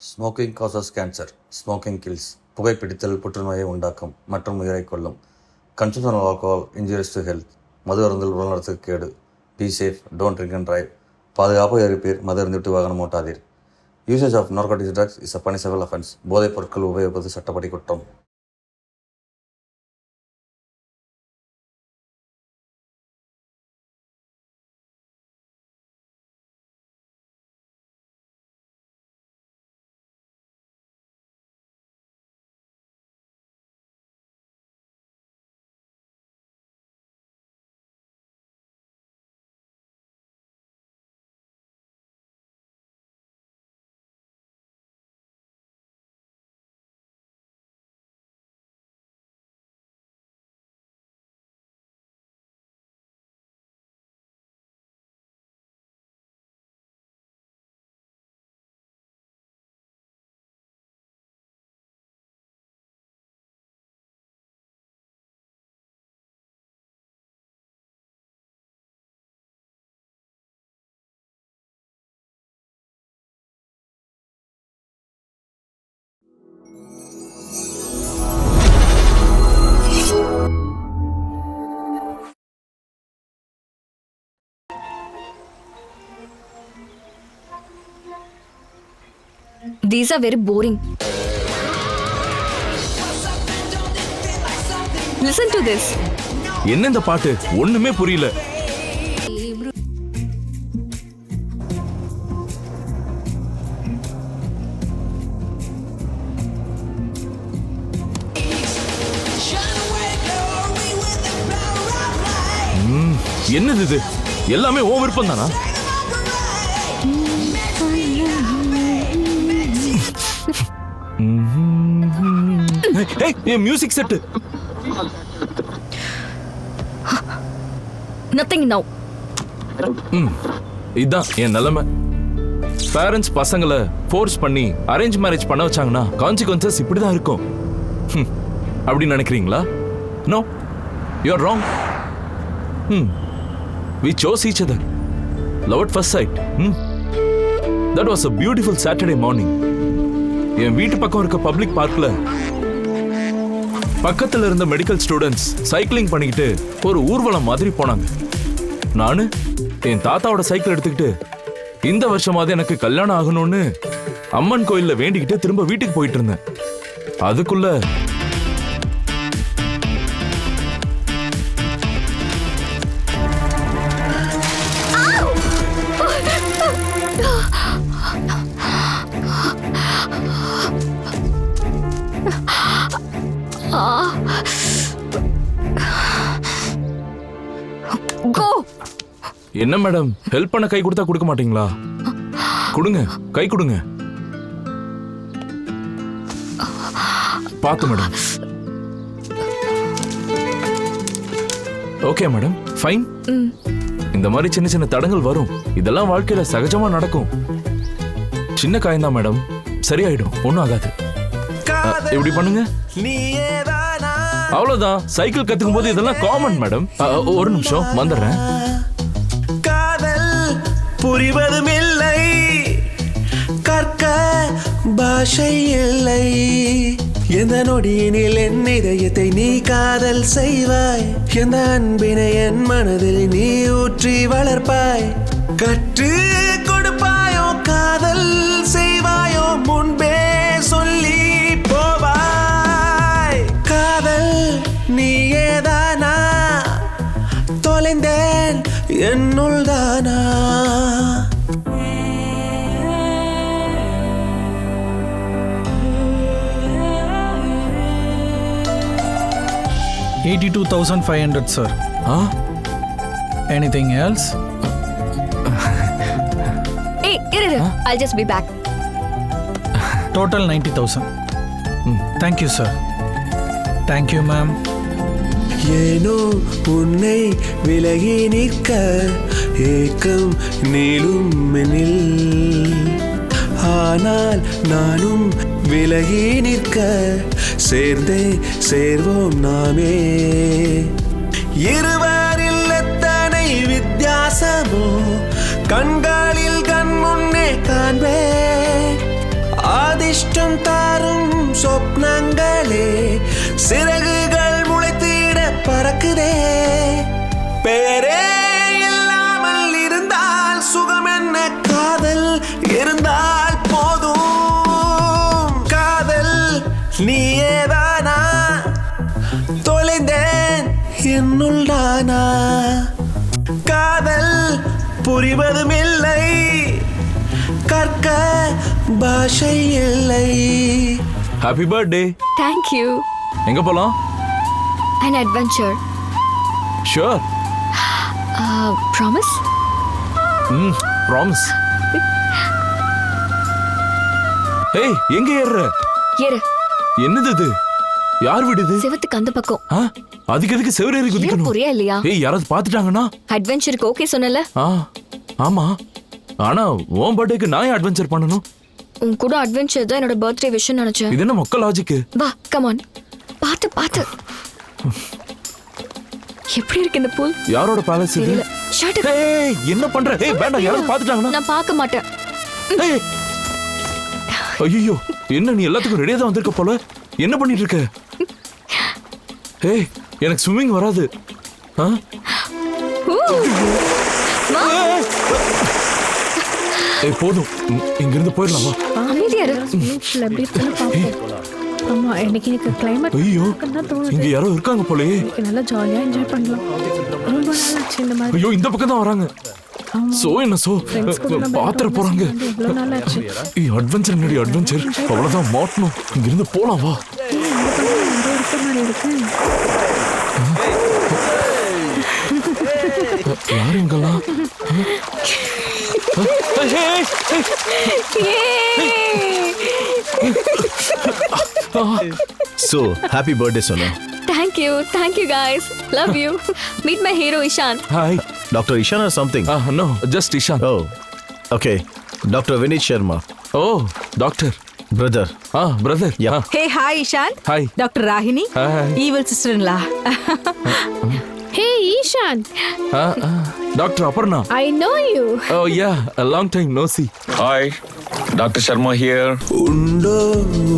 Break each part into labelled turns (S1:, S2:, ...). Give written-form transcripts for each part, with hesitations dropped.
S1: Smoking causes cancer. Smoking kills. புகைப்பிடித்தல் புற்றுநோயை உண்டாக்கும் மற்றும் உயிரை கொல்லும். Consumption of alcohol injurious to health. மது அருந்தல் உடல்நலத்துக்கு கேடு. Be safe, don't drink and drive. பாதுகாப்பாக இருப்பீர், மது அருந்திவிட்டு வாகனம் ஓட்டாதீர். Usage of narcotics drugs is a punishable offence. போதைப் பொருட்கள் உபயோகிப்பது சட்டப்படி குற்றம்.
S2: These are very boring. Listen to this.
S3: என்ன இந்த பாட்டு ஒண்ணுமே புரியல. என்னது இது? எல்லாமே ஓ விருப்பம் தானா? Music set.
S2: Nothing now.
S3: இதான் என் நிலைமை. பேரண்ட்ஸ் பசங்களை ஃபோர்ஸ் பண்ணி அரேஞ்ச் மேரேஜ் பண்ண வச்சாங்கன்னா கான்சிக்வன்சஸ் இப்படிதான் இருக்கும். அப்படி நினைக்கிறீங்களா? No, you are wrong. We chose each other. Love at first sight. That was a beautiful Saturday morning. என் வீட்டு பக்கம் இருக்க பப்ளிக் பார்க்ல பக்கத்துல இருந்த மெடிக்கல் ஸ்டூடெண்ட்ஸ் சைக்கிளிங் பண்ணிக்கிட்டு ஒரு ஊர்வலம் மாதிரி போனாங்க. நானு என் தாத்தாவோட சைக்கிள் எடுத்துக்கிட்டு இந்த வருஷமாவது எனக்கு கல்யாணம் ஆகணும்னு அம்மன் கோயில்ல வேண்டிக்கிட்டு திரும்ப வீட்டுக்கு போயிட்டு இருந்தேன். அதுக்குள்ள
S2: Go.
S3: என்ன மேடம், ஹெல்ப் பண்ண கை கொடுத்தா கொடுக்க மாட்டீங்களா? கொடுங்க, கை கொடுங்க. பாத்து மேடம். Okay madam, fine. இந்த மாதிரி சின்ன சின்ன தடங்கள் வரும். இதெல்லாம் வாழ்க்கையில சகஜமா நடக்கும். சின்ன காயம்தான் மேடம், சரியாயிடும், ஒன்னும் ஆகாது. இப்படி பண்ணுங்க. அவ்வளவுதான். சைக்கிள் கத்துக்கும் போது இதெல்லாம் காமன் மேடம். ஒரு நிமிஷம் வந்துடுறேன்.
S4: காதல் புரிவதும் இல்லை, கற்க பாஷை இல்லை. எந்த நொடியினில் என் இதயத்தை நீ காதல் செய்வாய், எந்த அன்பினை என் மனதில் நீ ஊற்றி வளர்ப்பாய். கற்று கொடுப்பாயோ காதல் செய்வாயோ முன்பே சொல்லி போவாய். காதல் நீ ஏதானா, தொலைந்தேன் என்னுள் தானா.
S5: $82,500, sir. Anything else?
S2: Hey, iru. I'll just be back.
S5: Total 90,000. Thank you, sir. Thank you, ma'am.
S4: ஏனோ உன்னை விலகி நிற்க ஏக்கம் நீளும் மெனில், ஆனால் நானும் விலகி நிற்க சேர்ந்தே சேர்வோம் நாமே. இருவரில் எத்தனை வித்தியாசமோ கண்களில் கண் முன்னே காண்பே. அதிர்ஷ்டம் தாரும் சொப்னங்களே சிறகுகள் முளைத்திட பறக்குதே. பெயரே இல்லாமல் இருந்தால் சுகம் என்ன, காதல் இருந்தால் போதும். காதல் நீயேதானா, தொலைந்தேன் என்னுள் நானா. காதல் புரிவதும் இல்லை, கற்க பாஷை இல்லை.
S3: Happy birthday.
S2: Thank you.
S3: எங்க போலாம்?
S2: An adventure.
S3: Sure.
S2: Promise?
S3: Promise. ஏய், எங்க ஏறுற?
S2: ஏறு.
S3: என்னது இது? யார் விடுது?
S2: செவத்துக்கு அந்த பக்கம்.
S3: அதுக்கு எதுக்கு செவரேறி
S2: ஏற
S3: குதிக்கணும்?
S2: போறியா இல்லையா?
S3: ஏய், யாராவது பாத்துட்டாங்கன்னா?
S2: அட்வென்ச்சருக்கு ஓகே சொன்னல?
S3: ஆமா. ஆனா உன் பர்த்டேக்கு நான் ஏன் அட்வென்ச்சர் பண்ணணும்?
S2: உன் கூட அட்வென்ச்சர் தான் என்னோட பர்த்டே விஷன் நினைச்சேன்.
S3: இது என்ன மொக்க லாஜிக்?
S2: வா, கம் ஆன். பாத்து. எப்படி இருக்கு இந்த பூல்?
S3: யாரோட பேலஸ் இது?
S2: தெரியல. Shut up.
S3: ஏய், என்ன பண்ற? ஏய், வேண்டாம், யாராவது பாத்துட்டாங்கன்னா?
S2: நான் பார்க்க மாட்டேன்.
S3: ஏய். ஐயோ, என்ன நீ எல்லாத்துக்கும் ரெடியா தான் வந்திருக்க போல. என்ன பண்ணிட்டு இருக்க? ஏய், எனக்கு ஸ்விம்மிங் வராது. ஏய், போதும், இங்க இருந்து போயிடலாம். வா.
S2: அமைதியா இரு.
S6: ஆமா எனக்கு கிளைமேட்
S3: ஐயோ,
S6: தான் தோணுது.
S3: இங்க யாரோ இருக்காங்க போலயே.
S6: நல்லா ஜாலியா என்ஜாய் பண்ணலாம். ரொம்ப நாள் ஆச்சு இந்த மாதிரி.
S3: ஐயோ, இந்த பக்கம் தான் வராங்க. சோ என்ன சோ பாத்திர போறாங்க.
S6: எவ்வளவு நாள் ஆச்சு.
S3: அட்வென்ச்சர் நடி அட்வென்ச்சர். அவ்வளவுதான் மாட்டணும். இங்க இருந்து போலாம். வா.
S6: இருக்க மாதிரி இருக்கு.
S3: யாரு இங்கெல்லாம்?
S7: So, happy birthday, Sonu.
S2: Thank you guys. Love you. Meet my hero Ishan.
S3: Hi.
S7: Dr. Ishan or something?
S3: No, just Ishan.
S7: Oh, okay. Dr. Vinit Sharma,
S3: Oh, doctor.
S7: brother.
S3: Brother.
S7: Yeah.
S8: Hey, hi, Ishan.
S3: Hi.
S8: Dr. Rahini.
S3: Hi.
S8: Evil sister-in-law.
S6: Hey Ishan,
S3: Dr. Aparna.
S6: I know you.
S3: Oh yeah, a long time no see.
S9: Hi, Dr. Sharma here.
S4: உண்டோ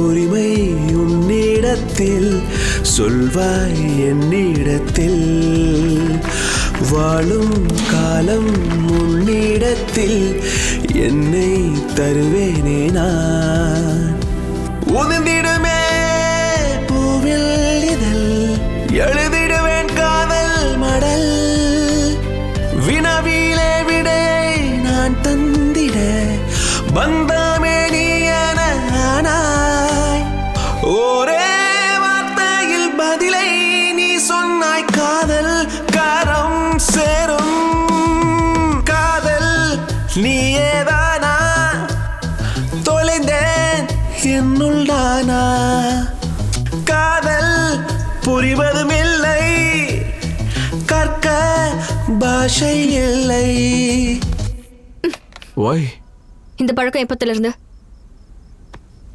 S4: உரிமை உன்னிடத்தில், சொல்வாய் என்னிடத்தில். வாழும் காலம் உன்னிடத்தில், என்னை தருவேனே நான். உதிர்ந்திடுமே பூவில் இதழ், எழுதிடுவேன் காதல் மடல். வினவிலே விடை நான் தந்திட, பந்தமே நீ என ஆனாய். ஒரே வார்த்தையில் பதிலை நீ சொன்னாய். காதல் கரம் சேரும், காதல் நீயேதானா, தொலைந்தேன் என்னுள் நானா. காதல் புரிவதும் இல்லை, கற்க பாஷை இல்லை.
S3: Why?
S2: இந்த பழக்கம் எப்பத்துல இருந்து?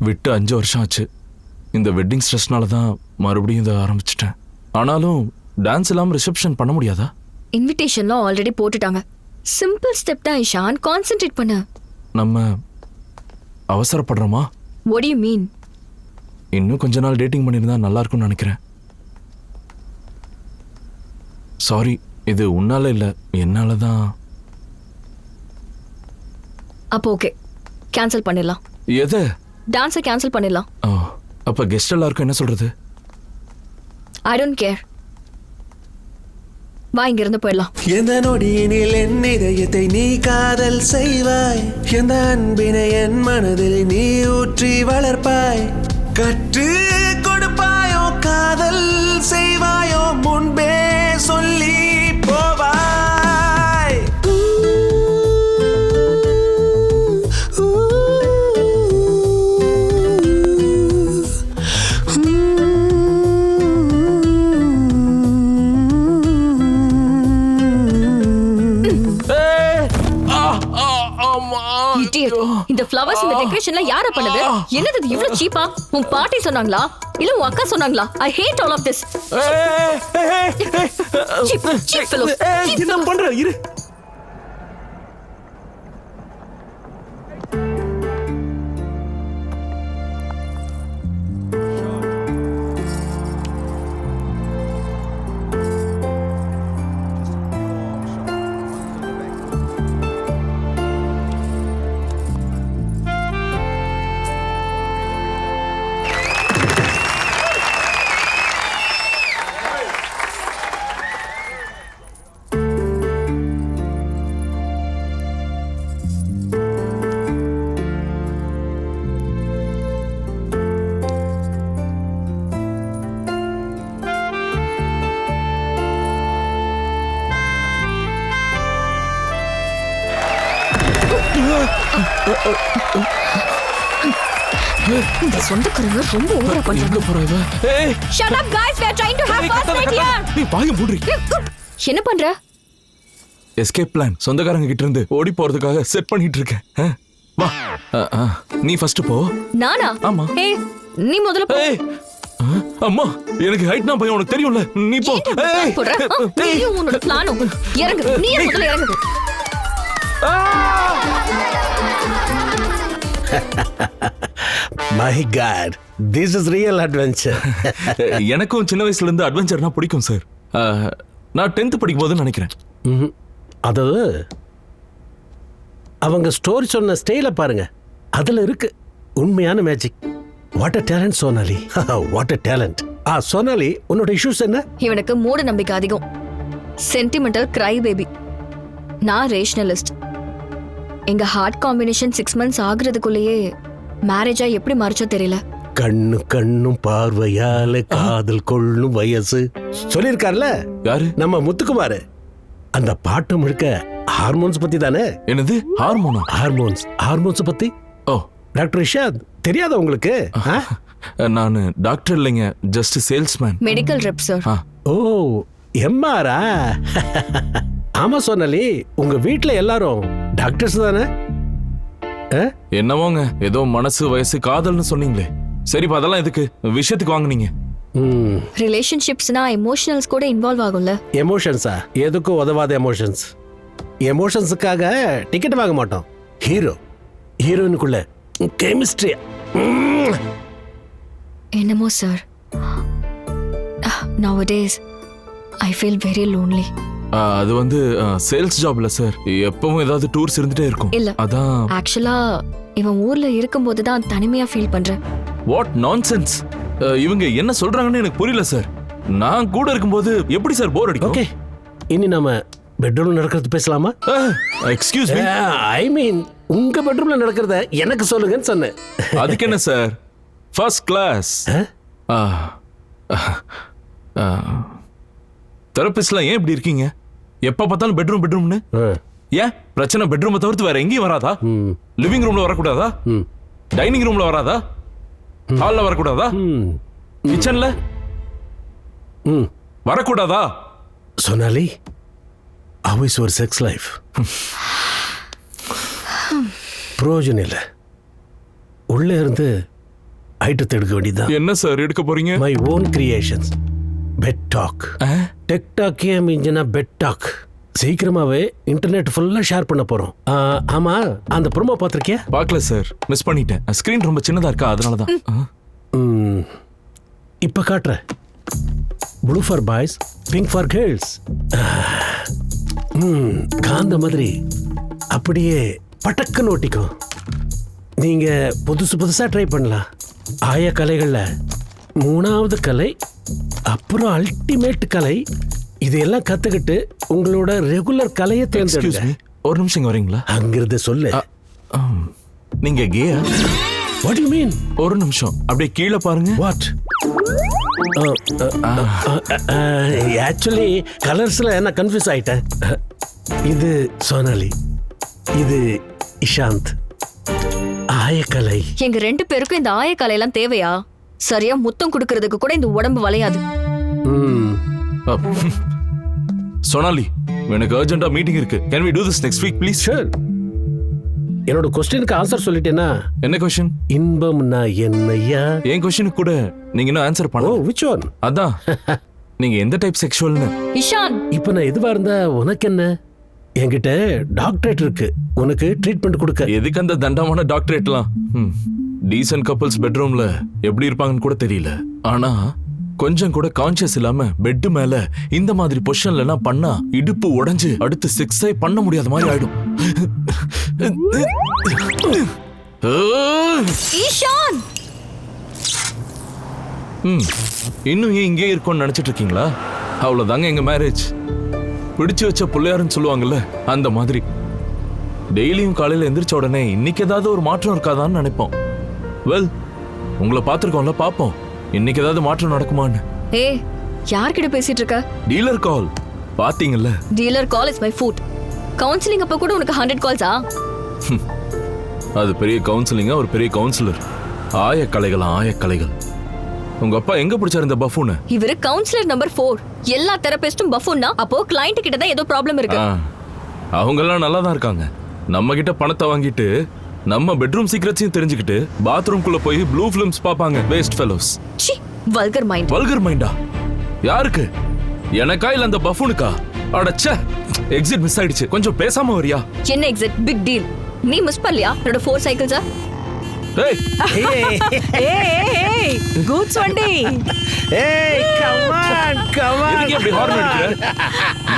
S3: விட்டு 5 வருஷம் ஆச்சு. இந்த வெட்டிங் ஸ்ட்ரெஸ்னால தான் மறுபடியும் இதை ஆரம்பிச்சிட்டேன். ஆனாலும் டான்ஸ் இல்லாம ரிசப்ஷன் பண்ண முடியாதா?
S2: இன்விடேஷன்லாம் ஆல்ரெடி போட்டுட்டாங்க. சிம்பிள் ஸ்டெப் தான் இஷான். கான்சென்ட்ரேட் பண்ணு.
S3: நம்ம அவசரப்படுறோமா?
S2: What do you mean?
S3: இன்னும் கொஞ்ச நாள் டேட்டிங் பண்ணியிருந்தா நல்லா இருக்கும்னு நினைக்கிறேன். சாரி, இது உன்னால இல்ல, என்னால தான்.
S2: அப்போ ஓகே, கேன்சல் பண்ணிடலாம்.
S3: எதை?
S2: டான்ஸை கேன்சல் பண்ணிடலாம்.
S3: அப்ப கெஸ்ட் எல்லாருக்கும் என்ன சொல்றது?
S2: I don't care. வா, இங்க இருந்து போயிடலாம்.
S4: எந்த நொடியினில் என் இதயத்தை நீ காதல் செய்வாய், எந்த அன்பினை என் மனதில் நீ ஊற்றி வளர்ப்பாய். கற்று கொடுப்பாயோ, காதல் செய்வாயோ, முன்பே சொல்லி போவாய்.
S2: Idiot. இந்த flowers இந்த decorationல யார பண்ணது? என்னது இது இவ்ளோ சீப்பா? உன் பாட்டி சொன்னாங்களா இல்ல உன் அக்கா சொன்னாங்களா? I hate all of this. Cheap fellow.
S3: என்ன பண்ற? இரு.
S2: இந்த சொந்தக்காரங்க ரொம்ப ஓவரா
S3: எங்க
S2: பண்றாங்க.
S3: போறா இவ? ஏய்,
S2: Shut up guys, we are trying to have fun right here.
S3: ஏய், வாயை மூடுறி.
S2: என்ன பண்ற?
S3: எஸ்கேப் பிளான் சொந்தக்காரங்க கிட்ட இருந்து ஓடி போறதுக்காக செட் பண்ணிட்டு இருக்கேன். வா, நீ ஃபர்ஸ்ட் போ.
S2: நானா?
S3: ஆமா.
S2: ஏய், நீ முதல்ல போ.
S3: ஏய், அம்மா எனக்கு ஹைட்னா பயம் உனக்கு தெரியும்ல, நீ போ.
S2: ஏன்டா இப்படி plan போடுற? நீயும் உன்னோட பிளானும். இறங்கு, நீயே முதல்ல இறங்கு.
S10: My God, this is real adventure.
S3: எனக்கும் சின்ன வயசுல இருந்து அட்வென்ச்சர்னா பிடிக்கும் சார். நான் 10th படிக்கும் போது நினைக்கிறேன்.
S10: அது அவங்க ஸ்டோரி சொன்ன ஸ்டைல பாருங்க, அதுல இருக்கு உண்மையான magic. What a talent Sonali, what a talent. Sonali, உன்னோட இஷ்யூஸ் என்ன?
S2: இவனுக்கு மூட நம்பிக்கை அதிகம். சென்டிமெண்டல் கிரை பேபி. நான் ரேஷனலிஸ்ட். எங்க ஹார்ட் காம்பினேஷன் 6 months ஆகுறதுக்குள்ளேயே மேரேஜா எப்படி மாறிச்சோ தெரியல.
S10: கண்ணு கண்ணும் பார்வையால காதல் கொள்ளும் வயசு சொல்லியிருக்காருல
S3: யாரு?
S10: நம்ம முத்துக்குமார். அந்த பாட்டு முழுக்க ஹார்மோன்ஸ் பத்தி தானே?
S3: என்னது ஹார்மோனா?
S10: ஹார்மோன்ஸ் பத்தி.
S3: ஓ,
S10: டாக்டர் இஷாத் தெரியாத உங்களுக்கு?
S3: நான் டாக்டர் இல்லைங்க, just salesman.
S2: Medical rep sir.
S10: Oh, எம்ஆரா? ஆமா சோனாலி, உங்க வீட்ல எல்லாரும் டாக்டர்ஸ் தானே?
S3: என்னவோங்க, ஏதோ மனசு வயசு காதல்னு சொன்னீங்களே. சரிப்பா, அதெல்லாம் எதுக்கு? விஷயத்துக்கு வாங்குனீங்க.
S2: ரிலேஷன்ஷிப்ஸ்னா எமோஷனல்ஸ் கூட இன்வால்வ் ஆகும்ல.
S10: எமோஷன்ஸா? எதுக்கும் உதவாத எமோஷன்ஸ். எமோஷன்ஸுக்காக டிக்கெட் வாங்க மாட்டோம். ஹீரோயினுக்குள்ள கெமிஸ்ட்ரி.
S2: என்னமோ sir, nowadays I feel very lonely.
S3: அது வந்து சேல்ஸ் ஜாப்ல சார், எப்பவும் ஏதாவது டூர்ஸ் இருந்துட்டே இருக்கும்.
S2: இல்ல,
S3: அதான்.
S2: ஆக்சுவலா இவன் ஊர்ல இருக்கும்போது தான் தனிமையா ஃபீல் பண்றேன்.
S3: What nonsense. இவங்க என்ன சொல்றாங்கன்னு எனக்கு புரியல சார். நான் கூட இருக்கும்போது எப்படி சார் போர் அடிக்கும்?
S10: ஓகே, இனி நம்ம பெட்ரூம்ல நடக்கிறது பேசலாமா?
S3: Excuse me.
S10: ஐ மீன் உங்க பெட்ரூம்ல நடக்கிறத எனக்கு சொல்லுங்கன்னு சொன்னேன்.
S3: அதுக்கு என்ன சார், ஃபர்ஸ்ட் கிளாஸ். தெரபிஸ்ட்லாம் ஏன் இப்படி இருக்கீங்க? எப்ப பார்த்தாலும் பெட்ரூம்னு. ஏன் பிரச்சனை பெட்ரூமை தவிர்த்து வேற எங்கேயும் வராதா? லிவிங் ரூம்ல வரக்கூடாதா? டைனிங் ரூம்ல வராதா? ஹால்ல வரக்கூடாதா? கிச்சன்ல வரக்கூடாதா?
S10: Sonali, how is your sex life? பிரயோஜனம் இல்லை. உள்ளே இருந்து ஐட்டத்தை எடுக்க வேண்டியதுதான்.
S3: என்ன சார் எடுக்க போறீங்க?
S10: My own creations. Pet talk. Tech talk ஏன் மிஞ்சினா பெட் டாக். சீக்கிரமாவே இன்டர்நெட் ஃபுல்லா ஷேர் பண்ண போறோம். ஆமா, அந்த ப்ரோமோ பார்த்திருக்கியா?
S3: பார்க்கல சார், மிஸ் பண்ணிட்டேன். ஸ்கிரீன் ரொம்ப சின்னதா இருக்கா, அதனால தான்.
S10: இப்ப காட்டுறேன். Blue for boys, pink for girls. காந்த மாதிரி அப்படியே பட்டக்குன்னு ஓட்டிக்கும். நீங்க புதுசா ட்ரை பண்ணலாம். ஆய கலைகள்ல 3வது கலை, அப்புறம் அல்டிமேட் கலை. இதெல்லாம் கத்துக்கிட்டு உங்களோட ரெகுலர் கலையை தேர்ந்தெடுங்க.
S3: ஒரு நிமிஷம் வரீங்களா?
S10: அங்கிருந்து சொல்லு.
S3: நீங்க கேயா?
S10: What you mean?
S3: ஒரு நிமிஷம் அப்படியே கீழே பாருங்க.
S10: வாட்? ஆக்சுவலி கலர்ஸ்ல என்ன கன்ஃபியூஸ் ஆயிட்டேன். இது சோனாலி, இது இஷாந்த். ஆயக்கலை.
S2: எங்க 2 பேருக்கும் இந்த ஆயக்கலை எல்லாம் தேவையா? சரியா முத்தம் கொடுக்கறதுக்கு கூட இந்த உடம்பு வளையாது.
S3: சோனாலி, எனக்கு அர்ஜென்ட்டா மீட்டிங் இருக்கு. Can we do this next week please?
S10: Sure. என்னோட क्वेश्चनக்கு ஆன்சர் சொல்லிட்டேனா?
S3: என்ன क्वेश्चन?
S10: இன்பம்னா என்னையா?
S3: என் क्वेश्चनக்கு கூட நீங்க இன்னும் ஆன்சர் பண்ணல.
S10: ஓ, which one?
S3: அதான் நீங்க எந்த டைப் செக்சுவல்னு.
S2: இஷான்,
S10: இப்போ நான் எதுவா இருந்தா உனக்கு என்ன? என்கிட்ட டாக்டரேட் இருக்கு, உனக்கு ட்ரீட்மெண்ட் கொடுக்க.
S3: எதுக்கு அந்த தண்டமான டாக்டரேட்லாம்? டீசன்ட் கப்பல்ஸ் பெட்ரூம்ல எப்படி இருப்பாங்கன்னு கூட தெரியல. ஆனா கொஞ்சம் கூட கான்சியஸ் இல்லாம பெட் மேல இந்த மாதிரி பொசிஷன்ல எல்லாம் பண்ணா இடுப்பு உடைஞ்சு அடுத்து செக்ஸே பண்ண முடியாத மாதிரி ஆயிடும்.
S2: ஈஷான்,
S3: இன்னும் ஏன் இங்கே இருக்கோம்னு நினைச்சிட்டு இருக்கீங்களா? அவ்வளவுதாங்க எங்க மேரேஜ். பிடிச்சு வச்ச பிள்ளையாருன்னு சொல்லுவாங்கல்ல, அந்த மாதிரி. டெய்லியும் காலையில எந்திரிச்ச உடனே இன்னைக்கு ஏதாவது ஒரு மாற்றம் இருக்காதான்னு நினைப்போம். வெல், உங்களை பார்த்திருக்கோம்ல, பாப்போம் இன்னைக்கு ஏதாவது மாற்றம் நடக்குமான்னு.
S2: ஏய், யார்கிட்ட பேசிட்டு இருக்க?
S3: டீலர் கால் பாத்தீங்கல்ல?
S2: Dealer call is my food. Counselling அப்ப கூட உனக்கு 100 கால்ஸா?
S3: அது பெரிய கவுன்சிலிங்கா? ஒரு பெரிய கவுன்சிலர். ஆயக்கலைகள். உங்க அப்பா எங்க பிடிச்சாரு இந்த பஃபூன்?
S2: இவரு கவுன்சிலர் நம்பர் 4. எல்லா தெரபிஸ்டும் பஃபூன்னா அப்போ கிளையண்ட் கிட்ட தான் ஏதோ ப்ராப்ளம் இருக்கு.
S3: அவங்க எல்லாம் நல்லா தான் இருக்காங்க. நம்ம கிட்ட பணத்தை வாங்கிட்டு நம்ம பெட்ரூம் சீக்ரெட்ஸையும் தெரிஞ்சுக்கிட்டு பாத்ரூம்குள்ள போய் ப்ளூ ஃபிலிம்ஸ் பாப்பாங்க. Waste fellows.
S2: சி, வல்கர் மைண்ட்.
S3: வல்கர் மைண்டா? யாருக்கு? எனக்கா இல்ல அந்த பஃபூனுக்கா? அடச்சே, எக்ஸிட் மிஸ் ஆயிடுச்சு. கொஞ்சம் பேசாம வரியா?
S2: என்ன எக்ஸிட்? Big deal. நீ மிஸ் பண்ணலையா என்னோட 4 சைக்கிள்ஸா?
S3: ஏய்
S8: ஏய் குட்ஸ் வண்டி.
S10: ஏய் கம் ஆன்
S3: எதுக்கு இப்படி ஹார்ன் அடிக்கிற?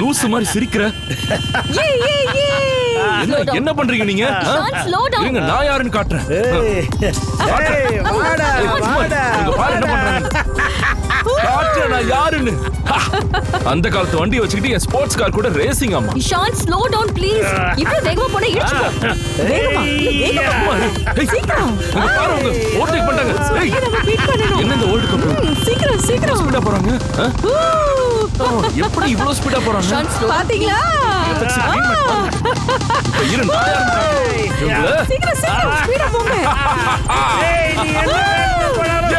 S3: லூஸ் மாதிரி சிரிக்கிற.
S2: ஏய் ஏய் ஏய்.
S3: என்ன பண்றீங்க நீங்க?
S2: Slow down.
S3: இருங்க, நான் யாருன்னு காட்டுறேன்.
S10: ஏய் வாடா வாடா.
S3: இங்க பாரு என்ன பண்றாங்க. காட்டுறேன் நான் யாருன்னு. அந்த காலத்து வண்டி வச்சுக்கிட்டு என் ஸ்போர்ட்ஸ் கார் கூட ரேசிங் ஆமா.
S2: Ishan slow down please. இவ்ளோ வேகமா போனா இடிச்சுக்கோ.
S8: வேகமா. சீக்கிரம்.
S3: இங்க பாரு அவங்க ஓவர்டேக் பண்றாங்க. ஏய்
S8: நம்ம பீட் பண்ணனும்.
S3: என்ன இந்த வேர்ல்ட் கப்?
S8: சீக்கிரம்.
S3: ஸ்பீடா போறாங்க. எப்படி இவ்வளவு ஸ்பீடா போறாங்க?
S2: இஷான் ஸ்லோ.
S8: பாத்தீங்களா?
S3: இரு நான் யாருன்னு
S8: சீக்கிரம் ஸ்பீடா போங்க.
S10: ஏய் நீ என்ன பண்ணாலும்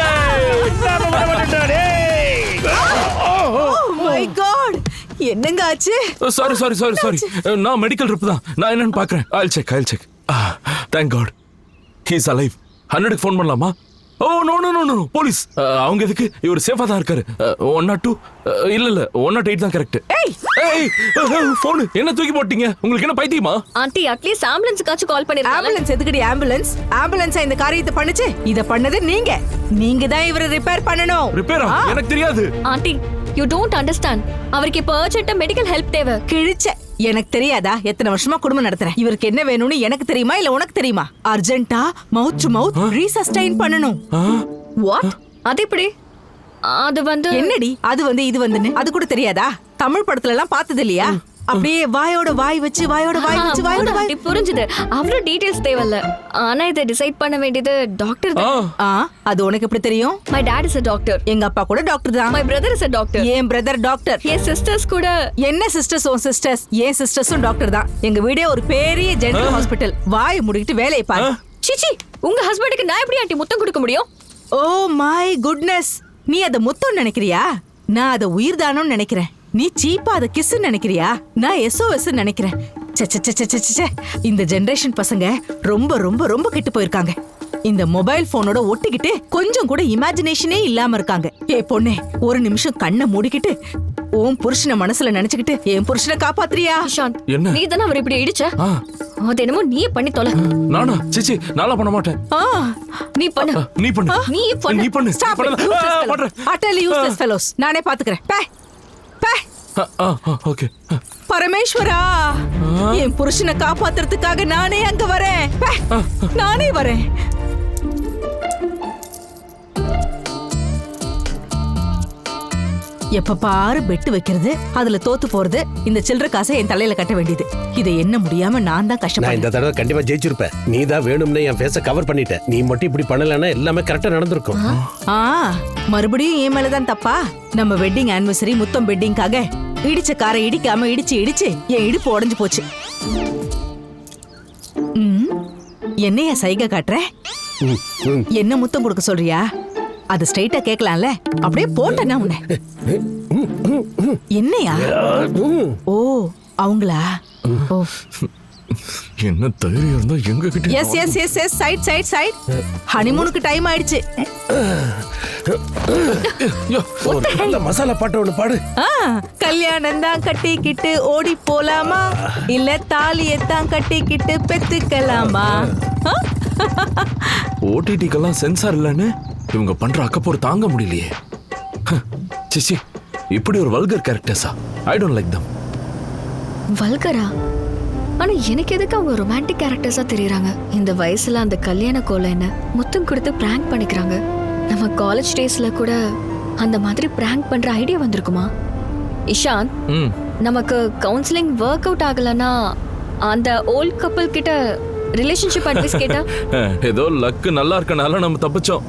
S10: நான் பண்ண மாட்டேன். ஏய்
S8: Oh my god. என்னங்க ஆச்சு?
S3: சாரி. நான் மெடிக்கல் ரிப் தான். நான் என்னன்னு பாக்குறேன். I'll check. Thank God. He's alive. 100க்கு ஃபோன் பண்ணலாமா? Oh no police. அவங்க எதுக்கு? இவர் சேஃபா தான் இருக்காரு. 102 இல்ல 108 தான் கரெக்ட். ஏய் ஃபோன் என்ன தூக்கி போட்டீங்க? உங்களுக்கு என்ன பைத்தியமா?
S2: ஆண்டி அட்லீஸ்ட் ஆம்புலன்ஸ்க்காச்சும் கால் பண்ணிருக்காங்க.
S8: ஆம்புலன்ஸ் எதுக்குடி? ஆம்புலன்ஸா இந்த காரியத்தை பண்ணுச்சு? இத பண்ணது நீங்க தான் இவரை ரிப்பேர் பண்ணணும்.
S3: ரிப்பேரா? எனக்கு தெரியாது.
S2: Aunty you don't understand. அவருக்கு இப்ப அர்ஜென்ட்டா மெடிக்கல் ஹெல்ப் தேவை.
S8: கிழிச்ச எனக்கு தெரியாதா? எத்தனை வருஷமா குடும்பம் நடத்துறேன். இவருக்கு என்ன வேணும்னு எனக்கு தெரியுமா இல்ல உனக்கு தெரியுமா? அர்ஜென்ட்டா மவுத் டு மவுத் ரீசஸ்டைன் பண்ணணும்.
S2: வாட்? அது எப்படி? அது வந்து
S8: என்னடி அது இது வந்துன்னு அது கூட தெரியாதா? தமிழ் படத்துல எல்லாம் பார்த்தது இல்லையா? அப்படியே வாயோட வாய் வச்சு
S2: புரிஞ்சுது. அவ்வளவு டீடைல்ஸ் தேவையில்ல. ஆனா இதை டிசைட் பண்ண வேண்டியது டாக்டர் தான்.
S8: அது உனக்கு எப்படி தெரியும்?
S2: My dot is a doctor.
S8: எங்க அப்பா கூட டாக்டர் தான்.
S2: My brother is a doctor.
S8: N brother doctor.
S2: N sisters கூட.
S8: என்ன சிஸ்டர்ஸ்? உன் சிஸ்டர்ஸ்? என் சிஸ்டர்ஸும் டாக்டர் தான். எங்க வீடே ஒரு பெரிய ஜெனரல் ஹாஸ்பிடல். வாய் முடிக்கிட்டு வேலையை பாரு.
S2: சிச்சி, உங்க ஹஸ்பண்டுக்கு நான் எப்படி ஆண்டி முத்தம் கொடுக்க முடியும்?
S8: Oh my goodness. நீ அத முத்தம் நினைக்கிறியா? நான் அத உயிர் தானம்னு நினைக்கிறேன். நீ சீப்பா அத கிஸ் நினைக்கிறியா? நான் SOS நினைக்கிறேன். இந்த ஜெனரேஷன் பசங்க ரொம்ப ரொம்ப ரொம்ப கெட்டு போயிருக்காங்க. இந்த மொபைல் போனோட ஒட்டிக்கிட்டு கொஞ்சம் கூட இமேஜினேஷனே இல்லாம இருக்காங்க. ஏ பொண்ணே, ஒரு நிமிஷம் கண்ணை மூடிக்கிட்டு உன் புருஷனை மனசுல நினைச்சுக்கிட்டு என் புருஷனை காப்பாத்துறியா?
S2: இஷாந்த், நீ தானே அவர் இப்படி இடிச்ச. அது என்னமோ நீயே பண்ணி தொலை.
S3: நானா? சிச்சி, நானா பண்ண மாட்டேன்.
S2: நீ பண்ணு.
S3: நீ பண்ணு.
S8: Stop it. Utterly useless fellows. நானே பாத்துக்கிறேன்.
S3: ஓகே.
S8: பரமேஸ்வரா, என் புருஷனை காப்பாத்துறதுக்காக நானே அங்க வரேன். நானே வரேன். எப்ப பாரு பெட்டு வைக்கிறது, அதுல தோத்து போறது, இந்த சில்லற காசை என் தலையில கட்ட வேண்டியது. இதை என்ன முடியாம நான் தான் கஷ்டப்பட்டேன்.
S10: இந்த தடவை கண்டிப்பா ஜெயிச்சிருப்பேன். நீ தான் வேணும்னே என் ஃபேஸை கவர் பண்ணிட்ட. நீ மட்டும் இப்படி பண்ணலன்னா எல்லாமே கரெக்டா நடந்திருக்கும்.
S8: மறுபடியும் என் மேலதான் தப்பா? நம்ம வெட்டிங் ஆனிவர்சரி முத்தம் வெட்டிங்காக இடிச்ச காரை இடிக்காம இடிச்சு என் இடுப்பு உடைஞ்சு போச்சு. என்னையா சைகை காட்டுற? என்ன முத்தம் கொடுக்க சொல்றியா? அது ஸ்ட்ரைட்டா கேட்கலாம்ல. அப்படியே போட்டேன்னா உன்னை. என்னையா? ஓ அவங்களா? ஓ
S3: என்ன தைரியம் இருந்தா எங்க கிட்ட?
S8: S side. ஹனிமூனுக்கு டைம் ஆயிடுச்சு.
S10: நல்ல மசாலா பாட்டு ஒண்ணு பாடு.
S8: கல்யாணம் தான் கட்டிக்கிட்டு ஓடி போலாமா, இல்ல தாலியத்தான் கட்டிக்கிட்டு பெத்துக்கலாமா?
S3: ஓடிடிக்கெல்லாம் சென்சார் இல்லன்னு இவங்க பண்ற அக்கப்போர் தாங்க முடியலையே. சிச்சி, இப்படி ஒரு வல்கர் கேரக்டர்ஸா? I don't like them.
S2: வல்கரா? ஆனா எனக்கு எதுக்கு அவங்க ரொமான்டிக் கேரக்டர்ஸா தெரியுறாங்க? இந்த வயசுல அந்த கல்யாண கோல என்ன முத்தம் கொடுத்து பிராங்க் பண்ணிக்கிறாங்க. நம்ம காலேஜ் டேஸ்ல கூட அந்த மாதிரி பிராங்க் பண்ற ஐடியா வந்திருக்குமா? இஷாந்த், நமக்கு கவுன்சிலிங் ஒர்க் அவுட் ஆகலன்னா அந்த ஓல்ட் கப்பல் கிட்ட ரிலேஷன்ஷிப் அட்வைஸ் கேட்டா?
S3: ஏதோ லக்கு நல்லா இருக்கனால நம்ம தப்பிச்சோம்.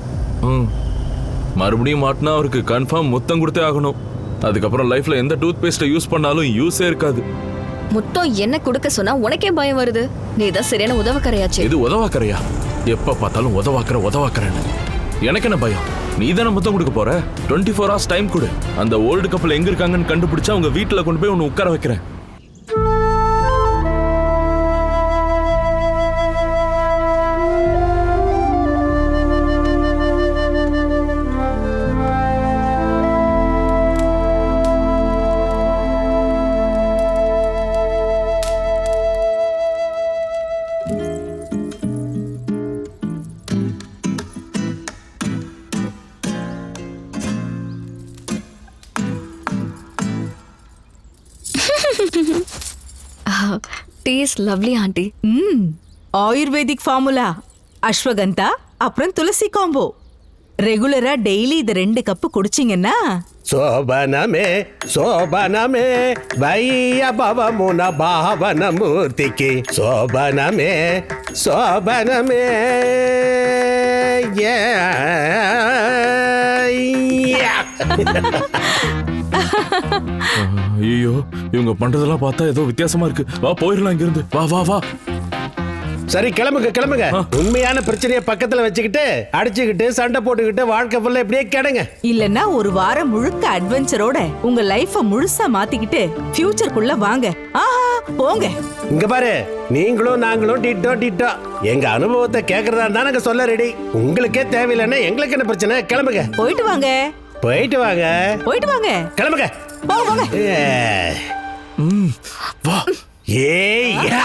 S3: மறுபடியும் மாட்டினா அவருக்கு கன்ஃபார்ம் முத்தம் கொடுத்தே ஆகணும். அதுக்கப்புறம் லைஃப்ல எந்த டூத் பேஸ்ட்டை யூஸ் பண்ணாலும் யூஸே இருக்காது.
S2: முத்தம் என்ன கொடுக்க சொன்னா உனக்கே பயம் வருது? நீ தான் சரியான உதவக்கரையாச்சு.
S3: இது உதவக்கரையா? எப்ப பார்த்தாலும் உதவாக்குறேன்னு. எனக்கு என்ன பயம்? நீ தானே முத்தம் கொடுக்க போற. 24 hours டைம் கொடு. அந்த ஓல்டு கப்பல் எங்க இருக்காங்கன்னு கண்டுபிடிச்சா அவங்க வீட்டுல கொண்டு போய் உன்னை உட்கார வைக்கிறேன்.
S2: Tea is lovely aunty.
S8: Ayurvedic formula, ashwagandha அப்புறம் துளசி காம்போ. ரெகுலரா டெய்லி இது 2 கப்பு குடிச்சிங்கன்னா
S10: சோபனமே வைய பவமுன பாவன மூர்த்திக்கு சோபனமே
S3: ஐயோ, இவங்க பண்றதெல்லாம் பார்த்தா ஏதோ வித்தியாசமா இருக்கு. வா போயிடலாம் இங்க இருந்து. வா.
S10: சரி கிளம்புங்க. உண்மையான பிரச்சனையை பக்கத்துல வச்சுக்கிட்டு அடிச்சுக்கிட்டு சண்டை போட்டுக்கிட்டு வாழ்க்கை ஃபுல்லா இப்படியே கிடங்க.
S8: இல்லன்னா ஒரு வாரம் முழுக்க அட்வென்ச்சரோட உங்க லைஃப முழுசா மாத்திக்கிட்டு ஃபியூச்சருக்குள்ள வாங்க. போங்க.
S10: இங்க பாரு, நீங்களும் நாங்களும் டிட்டோ. எங்க அனுபவத்தை கேக்குறதா இருந்தா நாங்க சொல்ல ரெடி. உங்களுக்கே தேவையில்லைன்னா எங்களுக்கு என்ன பிரச்சனை? கிளம்புங்க.
S8: போயிட்டு வாங்க.
S10: கிளம்புங்க.
S8: போங்க.
S3: வா.
S10: ஏய்யா.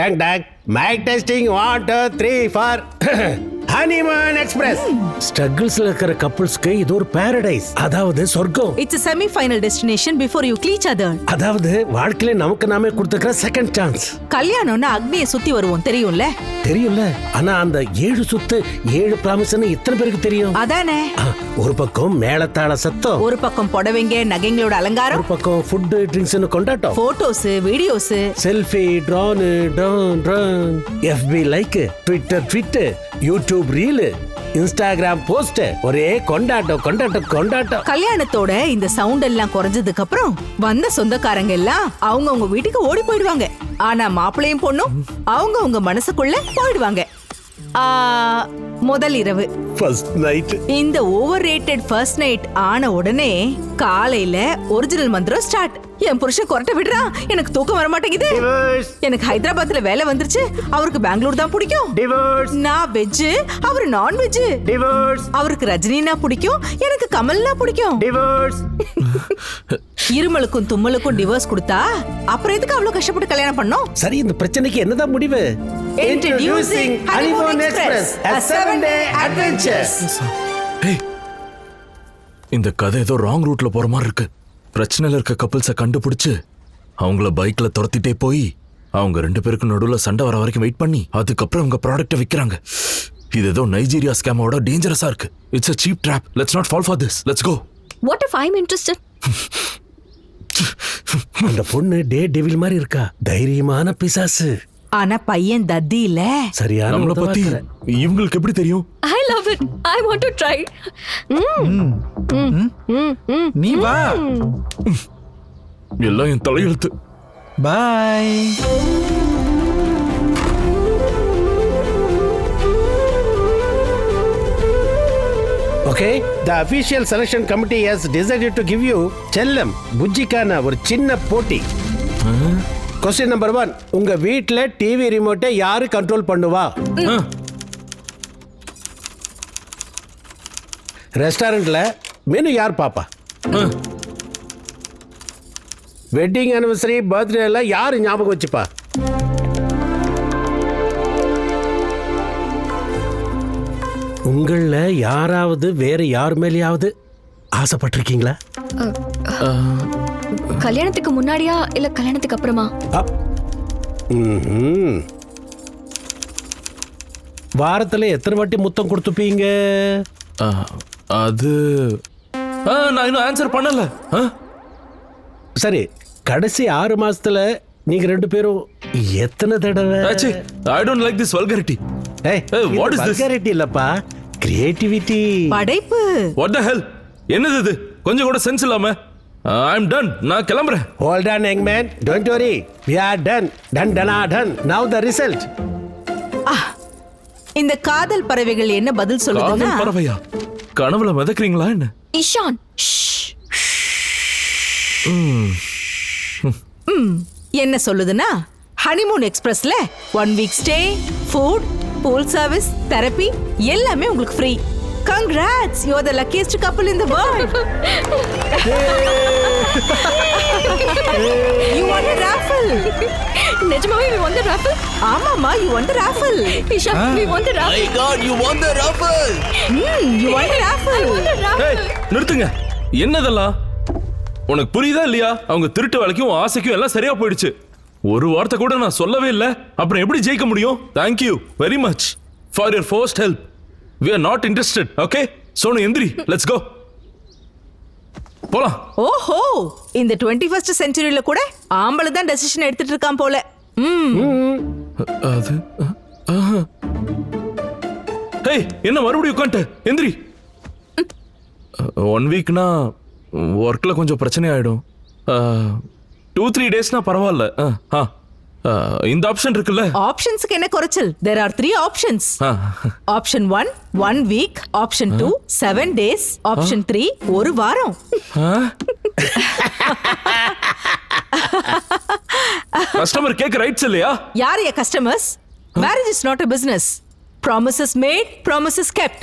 S10: டங் டங். Mike testing 1 2 3 4. Honeymoon express. ஸ்ட்ரகிள்ஸ்ல இருக்கிற கப்பிள்ஸ்க்கு இது ஒரு பாரடைஸ், அதாவது சொர்க்கம்.
S8: It's a semi final destination before you meet each other.
S10: அதாவது வாழ்க்கையில நமக்கு நாமே கொடுத்துக்கிற செகண்ட் சான்ஸ்.
S8: கல்யாணம்னா அக்னியை சுத்தி வருவோம், தெரியும்ல?
S10: ஆனா அந்த 7 சுத்து 7 ப்ராமிஸ்னு இத்தனை பேருக்கு தெரியும்?
S8: அதானே.
S10: ஒரு பக்கம் மேளதாள சத்தம்,
S8: ஒரு பக்கம் புடவைங்க நகைங்களோட அலங்காரம்,
S10: ஒரு பக்கம் ஃபுட் ட்ரிங்க்ஸ்னு கொண்டாட்டம்,
S8: photos videos,
S10: selfie drone FB like, Twitter YouTube reel, Instagram post, ஒரே கொண்டாட்டம்.
S8: கல்யாணத்தோட இந்த சவுண்ட் எல்லாம் குறைஞ்சதுக்கு அப்புறம் வந்த சொந்தக்காரங்க எல்லாம் அவங்க வீட்டுக்கு ஓடி போயிடுவாங்க. ஆனா மாப்பிள்ளையும் பொண்ணும் அவங்க மனசுக்குள்ள போயிடுவாங்க. முதல் இரவு
S10: ஃபர்ஸ்ட் நைட்.
S8: இந்த ஓவர் ரேட்டட் ஃபர்ஸ்ட் நைட் ஆன உடனே காலையில ஒரிஜினல் மந்திரம் ஸ்டார்ட். என் புருஷன் கொரட்டை விடுறான், எனக்கு தூக்கம் வர மாட்டேங்குது, எனக்கு ஹைதராபாத்ல வேலை வந்துருச்சு, அவருக்கு பெங்களூர் தான் பிடிக்கும், நான் வெஜ் அவரு நான் வெஜ், அவருக்கு ரஜினினா பிடிக்கும், எனக்கு கமல்னா பிடிக்கும். இருமலுக்கும் தும்மலுக்கும் டிவோர்ஸ் கொடுத்தா அப்புறம் எதுக்கு அவ்வளவு கஷ்டப்பட்டு கல்யாணம் பண்ணோம்?
S10: சரி, இந்த பிரச்சனைக்கு என்னதான் முடிவு?
S8: Introducing Honeymoon Express, a 7-day adventure.
S3: இந்த கதை ஏதோ ராங் ரூட்ல போற மாதிரி இருக்கு. பிரச்சனையில இருக்க கப்பிள்ஸை கண்டுபிடிச்சு அவங்கள பைக்ல துரத்திட்டே போய் அவங்க 2 பேருக்கு நடுவுல சண்டை வர வரைக்கும் வெயிட் பண்ணி அதுக்கப்புறம் உங்க ப்ராடக்ட்டை விற்கிறாங்க. இது ஏதோ நைஜீரியா ஸ்கேமோட டேஞ்சரஸா இருக்கு. It's a cheap trap. Let's not fall for this. Let's go.
S2: What if I'm interested?
S10: அந்த பொண்ணு டே டெவில் மாதிரி இருக்கா, தைரியமான பிசாசு.
S8: ஆனா பையன் தத்தி இல்ல.
S10: சரியான
S3: நம்மள பத்தி இவங்களுக்கு எப்படி தெரியும்?
S2: I love it. I want to try.
S5: நீ வா.
S3: எல்லாம் என் தலையெழுத்து.
S5: By.
S10: Okay, the official selection committee has decided to give you செல்லம் புஜ்ஜிக்கான ஒரு சின்ன போட்டி. Question number 1. உங்க வீட்ல டிவி ரிமோட்டை யாரு கண்ட்ரோல் பண்ணுவா? ரெஸ்டாரண்ட்ல மெனு யார் பாப்பா? வெட்டிங் ஆனிவர்சரி பர்த்டே எல்லாம் யாரு ஞாபகம் வச்சுப்பா? உங்கள யாராவது வேற யார் மேலேயாவது ஆசைப்பட்டிருக்கீங்களா?
S2: கல்யாணத்துக்கு முன்னாடியா இல்ல கல்யாணத்துக்கு அப்புறமா?
S10: வாரத்துல எத்தனை வாட்டி முத்தம் கொடுத்துப்பீங்க?
S3: அது நான் இன்னும் ஆன்சர் பண்ணல.
S10: சரி, கடைசி 6 மாசத்துல நீங்க 2 பேரும் எத்தனை தடவை?
S3: I don't like this vulgarity. What is this?
S10: vulgarity இல்லப்பா, கிரியேட்டிவிட்டி,
S8: படைப்பு.
S3: What the hell? என்னது இது? கொஞ்சம் கூட சென்ஸ் இல்லாம. I'm ton. நான் கிளம்புறேன்.
S10: Hold on, young man. Don't worry. We are done. Done. Now the result.
S8: இந்த காதல் பறவைகள் என்ன பதில் சொல்லுதுன்னா
S3: காதல் பறவையா? கனவுல மிதக்குறீங்களா என்ன?
S2: இஷான்
S8: என்ன சொல்லுதுன்னா ஹனிமூன் எக்ஸ்பிரஸ்ல 1 week stay, food, pool service, therapy எல்லாமே உங்களுக்கு free. Congrats, you are the luckiest couple in the world. You won the raffle.
S2: நிஜமாவே we won the raffle.
S8: ஆமாமா, you won the raffle.
S2: Ishan we won the raffle.
S8: You won the raffle.
S3: ஏய், நிறுத்துங்க. என்னதெல்லாம்? உனக்கு புரியுதா இல்லையா? அவங்க திருட்டு வேலைக்கும் ஆசைக்கும் எல்லாம் சரியா போயிடுச்சு. ஒரு வார்த்தை கூட நான் சொல்லவே இல்லை. அப்புறம் எப்படி ஜெயிக்க முடியும்? Thank you very much for your first help. We are not interested. Okay? Sonu எந்திரி. Let's go. போலாம்.
S8: ஓஹோ, இந்த 21st செஞ்சுரியில கூட ஆம்பளை தான் டெசிஷன் எடுத்துட்டு இருக்கான் போல.
S3: அது ஹேய், என்ன மறுபடியும் உட்காந்துட்ட? எந்திரி. 1 வீக்னா ஒர்க்கில் கொஞ்சம் பிரச்சனை ஆகிடும். 2-3 டேஸ்னா பரவாயில்ல. இந்த ஆப்ஷன் இருக்குல்ல?
S8: ஆப்ஷன்ஸ்க்கு என்ன குறைச்சல்? There are 3 options. Option 1 1 week, Option 2 7 days, Option 3 ஒரு வாரம்.
S3: கஸ்டமர் கேட்க ரைட்ஸ் இல்லையா?
S8: யார் ஏ customers? Marriage is not a business. Promises made, promises kept.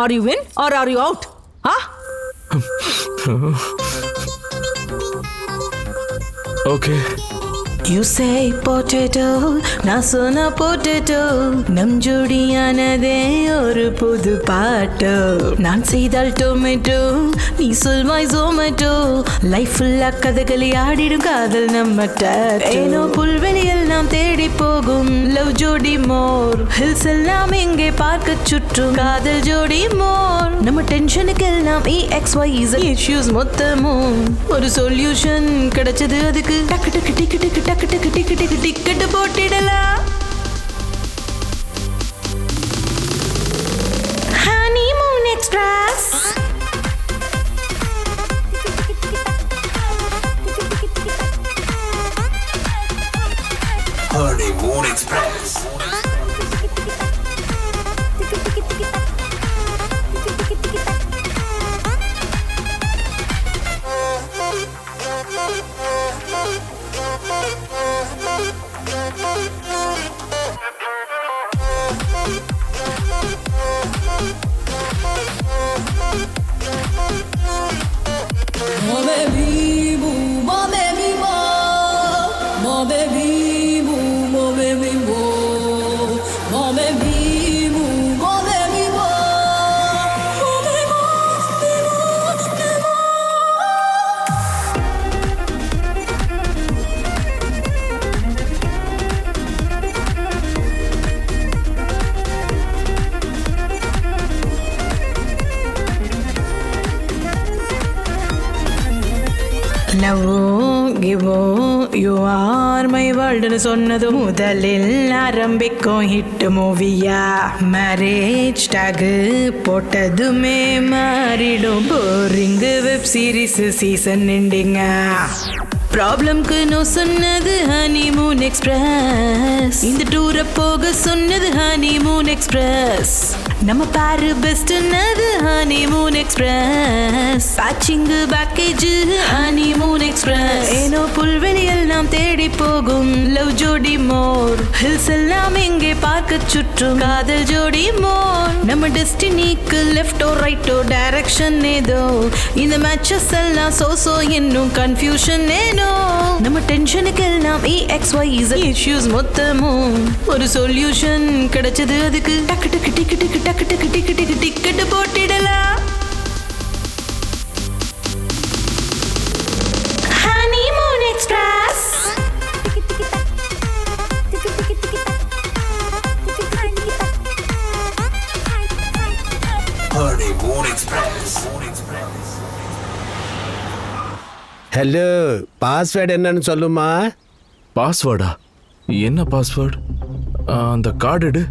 S8: Are you in or are you out?
S3: Okay.
S6: You say potato, நான் சொன்ன potato. நம் ஜோடியானதே ஒரு புது பாட்டு. நான் செய்தால் டொமேட்டோ, நீ சொல்வாய் ஜொமேட்டோ. லைஃப் ஃபுல்லா கதகளி ஆடிடும் காதல் நம்ம டாட்டோ. ஏனோ புல்வெளியில் நாம் தேடி போகும் லவ் ஜோடி மோர். ஹில்ஸ் எல்லாம் எங்கே பார்க்க சுற்றும் காதல் ஜோடி மோர். நம்ம டென்ஷனுக்கு எல்லாம் EXYZ இஷ்யூஸ் மொத்தமும் ஒரு சொல்யூஷன் கிடைச்சது. அதுக்கு டக்கு டக்கு டிக்கு டிக்கு டக்கு டக்கு டிக்கு டிக்கு டிக்கெட் போட்டிடலாம். Honeymoon express.
S4: Honeymoon Express.
S6: லவ்வோ கிவோ யூ ஆர் மை வேர்ல்டுன்னு சொன்னது முதலில் ஆரம்பிக்கும் ஹிட் மூவியா. மேரேஜ் டாக் போட்டதுமே மாறிடும் போரிங் வெப் சீரிஸ் சீசன் எண்டிங்க. ப்ராப்ளம்க்கு நோ சொன்னது ஹனிமூன் எக்ஸ்பிரஸ். இந்த டூரை போக சொன்னது ஹனிமூன் எக்ஸ்பிரஸ். நம்ம பாரு பெஸ்ட்னது honeymoon express. Patching package honeymoon express. ஏனோ புல்வெளியில் நாம் தேடி போகும் லவ் ஜோடி மோர். ஹில்ஸ் எல்லாம் எங்கே பார்க்க சுற்றும் காதல் ஜோடி மோர். நம்ம டெஸ்டினிக்கு லெஃப்டோ ரைட்டோ டைரக்ஷன் ஏதோ. இந்த மேட்சஸ் எல்லாம் சோ இன்னும் கன்ஃபியூஷன் ஏனோ. நம்ம டென்ஷனுக்கு எல்லாம் EXYZ இஷ்யூஸ் மொத்தமும் ஒரு சொல்யூஷன் கிடைச்சது. அதுக்கு டக்கு டக்கு டிக்கு டிக்கு டக்கு டக்கு டிக்கு டிக்கு டிக்கெட் போட்டிடலாம். Honeymoon express.
S4: Honeymoon Express.
S10: Hello, password என்னன்னு சொல்லுமா?
S3: பாஸ்வேர்டா? என்ன பாஸ்வேர்டு? அந்த கார்டு எடு.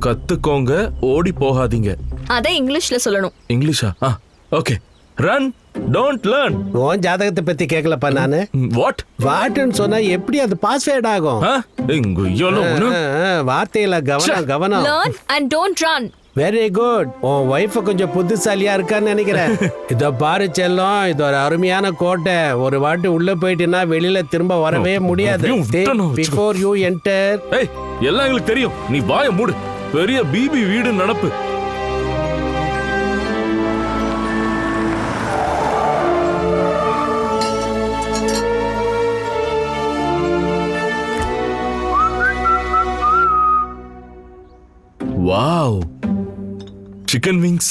S3: கத்துக்கோங்க, ஓடி போகாதீங்க.
S2: அதை இங்கிலீஷ்ல சொல்லணும்.
S3: இங்கிலீஷா? Okay run don't learn.
S10: உன் ஜாதகத்தை பத்தி கேட்கலப்பா நானு.
S3: வாட்
S10: வாட்டுன்னு சொன்னா எப்படி அது பாஸ்வேர்ட் ஆகும்? வார்த்தையில கவனம்.
S2: Learn and don't run.
S10: Very good. உன் ஒய்ஃப் கொஞ்சம் புத்திசாலியா இருக்கான்னு நினைக்கிறேன். இத பாரு செல்லம், இது ஒரு அருமையான கோட்டை. ஒரு வாட்டி உள்ள போயிட்டுனா வெளியில திரும்ப வரவே முடியாது. Before you enter.
S3: ஏய் எல்லாம் எங்களுக்கு தெரியும், நீ வாயை மூடு. பெரிய பிபி வீடு நடப்பு. வாவ், சிக்கன் விங்ஸ்,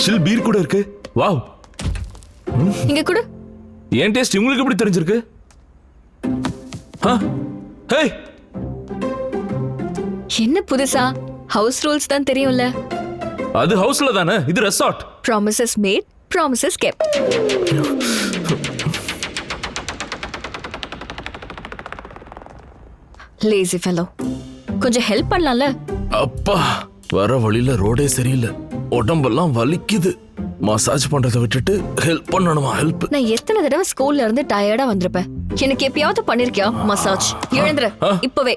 S3: சில் பீர் கூட இருக்கு. வாவ்,
S2: இங்க கூட.
S3: ஏன் டேஸ்ட் உங்களுக்கு எப்படி தெரிஞ்சிருக்கு? ஹேய்,
S2: என்ன புதுசா? ஹவுஸ் ரூல்ஸ் தான் தெரியும்ல.
S3: அது ஹவுஸ்ல தானே, இது resort.
S2: Promises made, promises kept. Lazy fellow, கொஞ்சம் ஹெல்ப் பண்ணலாம்ல?
S3: அப்பா, வர வழியில ரோடே சரியில்லை, உடம்பெல்லாம் வலிக்குது. மசாஜ் பண்றதை விட்டுட்டு ஹெல்ப் பண்ணணுமா? ஹெல்ப்.
S2: நான் எத்தனை தடவை ஸ்கூல்ல இருந்து டயர்டா வந்திருப்பேன். எனக்கு எப்பயாவது பண்ணிருக்கியா மசாஜ்? எழுந்துற இப்பவே.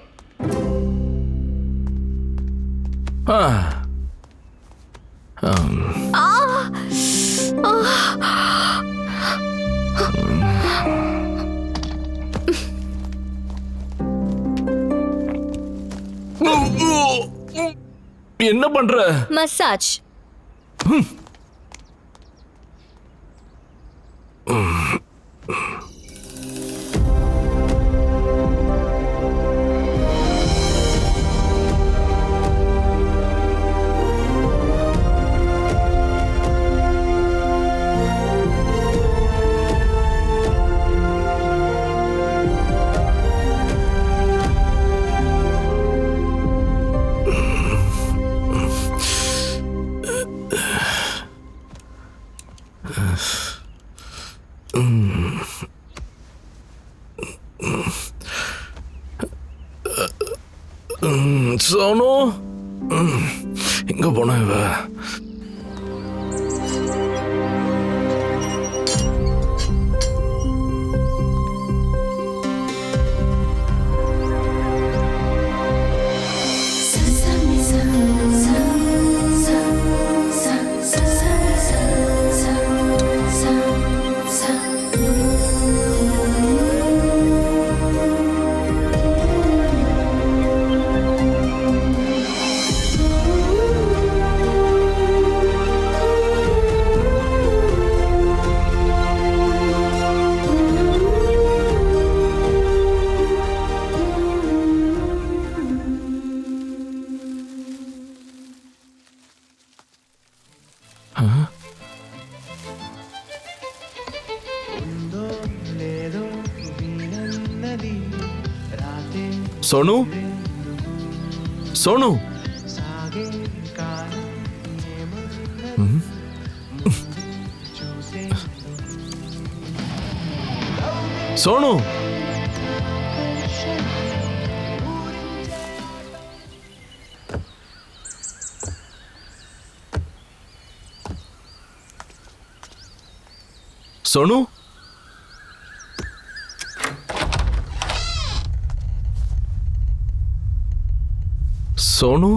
S3: என்ன பண்ற?
S2: மசாஜ்.
S3: சோனு, எங்க போன இவ? சோனு, சோனு, சோனு, சோனு, சோனு,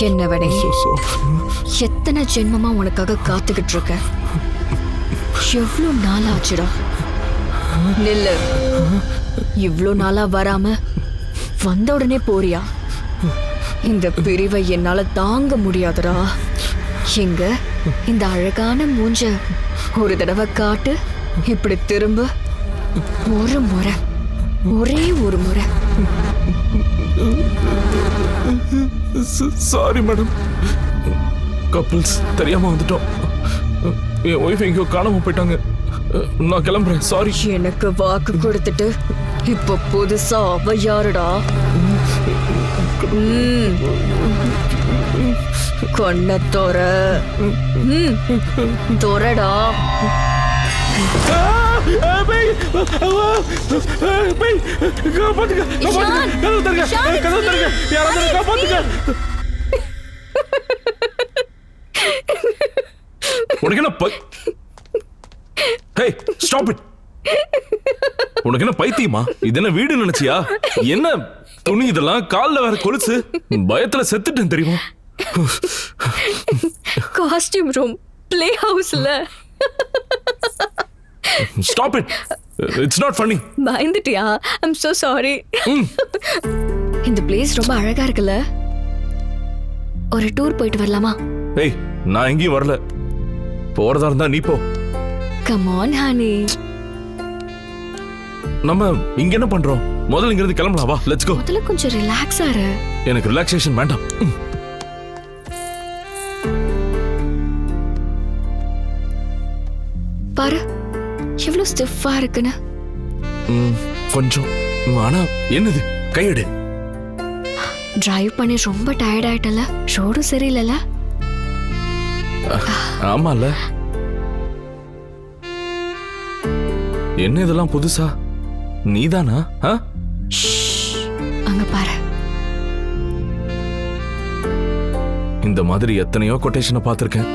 S2: என்னவனே, எத்தனை ஜென்மமா உனக்காக காத்துக்கிட்டு இருக்க. எவ்வளவு நாள் ஆச்சுடா. நில்லு. இவ்வளவு நாளா வராம வந்த உடனே போறியா? இந்த பிரிவை என்னால தாங்க முடியாதுடா. எங்க இந்த அழகான மூஞ்ச ஒரு தடவை காட்டு. இப்படி திரும்ப ஒரு முறை, ஒரே ஒரு முறை.
S3: Sorry madam. கப்பிள்ஸ் தெரியாம வந்துட்டோம். என் ஒய்ஃப் எங்கேயோ காணாம போயிட்டாங்க. நான் கிளம்புறேன். சாரி.
S2: எனக்கு வாக்கு கொடுத்துட்டு இப்போ புதுசா அவ யாருடா? கொன்ன தோற தோறடா.
S3: உனக்கு என்ன Hey, stop it. உனக்கு என்ன பைத்தியமா? இது என்ன வீடு நினைச்சியா? என்ன துணி இதெல்லாம்? கால்ல வேற கொலுசு. பயத்துல செத்துட்டேன் தெரியுமா?
S2: காஸ்டியூம் ரூம் ப்ளே ஹவுஸ்ல.
S3: Stop it. It's not funny.
S2: பயந்துட்டியா? I'm so sorry. இந்த பிளேஸ் ரொம்ப அழகா இருக்குல்ல? ஒரு டூர் போயிட்டு வரலாமா?
S3: ஏய், நான் எங்கேயும் வரல. போறதா இருந்தா நீ போ.
S2: Come on, honey.
S3: நம்ம இங்க என்ன பண்றோம்? முதல்ல இங்க இருந்து கிளம்பலாம். வா, let's go.
S2: முதல்ல கொஞ்சம் ரிலாக்ஸ் ஆறு.
S3: எனக்கு ரிலாக்ஸேஷன் வேண்டாம்.
S2: பாரு எவ்வளவு ஸ்டிஃபா இருக்குன்னு.
S3: கொஞ்சம். ஆனா என்னது? கையெடு.
S2: டிரைவ் பண்ணி ரொம்ப டயர்ட் ஆயிட்டல. ரோடும் சரியில்லைல?
S3: ஆமால. என்ன இதெல்லாம் புதுசா? நீதானா?
S2: அங்க பாரு.
S3: இந்த மாதிரி எத்தனையோ கொட்டேஷனை பார்த்திருக்கேன்.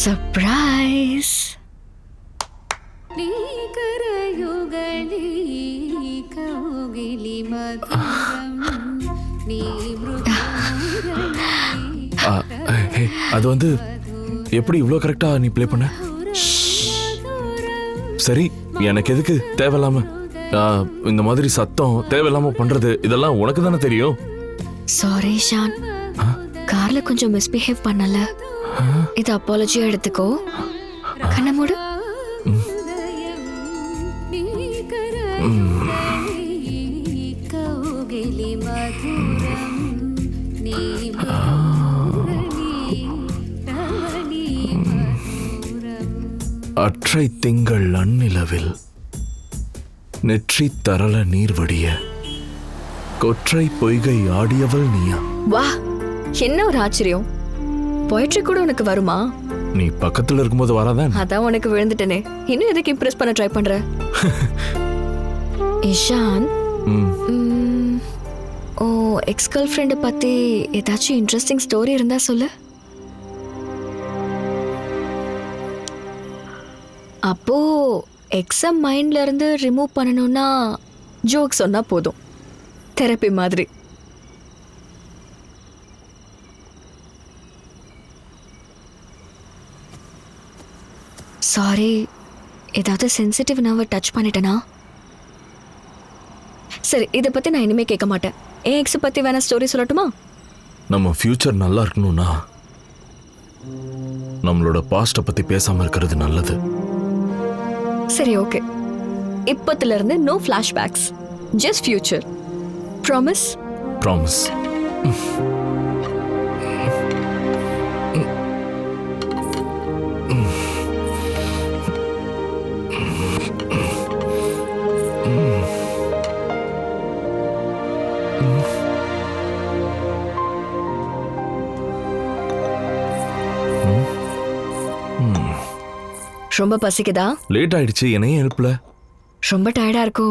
S2: சர்ப்ரைஸ்.
S3: அது வந்து எப்படி இவ்ளோ கரெக்டா நீ ப்ளே பண்ண? சரி, எனக்கு எதுக்கு தேவையில்லாம இந்த மாதிரி சத்தம் தேவையில்லாம பண்றது? இதெல்லாம் உனக்கு தானே தெரியும்.
S2: சாரி ஷான், கார்ல கொஞ்சம் மிஸ்பிஹேவ் பண்ணல. இது அப்பாலஜியா எடுத்துக்கோ. கண்ண மூடு.
S3: அற்றை திங்கள் அந்நிலவில் நெற்றி தரள நீர் வடிய கொற்றை பொய்கை ஆடியவள் நீயா?
S2: வா, என்ன ஒரு ஆச்சரியம். போயிட்ரி கூட உனக்கு வருமா?
S3: நீ பக்கத்துல இருக்கும்போது வராதான்.
S2: அதான் உனக்கு விழுந்துட்டேனே. இன்னும் எதுக்கு இம்ப்ரெஸ் பண்ண ட்ரை பண்ற? இஷான், ஓ எக்ஸ் கேர்ள் ஃப்ரெண்டை பத்தி ஏதாச்சும் இன்ட்ரெஸ்டிங் ஸ்டோரி இருந்தா சொல்லு. அப்போ எக்ஸாம் மைண்ட்ல இருந்து ரிமூவ் பண்ணணும்னா ஜோக் சொன்னா போதும். தெரப்பி மாதிரி. சாரி, ஏதாவது சென்சிட்டிவ் நர்வை டச் பண்ணிட்டேனா? சரி, இதை பத்தி நான் இனிமே கேட்க மாட்டேன். என் எக்ஸ் பத்தி வேணா ஸ்டோரி சொல்லட்டுமா?
S3: நம்ம ஃபியூச்சர் நல்லா இருக்கணும்னா நம்மளோட பாஸ்ட பத்தி பேசாம இருக்கிறது நல்லது.
S2: சரி, ஓகே. இப்பத்துல இருந்து no flashbacks, just future. Promise?
S3: Promise.
S2: ரொம்ப பசிக்குதா?
S3: லேட் ஆயிடுச்சு, என்னையே எழுப்பல.
S2: ரொம்ப டயர்டா இருக்கோ?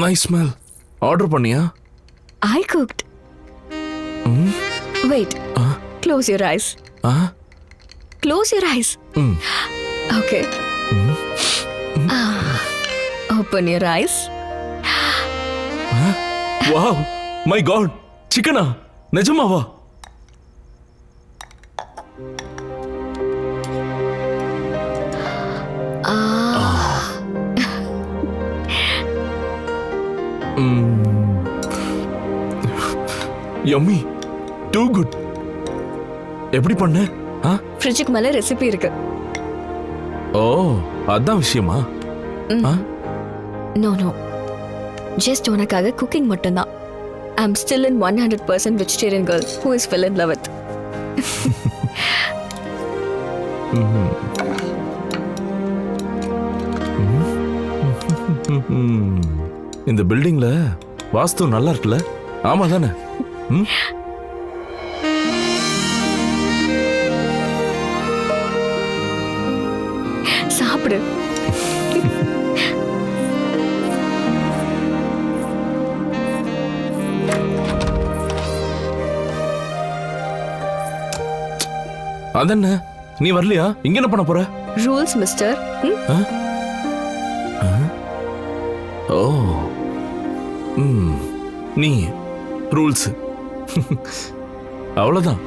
S3: Nice smell. ஆர்டர் பண்ணியா?
S2: I cooked. Wait. Close your eyes. Close your eyes. Okay. Open your eyes.
S3: Wow, my God. சிக்கனா? நிஜமாவா? Yummy. Too good. எப்படி பண்ண?
S2: ஃப்ரிட்ஜுக்கு மேல ரெசிபி இருக்கு.
S3: ஓ அதான் விஷயமா? ஆ?
S2: நோ நோ, ஜஸ்ட் உனக்காக குக்கிங் மட்டும்தான். I am still in 100% vegetarian girl who is fell in love with.
S3: இந்த பில்டிங்ல வாஸ்து நல்லா இருக்குல்ல? ஆமா தானே? ம்?
S2: சாப்பிடு.
S3: அதென்ன, நீ வரலையா? இங்க என்ன பண்ண போற?
S2: Rules mister.
S3: ஓ நீ ரூல்ஸ் அவ்வளவுதான்.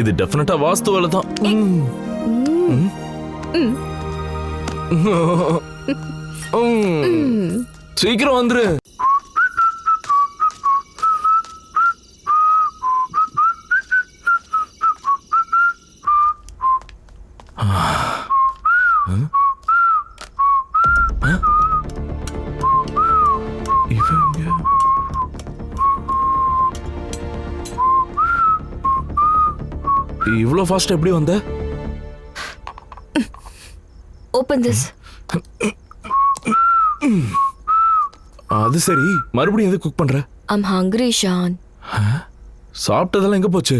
S3: இது டெஃபினட்டா வாஸ்து வேலை தான். சீக்கிரம் வந்துரு. இவ்ளோ ஃபாஸ்ட் எப்படி வந்த?
S2: Open this.
S3: அது சரி, மறுபடியும் எது குக் பண்ற?
S2: I'm hungry Shawn.
S3: சாப்பிட்டதெல்லாம் எங்க போச்சு?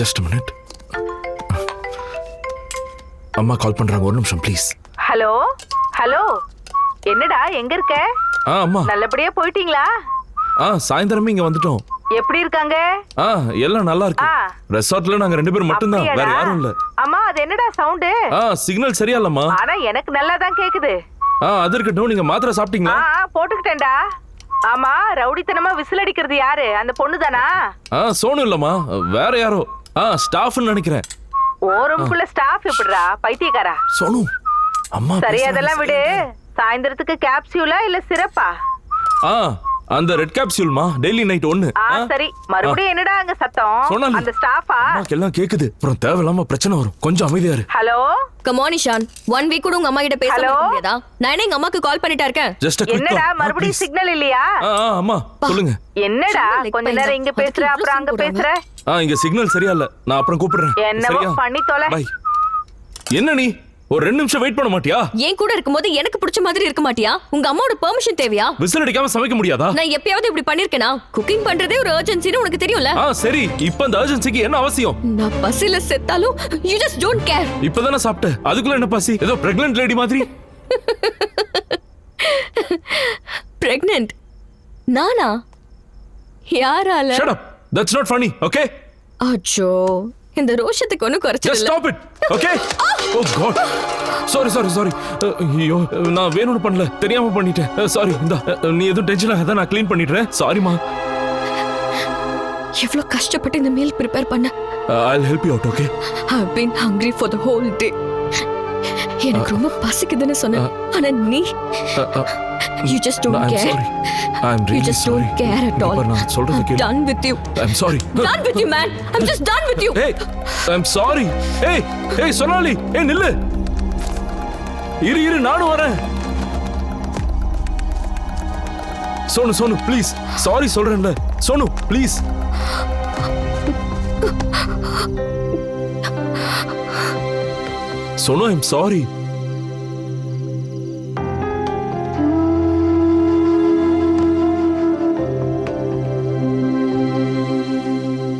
S3: Just minute. அம்மா கால் பண்றாங்க, ஒரு நிமிஷம் ப்ளீஸ்.
S8: ஹலோ ஹலோ, என்னடா எங்க இருக்க?
S3: அம்மா
S8: நல்லபடியா போயிட்டீங்களா?
S3: சாயந்தரமே இங்க வந்துட்டோம்.
S8: எப்படி இருக்காங்க?
S3: எல்லாம் நல்லா இருக்கு. ரெசார்ட்ல நாங்க 2 பேரும் மட்டும் தான், வேற யாரும் இல்ல.
S8: அம்மா அது என்னடா சவுண்ட்?
S3: சிக்னல் சரியா இல்லம்மா.
S8: ஆனா எனக்கு நல்லா தான் கேக்குது.
S3: அது இருக்கட்டும், நீங்க மாத்திரை சாப்பிட்டீங்களா?
S8: போட்டுக்கிட்டேன்டா. ஆமா, ரவுடித்தனமா விசில் அடிக்கிறது யாரு? அந்த பொண்ணு தானா?
S3: சோனு இல்லம்மா, வேற யாரோ. ஸ்டாஃப்னு நினைக்கிறேன்.
S8: ஓரம்குள்ள ஸ்டாஃப் எப்படிடா பைத்தியக்காரா?
S3: சோனு அம்மா
S8: சரி, அதெல்லாம் விடு. சாயந்தரத்துக்கு கேப்சியூலா இல்ல சிரப்பா?
S3: அந்த ரெட் கேப்சூல்மா, டெய்லி நைட் 1.
S8: சரி, மறுபடியும் என்னடா அங்க சத்தம்? அந்த ஸ்டாஃபா?
S3: அம்மாக்கு எல்லாம் கேக்குது, அப்புறம் தேவையில்லாம பிரச்சனை வரும். கொஞ்சம் அமைதியா இரு.
S8: Hello,
S2: come on Ishan. 1 week கூட உங்க அம்மா கிட்ட பேச முடியாதா? நான் எங்க அம்மாக்கு கால் பண்ணிட்டா இருக்கேன்.
S8: என்னடா மறுபடியும் சிக்னல் இல்லையா?
S3: அம்மா சொல்லுங்க.
S8: என்னடா கொஞ்ச நேரம் இங்க பேசுற, அப்புறம் அங்க பேசுற?
S3: இங்க சிக்னல் சரியா இல்ல, நான் அப்புறம் கூப்பிடுறேன்.
S8: என்னவோ பண்ணி தொலை.
S3: பை. என்ன நீ ஒரு 2 நிமிஷம் வெயிட் பண்ண மாட்டியா?
S2: ஏன் கூட இருக்கும்போது எனக்கு பிடிச்ச மாதிரி இருக்க மாட்டியா? உங்க அம்மாவோட பெர்மிஷன் தேவையா?
S3: விசில் அடிக்காம சமைக்க முடியாதா?
S2: நான் எப்பயாவது இப்படி பண்ணிருக்கேனா? குக்கிங் பண்றதே ஒரு அர்ஜென்சின்னு உனக்கு தெரியும்ல?
S3: சரி, இப்போ அந்த அர்ஜென்சிக்கு என்ன அவசியம்?
S2: நான் பசில செத்தாலும் you just don't care.
S3: இப்பதானே சாப்பிட்ட, அதுக்குள்ள என்ன பசி? ஏதோ பிரெக்னன்ட் லேடி மாதிரி.
S2: பிரெக்னன்ட்? நானா? யாரால?
S3: Shut up. That's not funny, okay?
S2: அச்சோ, இந்த ரோஷத்துக்கு ஒண்ணு குறைச்சல.
S3: Just stop it, okay? Oh god. Sorry. ஐயோ, நான் வேணும்னு பண்ணல, தெரியாம பண்ணிட்டேன். சாரி. நீ எதுவும் டென்ஷன் ஆகாத, நான் க்ளீன் பண்ணிடுறேன். சாரிமா.
S2: எவ்வளவு கஷ்டப்பட்டு இந்த மீல் ப்ரிப்பேர் பண்ண.
S3: I'll help you out, okay?
S2: I've been hungry for the whole day. எனக்கு ரொம்ப பசிக்குதுன்னு சொன்னேன், ஆனா நீ you just don't care.
S3: I'm sorry. I'm really sorry.
S2: You just don't care at all.
S3: நான் சொல்றது கேளு.
S2: Done with you.
S3: I'm sorry.
S2: Done with you, man. I'm just done with you.
S3: Hey, I'm sorry. Hey, Sonali. நில்லு. இரு நானும் வரேன். Sonu please. Sorry சொல்றேன்ல. Sonu please. Sonu, I'm sorry.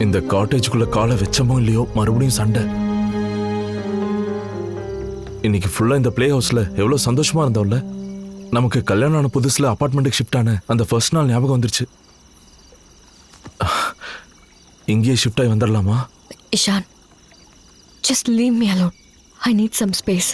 S3: இந்த காட்டேஜுக்குள்ள காலை வெச்சமோ இல்லையோ, மறுபடியும் சண்டை. இன்னைக்கு ஃபுல்லா இந்த பிளே ஹவுஸ்ல எவ்வளவு சந்தோஷமா இருந்தோம்ல. நமக்கு கல்யாணம் ஆன புதுசுல அபார்ட்மெண்ட்டுக்கு ஷிஃப்ட் ஆன அந்த ஃபர்ஸ்ட் நாள் ஞாபகம் வந்துருச்சு. இங்கேயே ஷிஃப்ட் ஆகி வந்துடலாமா?
S2: Ishaan, just leave me alone. I need some space.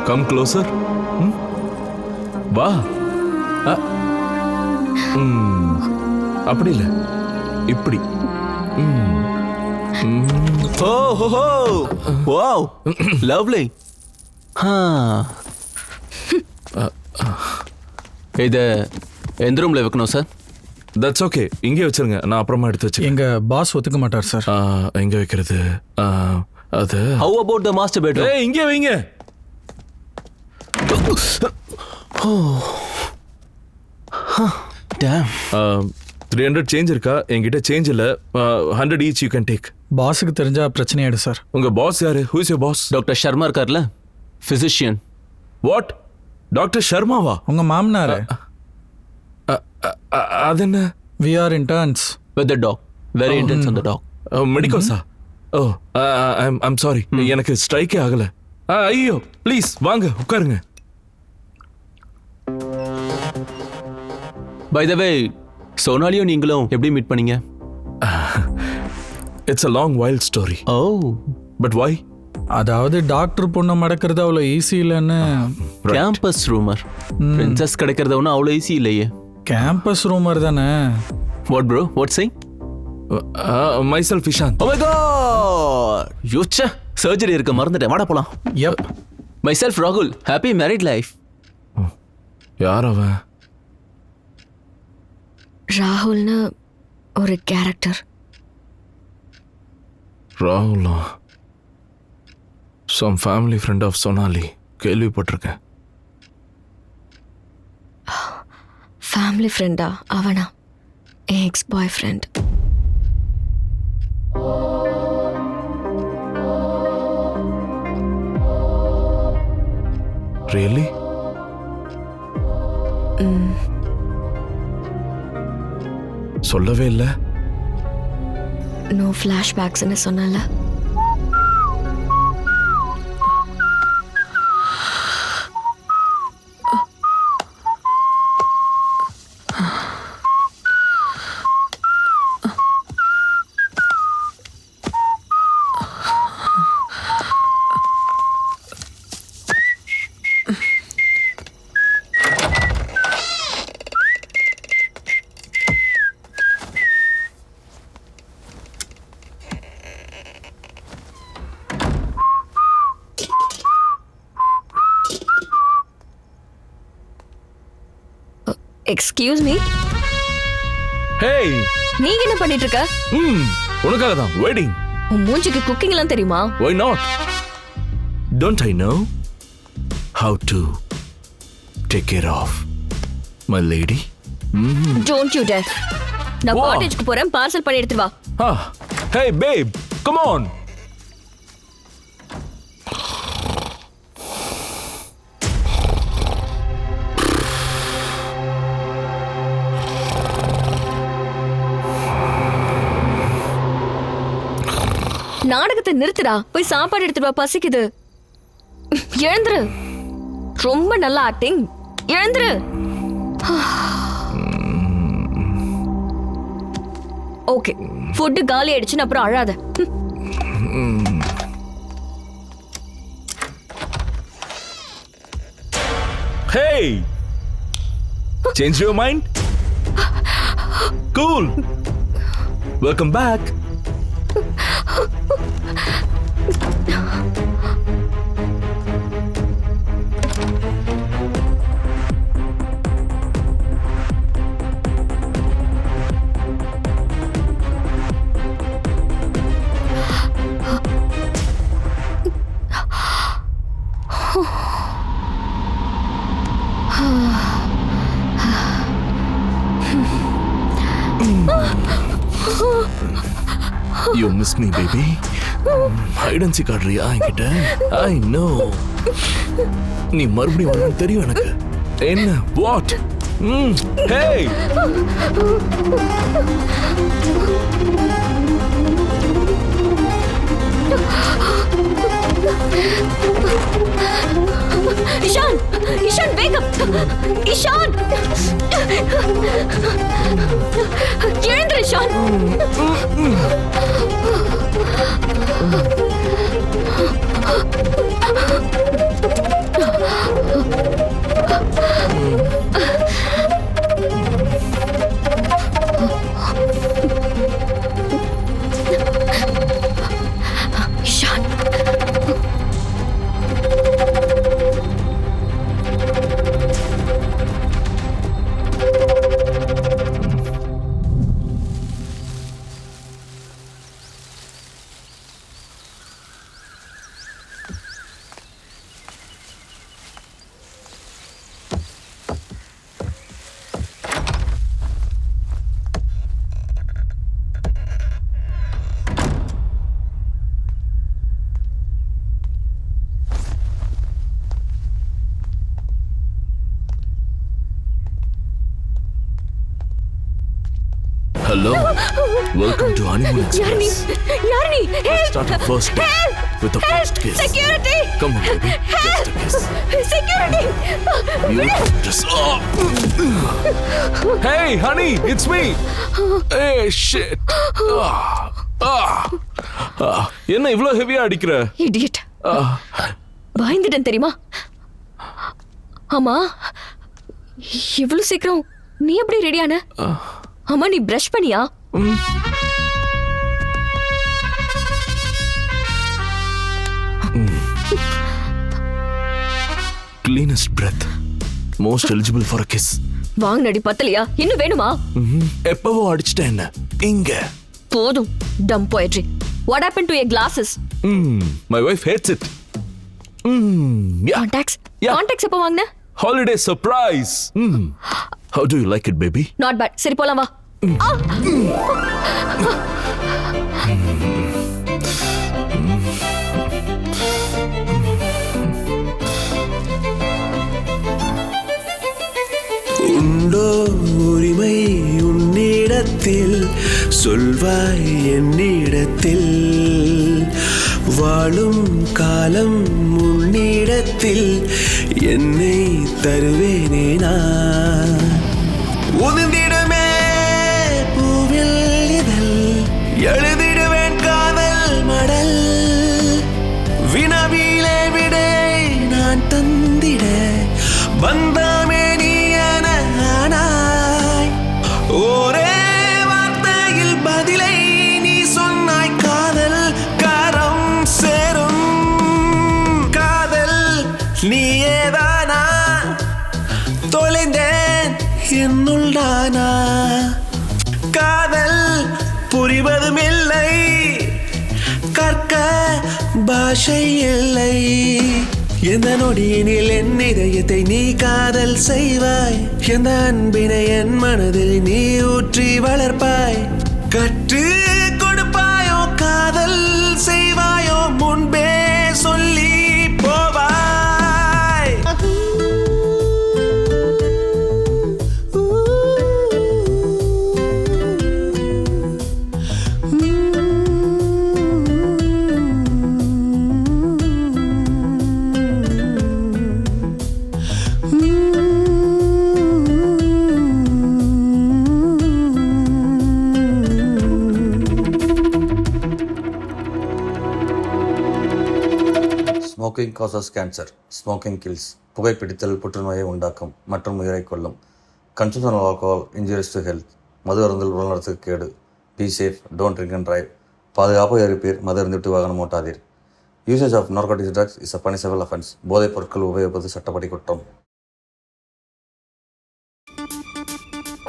S3: Come closer. வா. அப்படி இல்லை, இப்படி.
S11: ஓ ஹோ ஹோ, வாவ், லவ்லி. இதை எந்த ரூமில் வைக்கணும் சார்?
S3: தட்ஸ் ஓகே, இங்கே வச்சிருங்க, நான் அப்புறமா எடுத்து வச்சுக்கேன்.
S5: எங்க பாஸ் ஒத்துக்க மாட்டார் சார்.
S3: எங்கே வைக்கிறது? அது
S11: how about the master bedroom?
S3: இங்கே வைங்க.
S11: Damn.
S3: 300 சேஞ்ச் இருக்கா? என்கிட்ட சேஞ்ச் இல்லை. 100 ஈச் யூ கேன் டேக்.
S5: பாஸுக்கு தெரிஞ்சா பிரச்சனையாயிடு சார்.
S3: உங்க பாஸ் யாரு? Who is your boss?
S11: Doctor Sharma இருக்கார்ல, ஃபிசிஷியன்.
S3: வாட்? டாக்டர் சர்மாவா?
S5: உங்க மாமனாரு.
S3: அது என்ன?
S5: We are interns
S11: with the doc, very intense on the doc.
S3: மெடிக்கோஸா? ஓ, ஐம் சாரி, எனக்கு ஸ்ட்ரைக்கே ஆகல. ஐயோ, ப்ளீஸ் வாங்க உட்காருங்க.
S11: பை த வே, சோனாலியும் நீங்களும் எப்படி மீட் பண்ணீங்க?
S3: It's a long wild story.
S11: ஓ,
S3: பட் why?
S5: அதாவது டாக்டர் பொண்ணை மடக்கிறது அவ்வளோ ஈஸி இல்லைன்னு.
S11: Campus rumour. பிரின்சஸ் கிடைக்கிறது ஒன்றும் அவ்வளோ ஈஸி இல்லையே.
S5: கேம்பஸ் ரூமர் தானே.
S11: What bro, what saying?
S3: myself Ishant.
S11: Oh my God, யூச்சா சர்ஜரி இருக்க மறந்துட்டேன், வாடா போலாம்.
S5: யப்.
S11: myself ராகுல், ஹாப்பி மேரிட் லைஃப்.
S3: யார் அவன்?
S2: ராகுல்னு ஒரு கேரக்டர்.
S3: ராகுலா? Some family friend of Sonali, கேள்விப்பட்டிருக்கேன்.
S2: ஃபேமிலி ஃப்ரெண்டா? அவனா என் எக்ஸ் பாய் ஃப்ரெண்ட்.
S3: ரியலி? சொல்லவே இல்லை.
S2: நோ ஃப்ளாஷ்பேக்ஸ்னு சொன்னல. Excuse me.
S3: ஹேய்,
S2: நீங்க என்ன பண்ணிட்டு இருக்க?
S3: உனக்காக தான் வெயிட்டிங்.
S2: உன் மூஞ்சிக்கு குக்கிங் எல்லாம் தெரியுமா?
S3: Why not? Don't I know how to take care of my lady?
S2: Don't you dare. நான்
S3: Wow.
S2: காலேஜ்க்கு போறேன், பார்சல் பண்ணி எடுத்து வா.
S3: Hey babe, come on.
S2: நாடகத்தை நிறுத்துடா, போய் சாப்பாடு எடுத்துட்டு வா, பசிக்குது. எழுந்துரு. ரொம்ப நல்ல ஆக்டிங். எழுந்துரு. ஓகே, ஃபுட் காலி ஆயிடுச்சுன்னு அப்புறம் அழாத.
S3: Hey, change your mind? Cool. Welcome back. You miss me, baby. Hide and seek ஆடுறியா என்கிட்ட? I know. நீ மறுபடியும் வரணும்னு தெரியும் எனக்கு. என்ன? What? Hey!
S2: Ishan! Ishan, wake up! Ishan! எழுந்திரு Ishan.
S3: Hello. Welcome to Honeymoon
S2: யார் நீ
S3: Express.
S2: யார் நீ
S3: Start our first date with a first kiss.
S2: Security
S3: Come on, baby. Just a kiss.
S2: Security
S3: You just. Oh. Hey, honey, it's me. Hey, shit. என்ன இவ்ளோ ஹெவியா அடிக்கிற?
S2: Idiot பயந்துட்டேன் தெரியுமா? ஆமா இவ்வளவு சீக்கிரம் நீ எப்படி ரெடியான? ஆமா நீ பிரஷ் பண்ணியா?
S3: Cleanest breath. Most eligible for a kiss.
S2: வாங்க நடி பத்தலையா? இன்னும் வேணுமா?
S3: எப்பவோ அடிச்சிட்டேன் என்ன இங்க.
S2: போதும் டம் poetry. What happened to your glasses?
S3: My wife hates it. Yeah.
S2: Contacts?
S3: Yeah.
S2: Contacts எப்போ வாங்குன?
S3: Holiday surprise. How do you like it, baby?
S2: Not bad. சரி போலாம் வா.
S12: உண்டோ உரிமை உன்னிடத்தில் சொல்வாய் என்னிடத்தில் வாழும் காலம் உன்னிடத்தில் என்னை தருவேனே நான் உதிர்ந்திடுமே பூவில் இதழ் எழுதிடுவேன் காதல் மடல் வினவிலே விடை நான் தந்திட வந்தாமே நீ என ஆனாய் ஒரே வார்த்தையில் பதிலை நீ சொன்னாய் காதல் கரம் சேரும் காதல் நீயேதானா தொலைந்தேன் என்னுள் நானா காதல் புரிவதும் இல்லை கற்க பாஷை இல்லை எந்த நொடியினில் என் இதயத்தை நீ காதல் செய்வாய் எந்த அன்பினை என் மனதில் நீ ஊற்றி வளர்ப்பாய் கற்று கொடுப்பாயோ காதல் செய்வாயோ முன்பே சொல்லி போவாய்
S1: smoking causes cancer. Smoking kills. புகைப்பிடித்தல் புற்றுநோயை உண்டாக்கும் மற்றும் உயிரை கொல்லும். Consumption of alcohol injuries to health. மது அருந்தல் உடல்நலத்துக்கு கேடு. Be safe, don't drink and drive. பாதுகாப்பாக இருப்பீர், மது அருந்திவிட்டு வாகனம் ஓட்டாதீர். Usage of narcotics drugs is a punishable offence. போதைப் பொருட்கள் உபயோகிப்பது சட்டப்படி குற்றம்.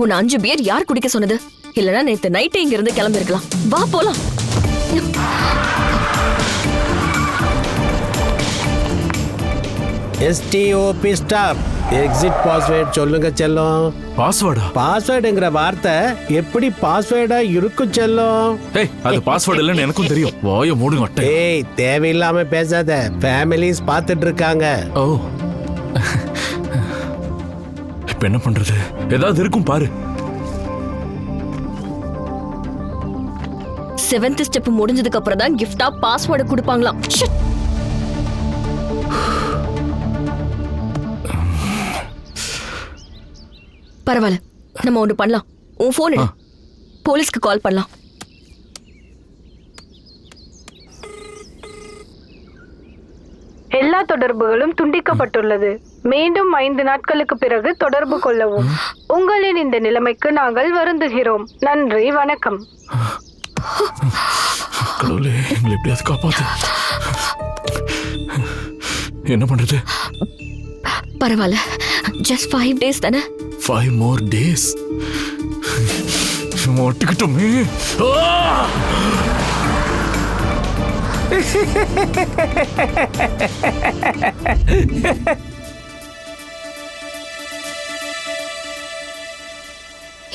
S2: உன் 5 பியர் யார் குடிக்க சொன்னது? இல்லனா நேத்து நைட்டே இங்க இருந்து கிளம்பி இருக்கலாம். வா போலாம்.
S10: எஸ்டிஓபி ஸ்டாப் எக்ஸிட் பாஸ்வேர்ட் சொல்லுங்க செல்லம்.
S3: பாஸ்வேர்டா?
S10: பாஸ்வேர்டுங்கிற வார்த்தை எப்படி பாஸ்வேர்டா இருக்கும் செல்லம்?
S3: ஏய், அது பாஸ்வேர்ட் இல்லன்னு எனக்கும் தெரியும். வாயை மூடுங்க அட்டை.
S10: ஏய், தேவையில்லாம பேசாத. ஃபேமிலிஸ் பார்த்துட்டு இருக்காங்க.
S3: ஓ, இப்ப என்ன பண்றது? ஏதாவது இருக்கும் பாரு.
S2: 7th ஸ்டெப் முடிஞ்சதுக்கு அப்புறம் தான் கிஃப்டா பாஸ்வேர்டு கொடுப்பாங்களாம். ஷிட். பரவாயில்ல, நம்ம ஒன்று பண்ணலாம். உன் போன் எடு, போலீஸ்க்கு கால் பண்ணலாம்.
S6: எல்லா தொடர்புகளும் துண்டிக்கப்பட்டுள்ளது. மீண்டும் 5 நாட்களுக்கு பிறகு தொடர்பு கொள்ளவும். உங்களின் இந்த நிலைமைக்கு நாங்கள் வருந்துகிறோம். நன்றி, வணக்கம்.
S3: கடவுளே, எங்களை எப்படியாவது காப்பாத்து. என்ன பண்றது?
S2: பரவாயில்ல, just 5 days தானே.
S3: 5 more days. ஒட்டுக்கிட்டோமே.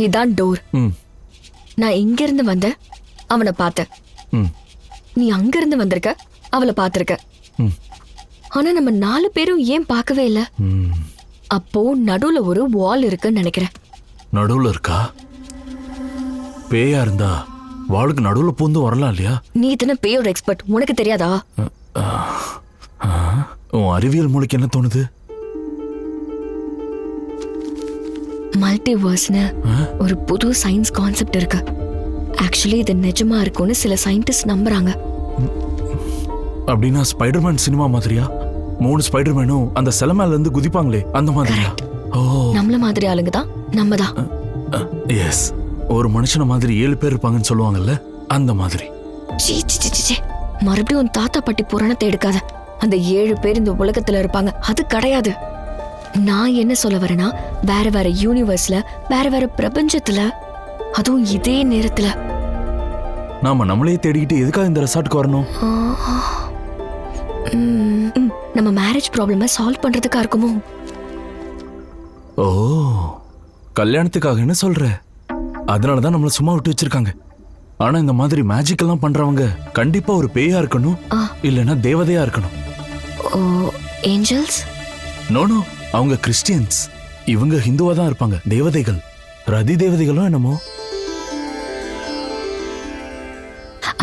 S2: இதான் டோர். நான் இங்க இருந்து வந்த அவனை பார்த்தேன். நீ அங்க இருந்து வந்திருக்க, அவளை பார்த்திருக்க. ஆனா நம்ம 4 பேரும் ஏன் பார்க்கவே இல்ல? அப்போ நடுவுல ஒரு வால் இருக்குன்னு நினைக்கிறேன்.
S3: நடுவுல இருக்கா? பேயா இருந்தா வாளுக்கு நடுவுல பூந்து வரலாம் இல்லையா?
S2: நீ தானே பேயோட எக்ஸ்பர்ட், உனக்கு தெரியாதா?
S3: உன் அறிவியல் மூளைக்கு என்ன தோணுது?
S2: மல்டிவர்ஸ்னு ஒரு புது சயின்ஸ் கான்செப்ட் இருக்கு. ஆக்சுவலி இது நிஜமா இருக்கும்னு சில சயின்டிஸ்ட் நம்புறாங்க.
S3: அப்படின்னா ஸ்பைடர்மேன் சினிமா மாதிரியா? 3 ஸ்பைடர்மேனும் அந்த சிலை மேல இருந்து குதிப்பாங்களே அந்த மாதிரியா? ஓ,
S2: நம்மள மாதிரி ஆளுங்க தான் நம்ம தான்.
S3: எஸ், ஒரு மனுஷன மாதிரி 7 பேர் இருப்பாங்கன்னு சொல்லுவாங்கல்ல, அந்த மாதிரி.
S2: சீ சீ சீ, சீ. மறுபடியும் உன் தாத்தா பாட்டி புராணத்தை எடுக்காத. அந்த 7 பேர் இந்த உலகத்துல இருப்பாங்க, அது கிடையாது. நான் என்ன சொல்ல வரேன்னா, வேற வேற யூனிவர்ஸ்ல, வேற வேற பிரபஞ்சத்துல, அதுவும் இதே நேரத்துல.
S3: நாம நம்மளே தேடிக்கிட்டு எதுக்காக இந்த ரெசார்ட்டுக்கு வரணும்?
S2: நம்ம மேரேஜ் ப்ராப்ளமை சால்வ் பண்றதுக்கா இருக்குமோ?
S3: ஓ, கல்யாணத்துக்காக என்ன சொல்ற? அதனாலதான் நம்மள சும்மா விட்டு வச்சிருக்காங்க. ஆனா இந்த மாதிரி மேஜிக் எல்லாம் பண்றவங்க கண்டிப்பா ஒரு பேயா இருக்கணும், இல்லனா தேவதையா இருக்கணும்.
S2: ஓ, ஏஞ்சல்ஸ்?
S3: நோ நோ, அவங்க கிறிஸ்டியன்ஸ். இவங்க ஹிந்துவா தான் இருப்பாங்க. தேவதைகள், ரதி தேவதைகளும் என்னமோ.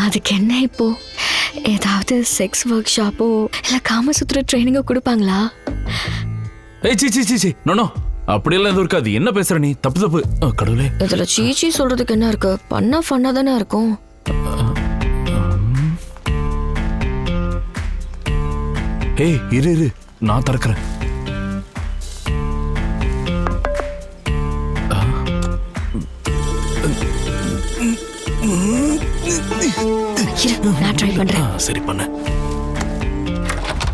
S2: அதுக்கு என்ன இப்போ? ஏதாவது செக்ஸ் ஒர்க் ஷாப்போ இல்ல காமசூத்ர ட்ரைனிங்கோ கொடுப்பாங்களா?
S3: ஏய் சீ சீ சீ சீ, நோ நோ, அப்படியெல்லாம் எதுவும் இருக்காது. என்ன பேசுற நீ? தப்பு தப்பு. கடவுளே,
S2: இதுல சீச்சி சொல்றதுக்கு என்ன இருக்கு? பண்ணா ஃபன்னா தானே இருக்கும்.
S3: ஏய் இரு இரு, நான் திறக்கிறேன்.
S2: நான் ட்ரை பண்றேன்.
S3: சரி பண்ண.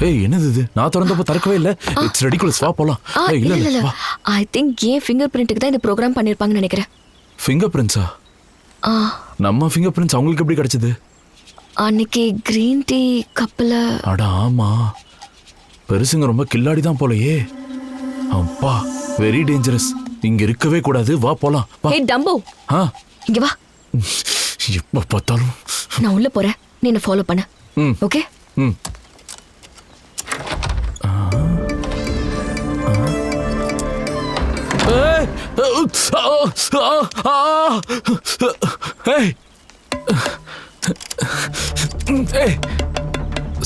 S3: ஏய் என்னது இது? நான் திறந்தப்ப திறக்கவே இல்ல. It's ridiculous. வா போலாம். ஏய் இல்ல இல்ல,
S2: ஐ திங்க் ஏன் ஃபிங்கர் பிரிண்ட்க்கு தான் இந்த ப்ரோகிராம் பண்ணிருப்பாங்கன்னு நினைக்கிறேன்.
S3: ஃபிங்கர் பிரிண்ட்ஸா? நம்ம ஃபிங்கர் பிரிண்ட்ஸ் அவங்களுக்கு எப்படி கிடைச்சது?
S2: அன்னைக்கு கிரீன் டீ கப்ல.
S3: அட ஆமா, பெருசுங்க ரொம்ப கில்லாடி தான் போலயே. அப்பா, வெரி டேஞ்சரஸ். இங்க இருக்கவே கூடாது. வா போலாம்.
S2: ஏய் டம்போ, இங்க வா.
S3: எப்ப பார்த்தாலும்
S2: நான் உள்ள போறேன், நீ என்ன ஃபாலோ பண்ணு. ஓகே?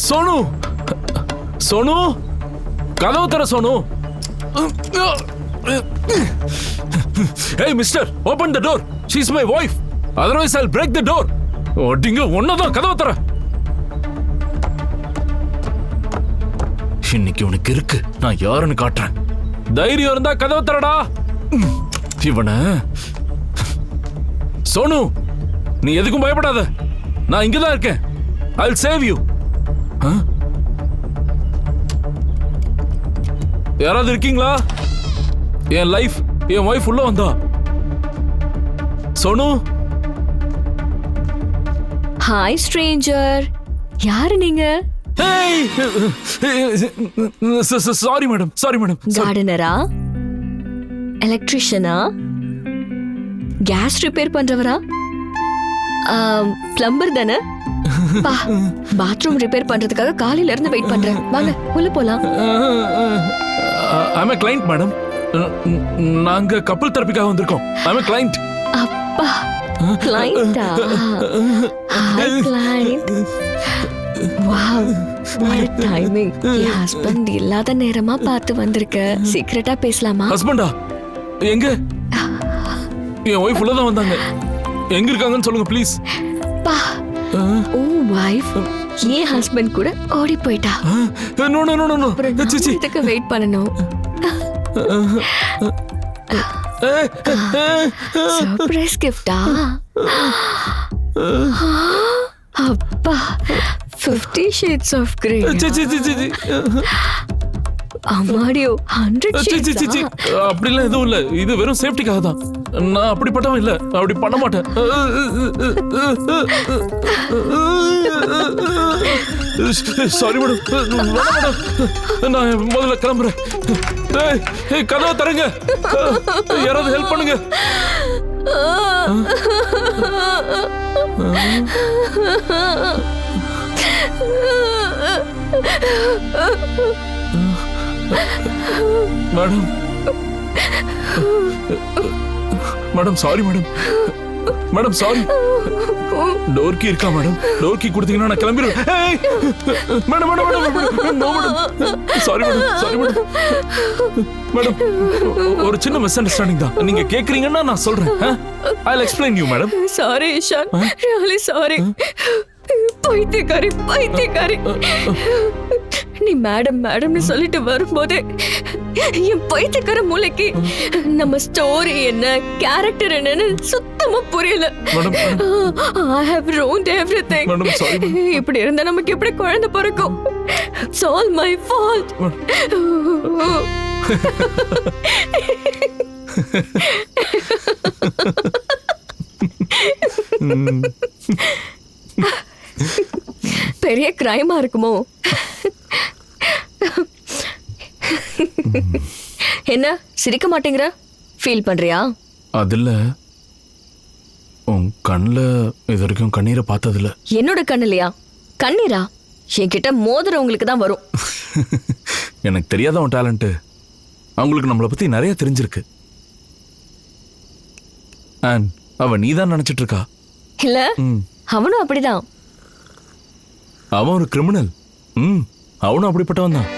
S3: சோனு, சோனு, கதவு தர Sonu. Hey mister, open the door. She's my wife. Otherwise I'll break the door. ஒட்டிங்க ஒன்னதான் கதவு தர. இன்னைக்கு உனக்கு இருக்கு, நான் யாருன்னு காட்டுறேன். தைரியம் இருந்தா கதவு தரடா. இவன சோனு, நீ எதுக்கும் பயப்படாத. நான் இங்கதான் இருக்கேன். I'll save you. யாராவது இருக்கீங்களா? என் லைஃப், என் வைஃப் உள்ள வந்தா. சோனு.
S2: ஹாய் ஸ்ட்ரேஞ்சர், யாரு நீங்க?
S3: Sorry madam, sorry madam.
S2: கார்டனரா, எலக்ட்ரிஷியனா, கேஸ் ரிப்பேர் பண்றவரா, பிளம்பர் தானே? பாத்ரூம் ரிப்பேர் பண்றதுக்காக காலையில இருந்து வெயிட் பண்றேன். வாங்க உள்ள போலாம்.
S3: I'm a client madam. நாங்க கப்பல் தெரபிக்காக வந்திருக்கோம். I'm a client.
S2: அப்பா, கிளையண்டா? Hi client. Wow, what a timing. என் ஹஸ்பண்ட் இல்லாத நேரமா பார்த்து வந்திருக்க. சீக்கிரட்டா பேசலாமா?
S3: ஹஸ்பண்டா? எங்க? என் ஒய்ஃப் உள்ள தான் வந்தாங்க. எங்க இருக்காங்கன்னு சொல்லுங்க ப்ளீஸ்.
S2: பா, ஓ வைஃப் என் ஹஸ்பண்ட் கூட ஓடி போயிட்டா.
S3: No no no no.
S2: இதுக்கு வெயிட் பண்ணணும். சர்ப்ரைஸ் கிஃப்டா? அப்பா, 50 shades of grey. அம்மாடியோ, 100 shades.
S3: அப்படிலாம் எதுவும் இல்ல. இது வெறும் சேஃப்டிக்காக தான். நான் அப்படிப்பட்டவன் இல்ல. அப்படி பண்ண மாட்டேன். Sorry madam. நான் முதல்ல கிளம்புறேன். கதவை தரங்க. யாராவது ஹெல்ப் பண்ணுங்க. Madam, madam sorry madam. Madam sorry. Door key இருக்கா மேடம்? டோர் கீ கொடுத்தீங்கன்னா நான் கிளம்பிடுவேன். ஏய், madam madam madam no madam. Sorry madam, sorry madam. Madam ஒரு சின்ன மிஸ் அண்டர்ஸ்டாண்டிங் தான். நீங்க கேக்குறீங்கன்னா நான் சொல்றேன். I'll explain you madam.
S2: Sorry Ishan, really sorry. பைத்தியக்காரி பைத்தியக்காரி. நீ மேடம் மேடம்னு சொல்லிட்டு வரும்போது என் பைத்தியக்கார மூளைக்கு நம்ம ஸ்டோரி என்ன, கேரக்டர் என்னன்னு சுத்தமா புரியல. I have ruined everything. இப்படி இருந்தா நமக்கு எப்படி குழந்தை பிறக்கும்? It's all my fault. பெரிய கிரைமா இருக்குமோ? என்ன சிரிக்க மாட்டேங்கிற? ஃபீல் பண்றியா?
S3: அதுல உன் கண்ணுல இது வரைக்கும் கண்ணீரை பார்த்ததில்ல.
S2: என்னோட கண்ணுலையா கண்ணீரா? என்கிட்ட மோதிரவங்களுக்கு தான் வரும்.
S3: எனக்கு தெரியாத உன் டேலண்ட். அவங்களுக்கு நம்மளை பத்தி நிறைய தெரிஞ்சிருக்கு. அண்ட் அவ நீதான் நினைச்சிட்டு இருக்கா.
S2: இல்ல அவனும் அப்படிதான்.
S3: அவன் ஒரு கிரிமினல். அவனும் அப்படிப்பட்டவன் தான்.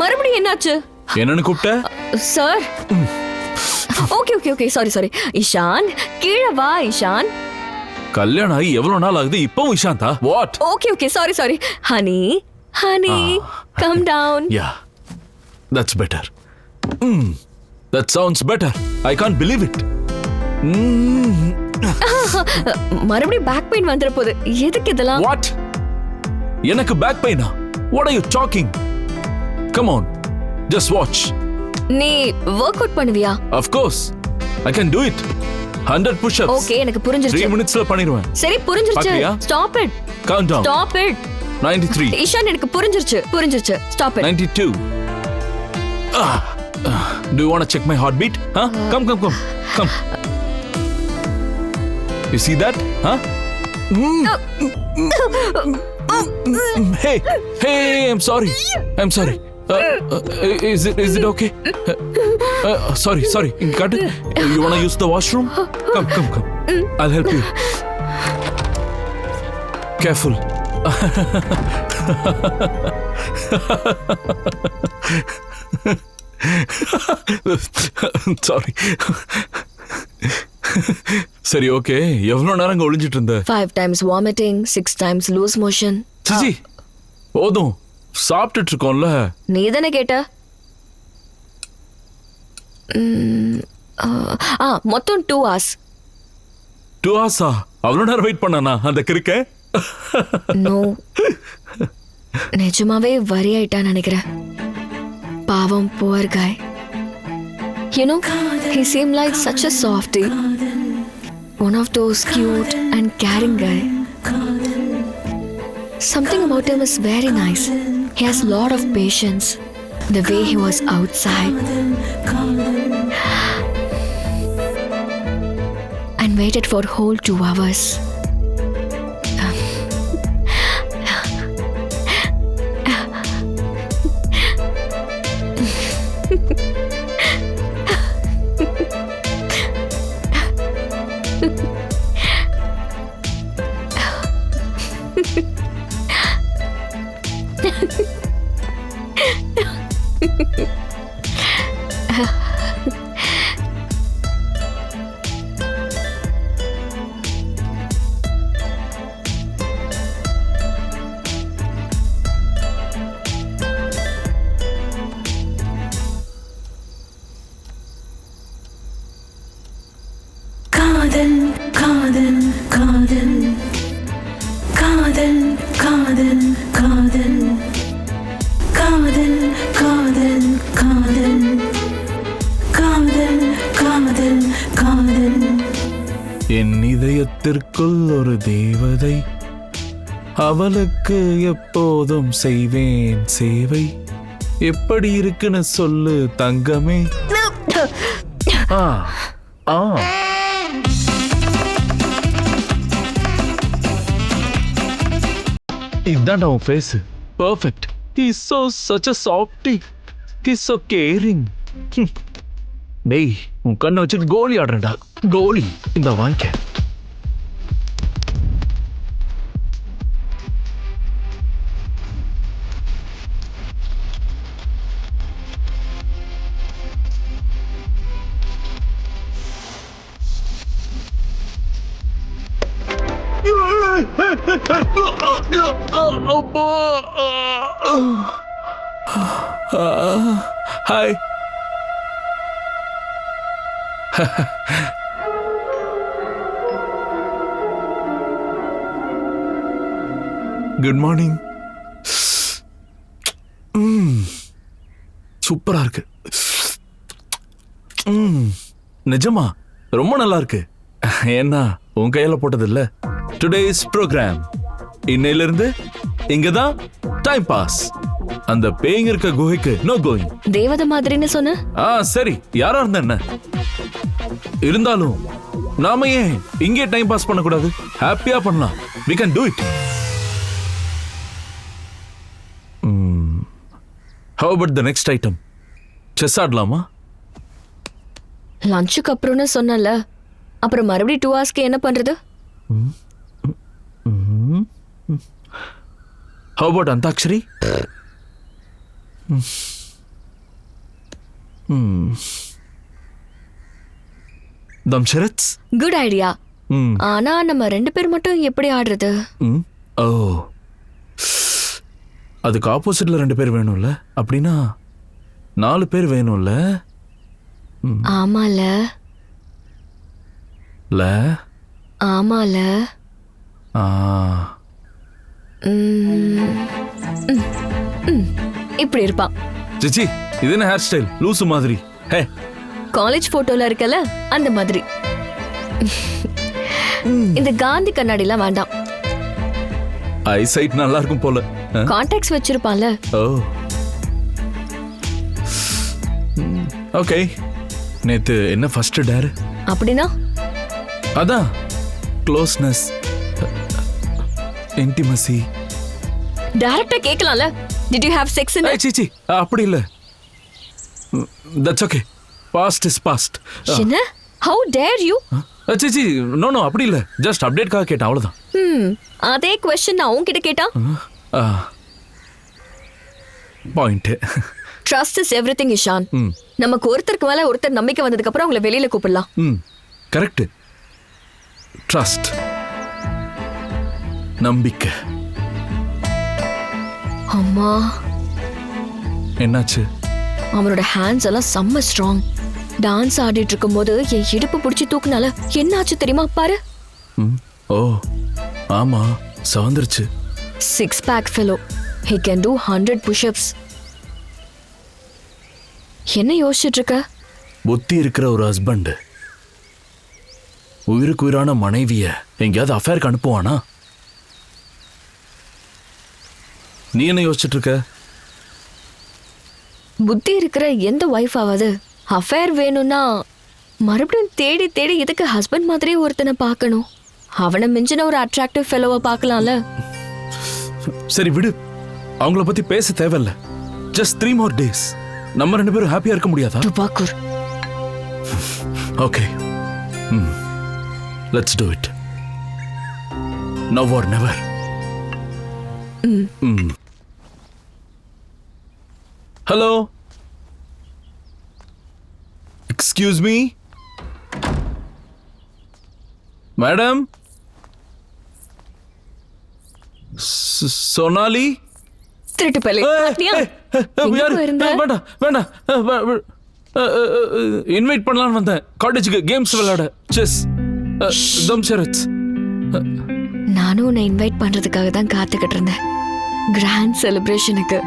S2: மறுபடியும் என்னாச்சு?
S3: என்னன்னு கூப்பிட்ட?
S2: Sir okay okay okay sorry sorry. Ishaan கீழே வா. இஷான்
S3: கல்யாணம் ஆகி எவ்வளவு நாள் ஆகுது? இப்பவும் இஷாந்தா? What?
S2: Okay okay sorry sorry. Honey honey come down.
S3: Yeah that's better. That sounds better. I can't believe it.
S2: மறுபடியும் பேக் பெயின் வந்துற போகுது. எதுக்கு இதெல்லாம்?
S3: What? எனக்கு பேக் பெயினா? What are you talking? Come on, just watch.
S2: நீ work out பண்ணுவியா?
S3: Of course, I can do it. 100 push-ups.
S2: Okay எனக்கு புரிஞ்சிருச்சு.
S3: 3 minutesல பண்ணிடுவேன்.
S2: சரி புரிஞ்சிருச்சு. Stop it.
S3: Count down.
S2: Stop it.
S3: 93.
S2: Ishan எனக்கு புரிஞ்சிருச்சு புரிஞ்சிருச்சு. Stop it.
S3: 92. Do you want to check my heartbeat? Huh? Come. You see that? Huh? Hey, I'm sorry. Is it okay? Sorry. Got it? You want to use the washroom? Come. I'll help you. Careful. Sorry. சரி okay. எவ்வளவு நேரம் அங்க ஒளிஞ்சிட்டு இருந்த?
S2: 5 times vomiting, 6 times loose motion.
S3: சிச்சி போதும், சாப்பிட்டுட்டு இருக்கோம்ல.
S2: நீ தானே கேட்ட? மொத்தம் 2 hours.
S3: 2 hours? அவ்வளவு நேரம் வெயிட் பண்ணானா அந்த கிறுக்க?
S2: நோ, நிஜமாவே வரி ஆயிட்டான்னு நினைக்கிறேன். பாவம், poor guy. You know, he seemed like such a softie. One of those cute and caring guy. Something about him is very nice. He has a lot of patience. The way he was outside. And waited for whole 2 hours.
S3: என் இதயத்திற்குள் ஒரு தேவதை, அவளுக்கு எப்போதும் செய்வேன் சேவை. எப்படி இருக்குன்னு சொல்லு தங்கமே. இதான்டா உன் face. Perfect. He's so such a softie. He's so caring. டேய் உன் கண்ணை வச்சுட்டு கோலி ஆடுறேன்டா. கோலி இந்த வாங்கிக்க. ஹாய். Good morning. சூப்பரா இருக்கு. நிஜமா ரொம்ப நல்லா இருக்கு. ஏன்னா உன் கையில போட்டது இல்ல. டுடேஸ் ப்ரோக்ராம் இன்னையில இருந்து இங்கதான் டைம் பாஸ். அந்த பேய்ங்க இருக்க குகைக்கு நோ கோயிங்.
S2: தேவதை மாதிரின்னு சொன்ன.
S3: சரி, யாரா இருந்தா என்ன இருந்தாலும் நாம ஏன் இங்கே டைம் பாஸ் பண்ணக்கூடாது? ஹாப்பியா பண்ணலாம். we can do it. how about the next item? Chess ஆடலாமா?
S2: லஞ்சுக்கு அப்புறம்னு சொன்னல, அப்புறம் மறுபடியும் 2 hours என்ன பண்றது?
S3: how about antakshari? Dumb charades?
S2: Good idea. ஆனா நம்ம 2 பேர் மட்டும் எப்படி ஆடுறது?
S3: ஓ, அதுக்கு ஆப்போசிட்ல 2 பேர் வேணும்ல. அப்படின்னா 4 பேர் வேணும்ல.
S2: ஆமால.
S3: ல
S2: ஆமால. இப்படி இருப்பான்.
S3: சிச்சி, இது என்ன ஹேர் ஸ்டைல்? லூசு மாதிரி. ஹே,
S2: காலேஜ் போட்டோல இருக்கல அந்த மாதிரி. இந்த காந்தி கண்ணாடிலாம் வேண்டாம்.
S3: ஐசைட் நல்லா இருக்கும் போல.
S2: கான்டாக்ட்ஸ் வச்சிருப்பான்ல.
S3: ஓ, ஓகே. நேத்து என்ன ஃபர்ஸ்ட் டேர்?
S2: அப்படினா
S3: அதான் க்ளோஸ்னஸ், இன்டிமசி.
S2: டைரக்டா கேட்கலாம்ல. Did you have sex in it?
S3: சிச்சி, அப்படி இல்ல. That's okay. Past is past.
S2: என்ன? How dare you?
S3: சிச்சி, நோ நோ, அப்படி இல்ல. ஜஸ்ட் அப்டேட்காக கேட்டேன், அவ்வளவுதான்.
S2: அதே क्वेश्चन நான் உன்கிட்ட கேட்டா?
S3: பாயிண்ட்.
S2: Trust is everything, இஷான். நமக்கு ஒருத்தருக்கு மேல ஒருத்தர் நம்பிக்கை வந்ததுக்கு அப்புறம் அவங்களை வெளியில கூப்பிடலாம்.
S3: கரெக்ட். ட்ரஸ்ட், நம்பிக்கை.
S2: அம்மா,
S3: என்னாச்சு?
S2: அவனோட ஹேண்ட்ஸ் எல்லாம் செம்ம ஸ்ட்ராங். டான்ஸ் ஆடிட்டு இருக்கும்போது என் இடுப்பு பிடிச்சி தூக்குனால என்னாச்சு தெரியுமா? பாரு.
S3: ஓ ஆமா, சவந்துருச்சு.
S2: 6 pack fellow. He can do 100 push-ups. என்ன யோசிச்சுட்டு இருக்க?
S3: புத்தி இருக்கிற ஒரு ஹஸ்பண்ட் உயிருக்கு உயிரான மனைவிய எங்கேயாவது அஃபேருக்கு அனுப்புவானா? நீ என்ன யோசிச்சுட்டு இருக்க?
S2: புத்தி இருக்கிற எந்த வைஃப் ஆவாது அஃபேர் வேணும்னா மறுபடியும் தேடி தேடி எதுக்கு ஹஸ்பண்ட் மாதிரி ஒருத்தனை பார்க்கணும்? அவனை மிஞ்சின ஒரு அட்ராக்டிவ் ஃபெலோவை பார்க்கலாம்ல.
S3: சரி விடு, அவங்கள பத்தி பேச தேவையில்ல. Just 3 more days. நம்ம 2 பேரும் ஹாப்பியா இருக்க முடியாதா?
S2: துபாக்கூர்.
S3: Okay, let's do it. Now or never. Hello? Excuse me? Madam? Sonali?
S2: திருட்டு பலே.
S3: வேண்டாம் வேண்டாம், இன்வைட் பண்ணலான்னு வந்தேன் காலேஜுக்கு கேம்ஸ் விளையாட. Chess, dumb charades.
S2: நானும் உன்னை இன்வைட் பண்றதுக்காக தான் காத்துக்கிட்டு இருந்தேன், கிராண்ட் செலிப்ரேஷனுக்கு.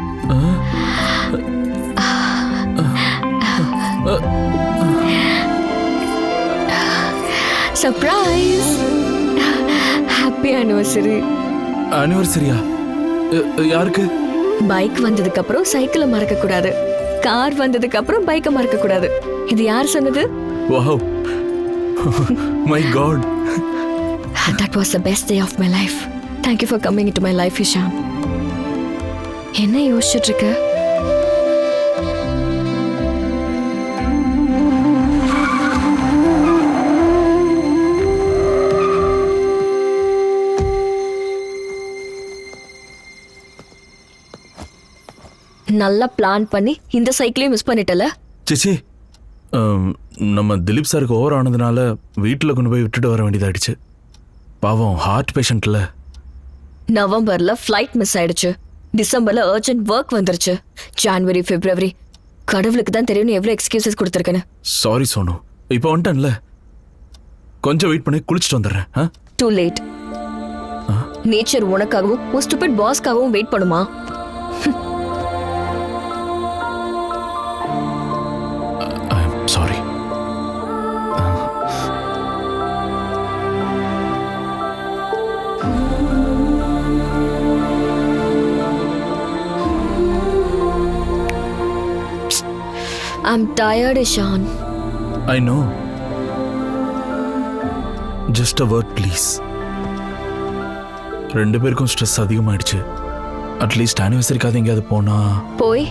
S2: சர்ப்ரைஸ். Happy anniversary.
S3: ஆனிவர்சரியா? யாருக்கு?
S2: பைக் வந்ததுக்கு அப்புறம் சைக்கிளை மறக்க கூடாது, கார் வந்ததுக்கு அப்புறம் பைக்கை மறக்க கூடாது. இது யார் சொன்னது?
S3: Wow. My God.
S2: That was the best day of my life. Thank you for coming into my life, Ishan. என்ன யோசிச்சுட்டு இருக்க? நல்லா பிளான் பண்ணி இந்த சைக்கிளையும் மிஸ் பண்ணிட்டல.
S3: சிச்சி, நம்ம திலீப் சாருக்கு ஓவர் ஆனதுனால வீட்டில் கொண்டு போய் விட்டுட்டு வர வேண்டியதாயிடுச்சு. பாவம் ஹார்ட் பேஷண்ட்ல.
S2: நவம்பர்ல ஃப்ளைட் மிஸ் ஆயிடுச்சு. டிசம்பர்ல அர்ஜென்ட் ஒர்க் வந்துருச்சு. ஜான்வரி, பிப்ரவரி, கடவுளுக்கு தான் தெரியும் எவ்வளவு எக்ஸ்கியூசஸ் கொடுத்துருக்கேன்னு.
S3: சாரி சோனு, இப்போ வந்துட்டேன்ல, கொஞ்சம் வெயிட் பண்ணி குளிச்சுட்டு வந்துடுறேன்.
S2: Too late. நேச்சர் உனக்காகவும் உன் ஸ்டூபிட் பாஸ்க்காகவும் வெயிட் பண்ணுமா?
S3: Sorry.
S2: I'm tired, Ishan.
S3: I know. Just a word, please. ரெண்டு பேருக்கும் ஸ்ட்ரெஸ் அதிகமாயிடுச்சு. அட்லீஸ்ட் ஆனிவர்சரிக்காவது எங்கேயாவது போனா.
S2: போய்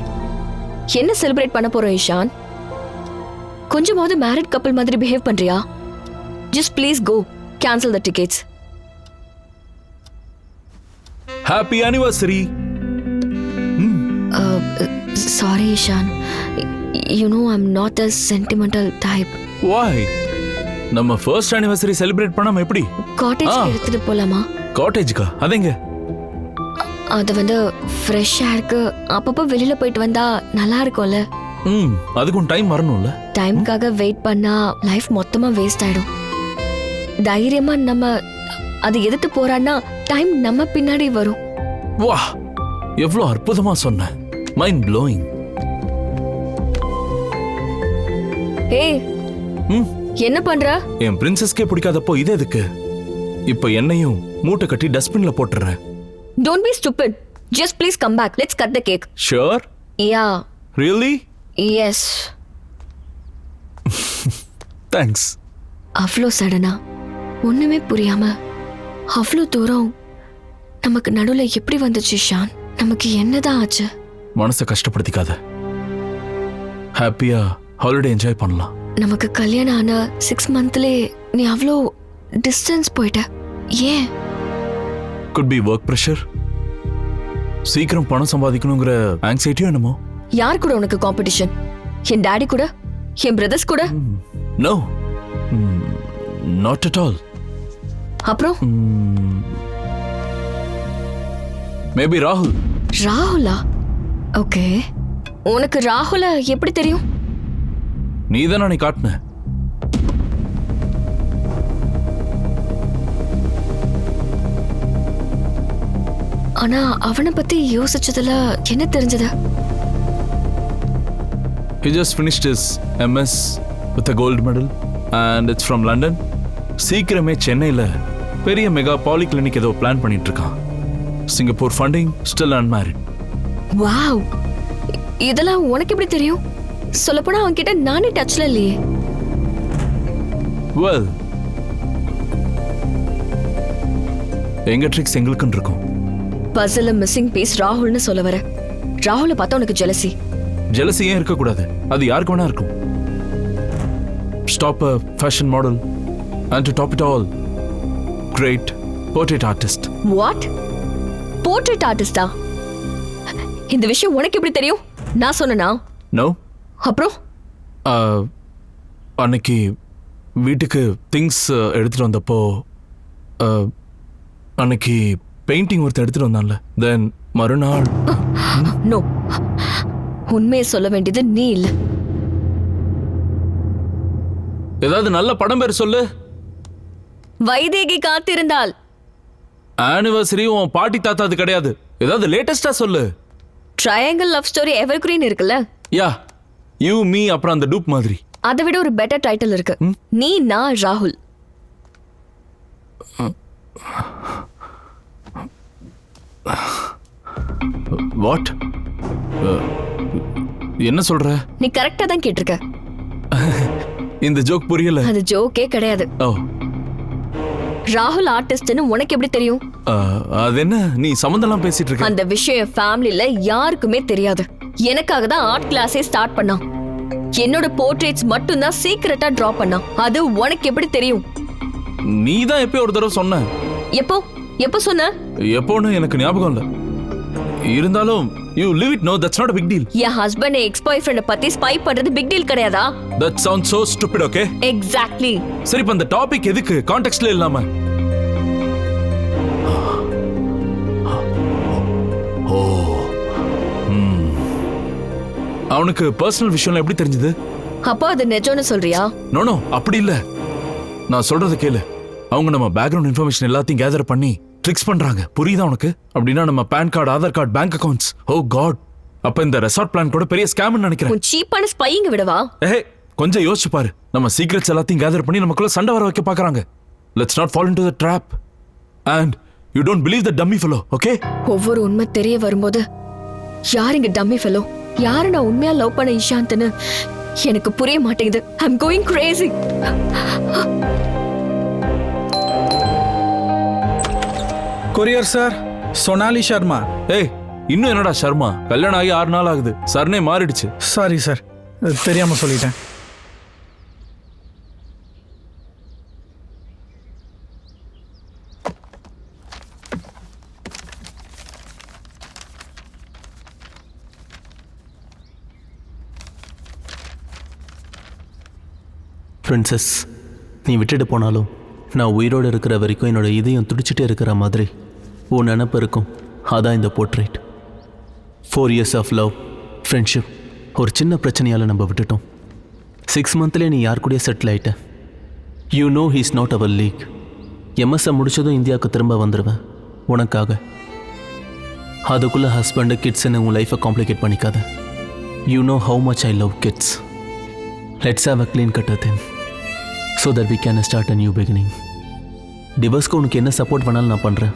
S2: என்ன செலிப்ரேட் பண்ண போறோம் இஷான்? கொஞ்சமாவது மேரிட் கப்பல் மாதிரி பிஹேவ் பண்றியா? Just please go, cancel the tickets.
S3: Happy anniversary.
S2: Sorry, Ishan. You know I'm not a sentimental type.
S3: Why? நம்ம ஃபர்ஸ்ட் ஆனிவர்சரி செலிப்ரேட் பண்ணாம எப்படி?
S2: காட்டேஜ் எடுத்துட்டு போலாமா?
S3: காட்டேஜ்க்கா? அதெங்க?
S2: அது வந்து ஃப்ரெஷ் ஏருக்கு அப்பப்போ வெளியில போயிட்டு வந்தா நல்லா இருக்கும்ல.
S3: அதுக்கும் டைம் வரணும்ல.
S2: டைம்காக வெயிட் பண்ணா லைஃப் மொத்தமா வேஸ்ட் ஆயிடும். தைரியமா நம்ம அதை எதிர்த்து போறான்னா டைம் நம்ம பின்னாடி வரும்.
S3: வா, எவ்வளவு அற்புதமா சொன்ன. Mind blowing.
S2: ஏய், என்ன பண்ற?
S3: என் பிரின்சஸ்க்கே பிடிக்காதப்போ இது எதுக்கு? இப்போ என்னையும் மூட்டை கட்டி டஸ்ட்பின்ல போட்டுறேன்.
S2: Don't be stupid. Just please come back. Let's cut the cake.
S3: Sure?
S2: Yeah.
S3: Really?
S2: Yes.
S3: Thanks.
S2: அவ்வளோ சடனா ஒண்ணுமே புரியாம அவ்வளோ தூரம் நமக்கு நடுவுல எப்படி வந்துச்சு ஷான்? நமக்கு என்னதான் ஆச்சு?
S3: மனசை கஷ்டப்படுத்திக்காத. ஹாப்பியா ஹாலிடே என்ஜாய் பண்ணலாம்.
S2: நமக்கு கல்யாணம் ஆன 6 monthலே நீ அவ்வளோ டிஸ்டன்ஸ் போயிட்ட. ஏன்?
S3: Could be work pressure. சீக்கிரம் பணம் சம்பாதிக்கணுங்கிற ஆங்ஸைட்டியோ என்னமோ.
S2: யார் கூட உனக்கு காம்படிஷன்? என் டாடி கூட? என் பிரதர்ஸ் கூட?
S3: No. Not at all.
S2: அப்புறம்?
S3: Maybe ராகுல்.
S2: ராகுலா? ஓகே. உனக்கு ராகுல எப்படி தெரியும்?
S3: நீதான் நான் காட்டின.
S2: ஆனா அவனை பத்தி யோசிச்சதுல என்ன தெரிஞ்சது?
S3: He just finished his MS with a gold medal and it's from London. சீக்கிரமே சென்னையில பெரிய மெகா பாலி கிளினிக் ஏதோ பிளான் பண்ணிட்டு இருக்கான். Singapore funding, still unmarried.
S2: Wow, இதெல்லாம் உனக்கு எப்படி தெரியும்? சொல்லப்போனா அவன்கிட்ட நானே டச்ல இல்லையே.
S3: Well, எங்க ட்ரிக்ஸ் எங்களுக்குன்னு இருக்கும்.
S2: பசில் மிஸ்ஸிங் பீஸ் ராகுல்னு சொல்ல வர. ராகுலை பார்த்தா உனக்கு ஜெலசி.
S3: ஜெலசி ஏன் இருக்கக்கூடாது? அது யாருக்கு வேணா இருக்கும். Stop a fashion model and to top it all, great portrait artist.
S2: What? Portrait artist-ஆ? இந்த விஷயம் உனக்கு எப்படி தெரியும்? நான் சொன்னனா?
S3: No.
S2: அப்புறம்?
S3: அன்னைக்கு வீட்டுக்கு திங்ஸ் எடுத்துட்டு வந்தப்போ அன்னைக்கு பெயிண்டிங் ஒருத்தர் எடுத்துட்டு வந்தான்ல. தென் மறுநாள்.
S2: நோ, உண்மையை சொல்ல வேண்டியது நீ இல்ல.
S3: ஏதாவது நல்ல படம் பேர் சொல்லு.
S2: வைதேகி காத்திருந்தாள்.
S3: ஆனிவர்சரி உன் பாட்டி தாத்தாது கிடையாது. ஏதாவது லேட்டஸ்டா சொல்லு.
S2: ட்ரையாங்கிள் லவ் ஸ்டோரி எவர்கிரீன் இருக்குல்ல?
S3: யா, யூ மீ அப்புறம் அந்த டூப் மாதிரி.
S2: அதை விட ஒரு பெட்டர் டைட்டில் இருக்கு. நீ, நான், ராகுல்.
S3: வாட்? என்ன சொல்ற?
S2: நீ கரெக்டா தான் கேட்டிருக்க.
S3: இந்த ஜோக் புரியல.
S2: அது ஜோக்கே கிடையாது.
S3: ஓ,
S2: ராகுல் ஆர்டிஸ்ட்னு உனக்கு எப்படி தெரியும்?
S3: அது என்ன நீ சம்பந்தம்லாம் பேசிட்டு இருக்க?
S2: அந்த விஷயம் ஃபேமிலில யாருக்குமே தெரியாது. எனக்காக தான் ஆர்ட் கிளாஸே ஸ்டார்ட் பண்ணான். என்னோட போர்ட்ரேட்ஸ் மட்டும் தான் சீக்கிரட்டா டிரா பண்ணான். அது உனக்கு எப்படி தெரியும்?
S3: நீ தான் எப்போ ஒரு தடவை சொன்ன.
S2: எப்போ சொன்ன?
S3: எப்போன்னு எனக்கு ஞாபகம் இல்ல. இருந்தாலும் you leave it. No, that's not a big deal.
S2: என் ஹஸ்பண்ட் எக்ஸ் பாய் ஃப்ரெண்ட பத்தி ஸ்பை பண்றது பிக் டீல் கிடையாதா?
S3: That sounds so stupid, okay?
S2: Exactly.
S3: சரி, இப்ப அந்த டாபிக் எதுக்கு கான்டெக்ஸ்ட்ல இல்லாம? அவனுக்கு பர்சனல் விஷயம்ல எப்படி தெரிஞ்சது?
S2: அப்போ அது நிஜம்னு சொல்றியா?
S3: நோ, அப்படி இல்ல. நான் சொல்றத கேளு. அவங்க நம்ம பேக்ரவுண்ட் இன்ஃபர்மேஷன் எல்லாத்தையும் கேதர் பண்ணி ட்ரிக்ஸ் பண்றாங்க. புரியுதா உனக்கு? அப்படின்னா நம்ம PAN card, Aadhaar card, bank accounts. Oh God, அப்ப இந்த ரெசார்ட் பிளான் கூட பெரிய ஸ்கேம்னு நினைக்கிறேன்.
S2: உன் சீப்பான ஸ்பையிங் விடவா?
S3: கொஞ்சம் யோசிச்சு பாரு. நம்ம சீக்ரெட்ஸ் எல்லாத்தையும் கேதர் பண்ணி நமக்குள்ள சண்டை வர வைக்க பாக்குறாங்க. Let's not fall into the drop. And you don't believe the dummy fellow, okay?
S2: ஒவ்வொரு உண்மை தெரிய வரும்போது யார் இங்க டம்மி ஃபெலோ, யாரு நான் உண்மையா லவ் பண்ண இஷாந்த்னு எனக்கு புரிய மாட்டேங்குது. I am going crazy.
S5: Courier sir, Sonali Sharma.
S3: இன்னும் என்னடா சர்மா? கல்யாணம் ஆகி 6 நாள் ஆகுது. சர்னே மாறிடுச்சு.
S5: சாரி சார், தெரியாம சொல்லிட்டேன்.
S11: பிரின்சஸ், நீ விட்டுட்டு போனாலும் நான் உயிரோடு இருக்கிற வரைக்கும் என்னோட இதயம் துடிச்சிட்டே இருக்கிற மாதிரி உன் நினப்பு இருக்கும். அதான் இந்த portrait. 4 years of love, friendship ஒரு சின்ன பிரச்சனையால் நம்ம விட்டுட்டோம். 6 monthலேயே நீ யார் கூடயே செட்டில் ஆகிட்ட. You know he's not our league. MSI முடிச்சதும் இந்தியாவுக்கு திரும்ப வந்துடுவேன் உனக்காக. அதுக்குள்ளே ஹஸ்பண்டு, கிட்ஸ்ன்னு உன் லைஃப்பை காம்ப்ளிகேட் பண்ணிக்காத. You know how much I love kids. Let's have a clean cut with him so that we can start a new beginning. டிவோர்ஸ்க்கு உனக்கு என்ன சப்போர்ட் பண்ணாலும் நான் பண்ணுறேன்.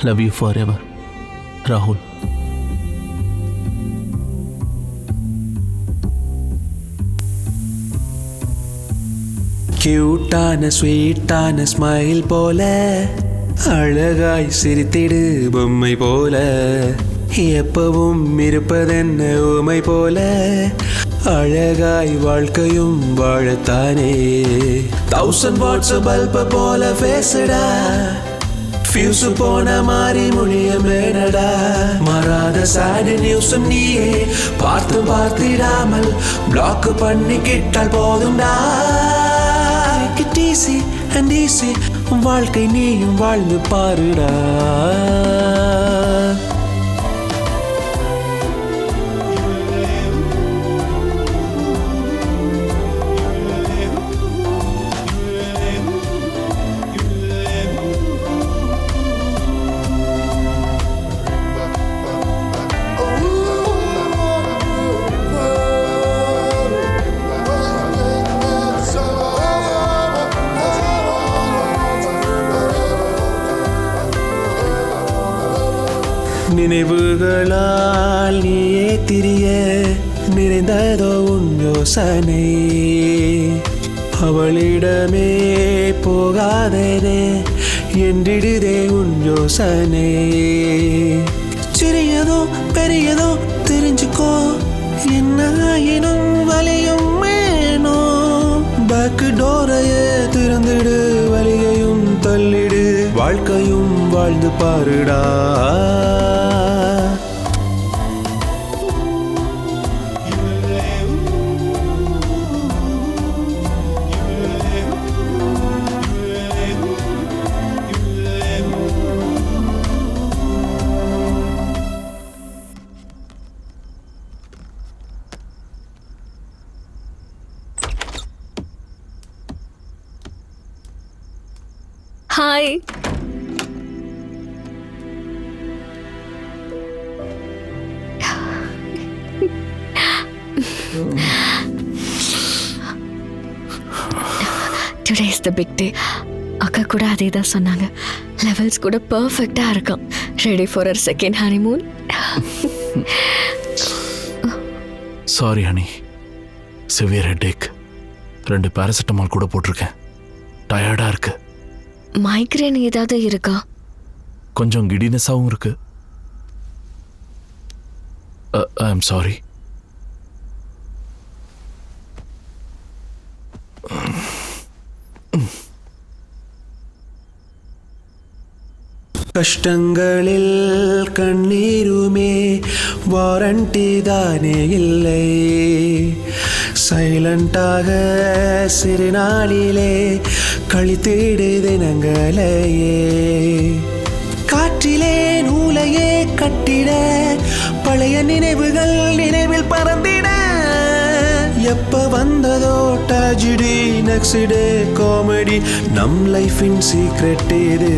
S11: லவ் யூ ஃபார் எவர், ராகுல்.
S12: கியூட்டான ஸ்வீட்டான ஸ்மைல் போல அழகாய் சிரித்திடு பொம்மை போல எப்பவும் இருப்பதென்ன ஊமை போல அழகாய் வாழ்க்கையும் வாழத்தானே 1000 வாட்ஸ் பல்ப போல பேசுடா ஃபியூஸ் போன மாதிரி மொழிய மேடடா மாறாத சேட் நியூஸும் நீயே பார்த்து பார்த்திடாமல் பிளாக் பண்ணிக்கிட்டால் போதும்டா ஈஸி அண்ட் ஈஸி வாழ்க்கை நீயும் வாழ்ந்து பாருடா நினைவுகளால் நீயே திரிய நிறைந்ததோ உன் யோசனை அவளிடமே போகாதே என்றிடுதே உன் யோசனை சிறியதோ பெரியதோ தெரிஞ்சுக்கோ என்ன ஆயினும் வலியும் வேணோ பேக் டோரையே திறந்துடு வலியையும் தள்ளிடு வாழ்க்கையும் வாழ்ந்து பாருடா
S2: hi. Today is the big day. அக்கா கூட அதே தான் சொன்னாங்க. லெவல்ஸ் கூட பர்ஃபெக்டாக இருக்கும். Ready for our second honeymoon.
S3: Sorry honey, severe headache. 2 paracetamol கூட போட்டிருக்கேன். டயர்டாக இருக்கு.
S2: மைக்ரேன் ஏதாவது இருக்கா?
S3: கொஞ்சம் கிடினஸாகவும் இருக்கு. I am sorry.
S12: கஷ்டங்களில் கண்ணீருமே வாரண்டி தானே இல்லை. சைலண்டாக சிறு நாளிலே கழித்திடு தினங்களையே. காற்றிலே நூலையே கட்டிட பழைய நினைவுகள் நினைவில் பறந்திட. எப்ப வந்ததோ ட்ராஜடி நெக்ஸ்ட் டே காமெடி நம் லைஃபின் சீக்ரெட் இது.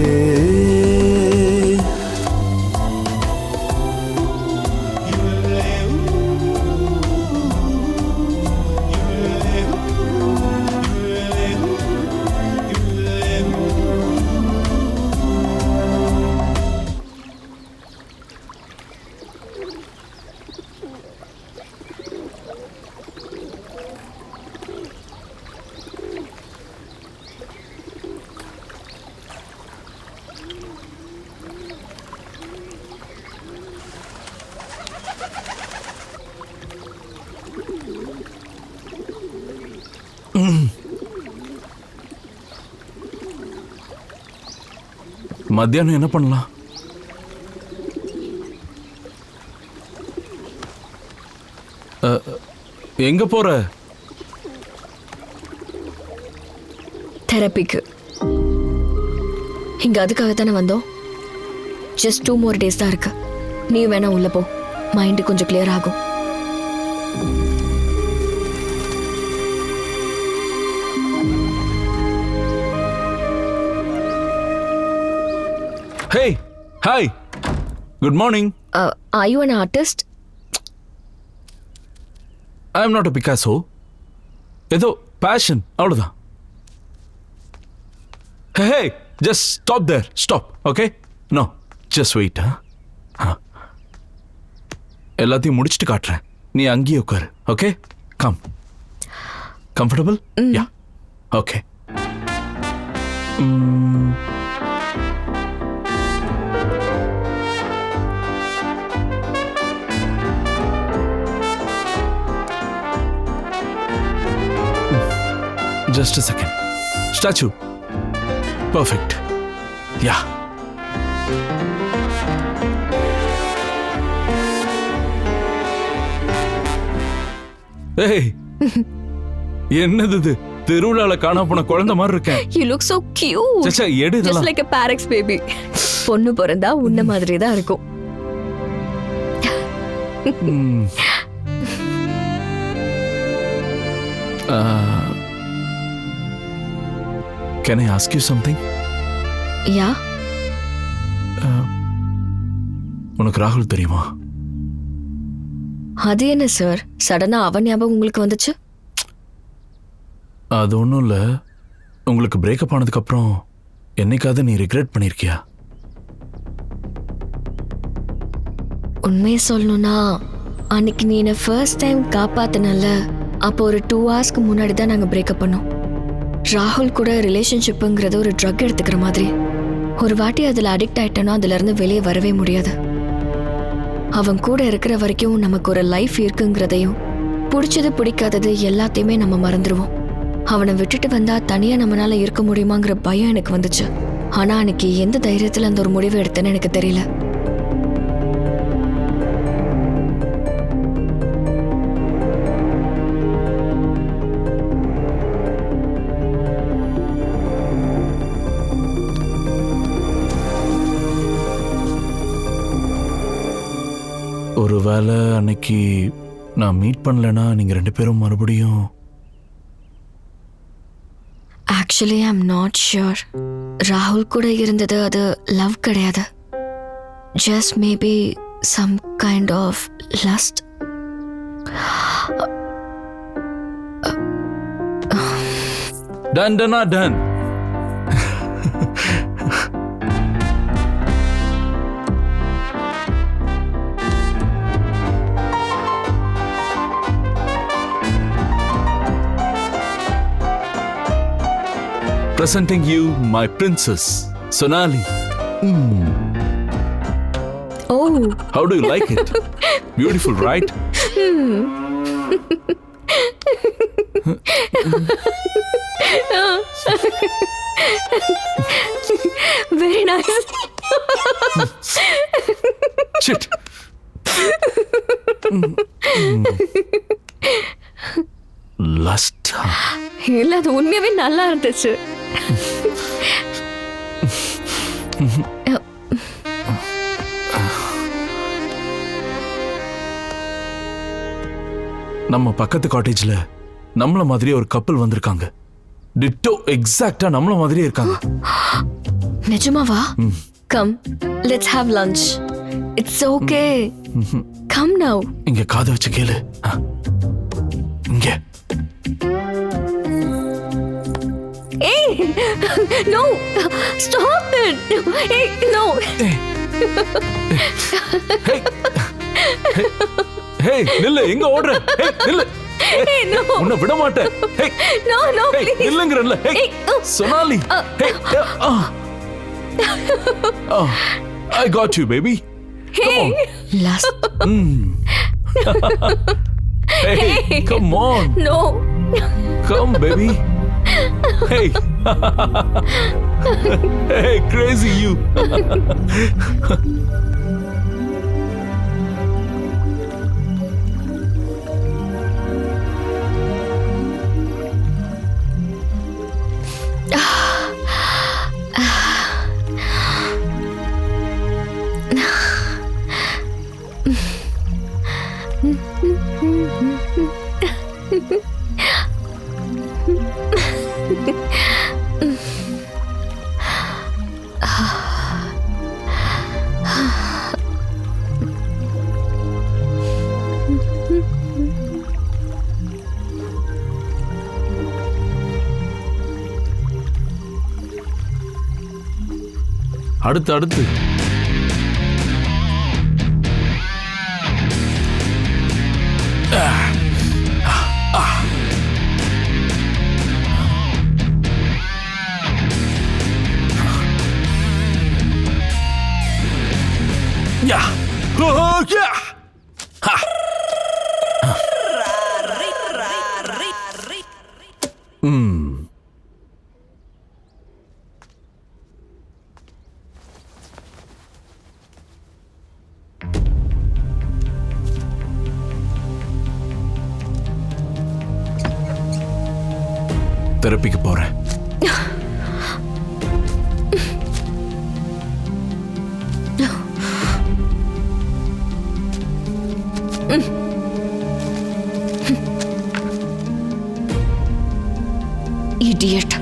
S3: மத்தியானம் என்ன பண்ணலாம்? எங்க போற?
S2: தெரப்பிக்கு. இங்க அதுக்காக தானே வந்தோம். ஜஸ்ட் 2 more days தான் இருக்கு. நீ வேணா உள்ள போ, மைண்டு கொஞ்சம் கிளியர் ஆகும்.
S3: Hey, hi. Good morning.
S2: Are you an artist?
S3: I am not a Picasso. ஏதோ passion அவ்வளவுதான். Hey, just stop there. Stop, okay? No, just wait. எல்லாத்தையும் முடிச்சிட்டு காட்டுறேன். நீ அங்கேயே உட்காரு, okay? Come. Comfortable? Yeah. Okay. Just a second. Statue. Perfect. Yeah. Hey. என்னது இது? தெருவுல காணா போன குழந்தை மாதிரி இருக்கேன்.
S2: You look so cute.
S3: சச்சா எடு இதெல்லாம்.
S2: Just like a Parex baby. பொண்ணு பிறந்தா உன்ன மாதிரி தான் இருக்கும்.
S3: Can I ask you something?
S2: Yeah.
S3: உனக்கு ராகுல் தெரியுமா?
S2: அது என்ன சார் சடனா அவன் ஞாபகம் உங்களுக்கு வந்துச்சு?
S3: அது ஒன்றும் இல்லை. உங்களுக்கு பிரேக்கப் ஆனதுக்கப்புறம் என்னைக்காவது நீ ரிக்ரெட் பண்ணியிருக்கியா?
S2: உண்மையை சொல்லணும்னா அன்னைக்கு நீ என்னை ஃபர்ஸ்ட் டைம் காப்பாத்தினல, அப்போ ஒரு 2 hours முன்னாடி தான் நாங்கள் பிரேக்கப் பண்ணோம். ராகுல் கூட ரிலேஷன்ஷிப்புங்கிறது ஒரு ட்ரக் எடுத்துக்கிற மாதிரி. ஒரு வாட்டி அதில் அடிக்ட் ஆயிட்டோன்னா அதுலேருந்து வெளியே வரவே முடியாது. அவன் கூட இருக்கிற வரைக்கும் நமக்கு ஒரு லைஃப் இருக்குங்கிறதையும் பிடிச்சது பிடிக்காதது எல்லாத்தையுமே நம்ம மறந்துடுவோம். அவனை விட்டுட்டு வந்தா தனியா நம்மளால இருக்க முடியுமாங்கிற பயம் எனக்கு வந்துச்சு. ஆனா அன்னைக்கு எந்த தைரியத்துல அந்த ஒரு முடிவு எடுத்தேன்னு எனக்கு தெரியல.
S3: ஒருவேளை அன்னைக்கு நான் மீட் பண்ணலனா நீங்க 2 பேரும் மறுபடியும்.
S2: Actually I am not sure. ராகுல் கூட இருந்தது அது லவ் கிடையாது. Just maybe some kind of lust.
S3: Done. Presenting you my princess, Sonali.
S2: Oh.
S3: How do you like it? Beautiful, right?
S2: Very nice.
S3: Shit. Lust.
S2: இல்ல அது உண்மையாவே நல்லா இருந்துச்சு.
S3: நம்ம பக்கத்து காட்டேஜ்ல நம்மள மாதிரி ஒரு கப்பல் வந்திருக்காங்க. டிட்டோ எக்ஸாக்ட்டா நம்மள மாதிரியே இருக்காங்க.
S2: நிஜமாவா? Come let's have lunch. It's okay. Come நவ.
S3: இங்க காது வச்சு கேளு. இங்க.
S2: ஏய் நோ ஸ்டாப் இட். ஏய் நோ.
S3: ஹேய் நில்லு, எங்க ஓடுற? ஹேய் நில்லு.
S2: ஏய் நோ.
S3: உன்னை விட மாட்டேன். Hey
S2: no no please.
S3: நில்லுங்கறல்ல. Hey Sonali. Hey I got you baby.
S2: Hey.
S3: Come on.
S2: Last.
S3: Hey, come on.
S2: No.
S3: Come baby. Hey. Hey, crazy you. அடுத்து Yeah. Oh, yeah. Ha. தெரப்பிக்கு போறேன்.
S2: Idiot.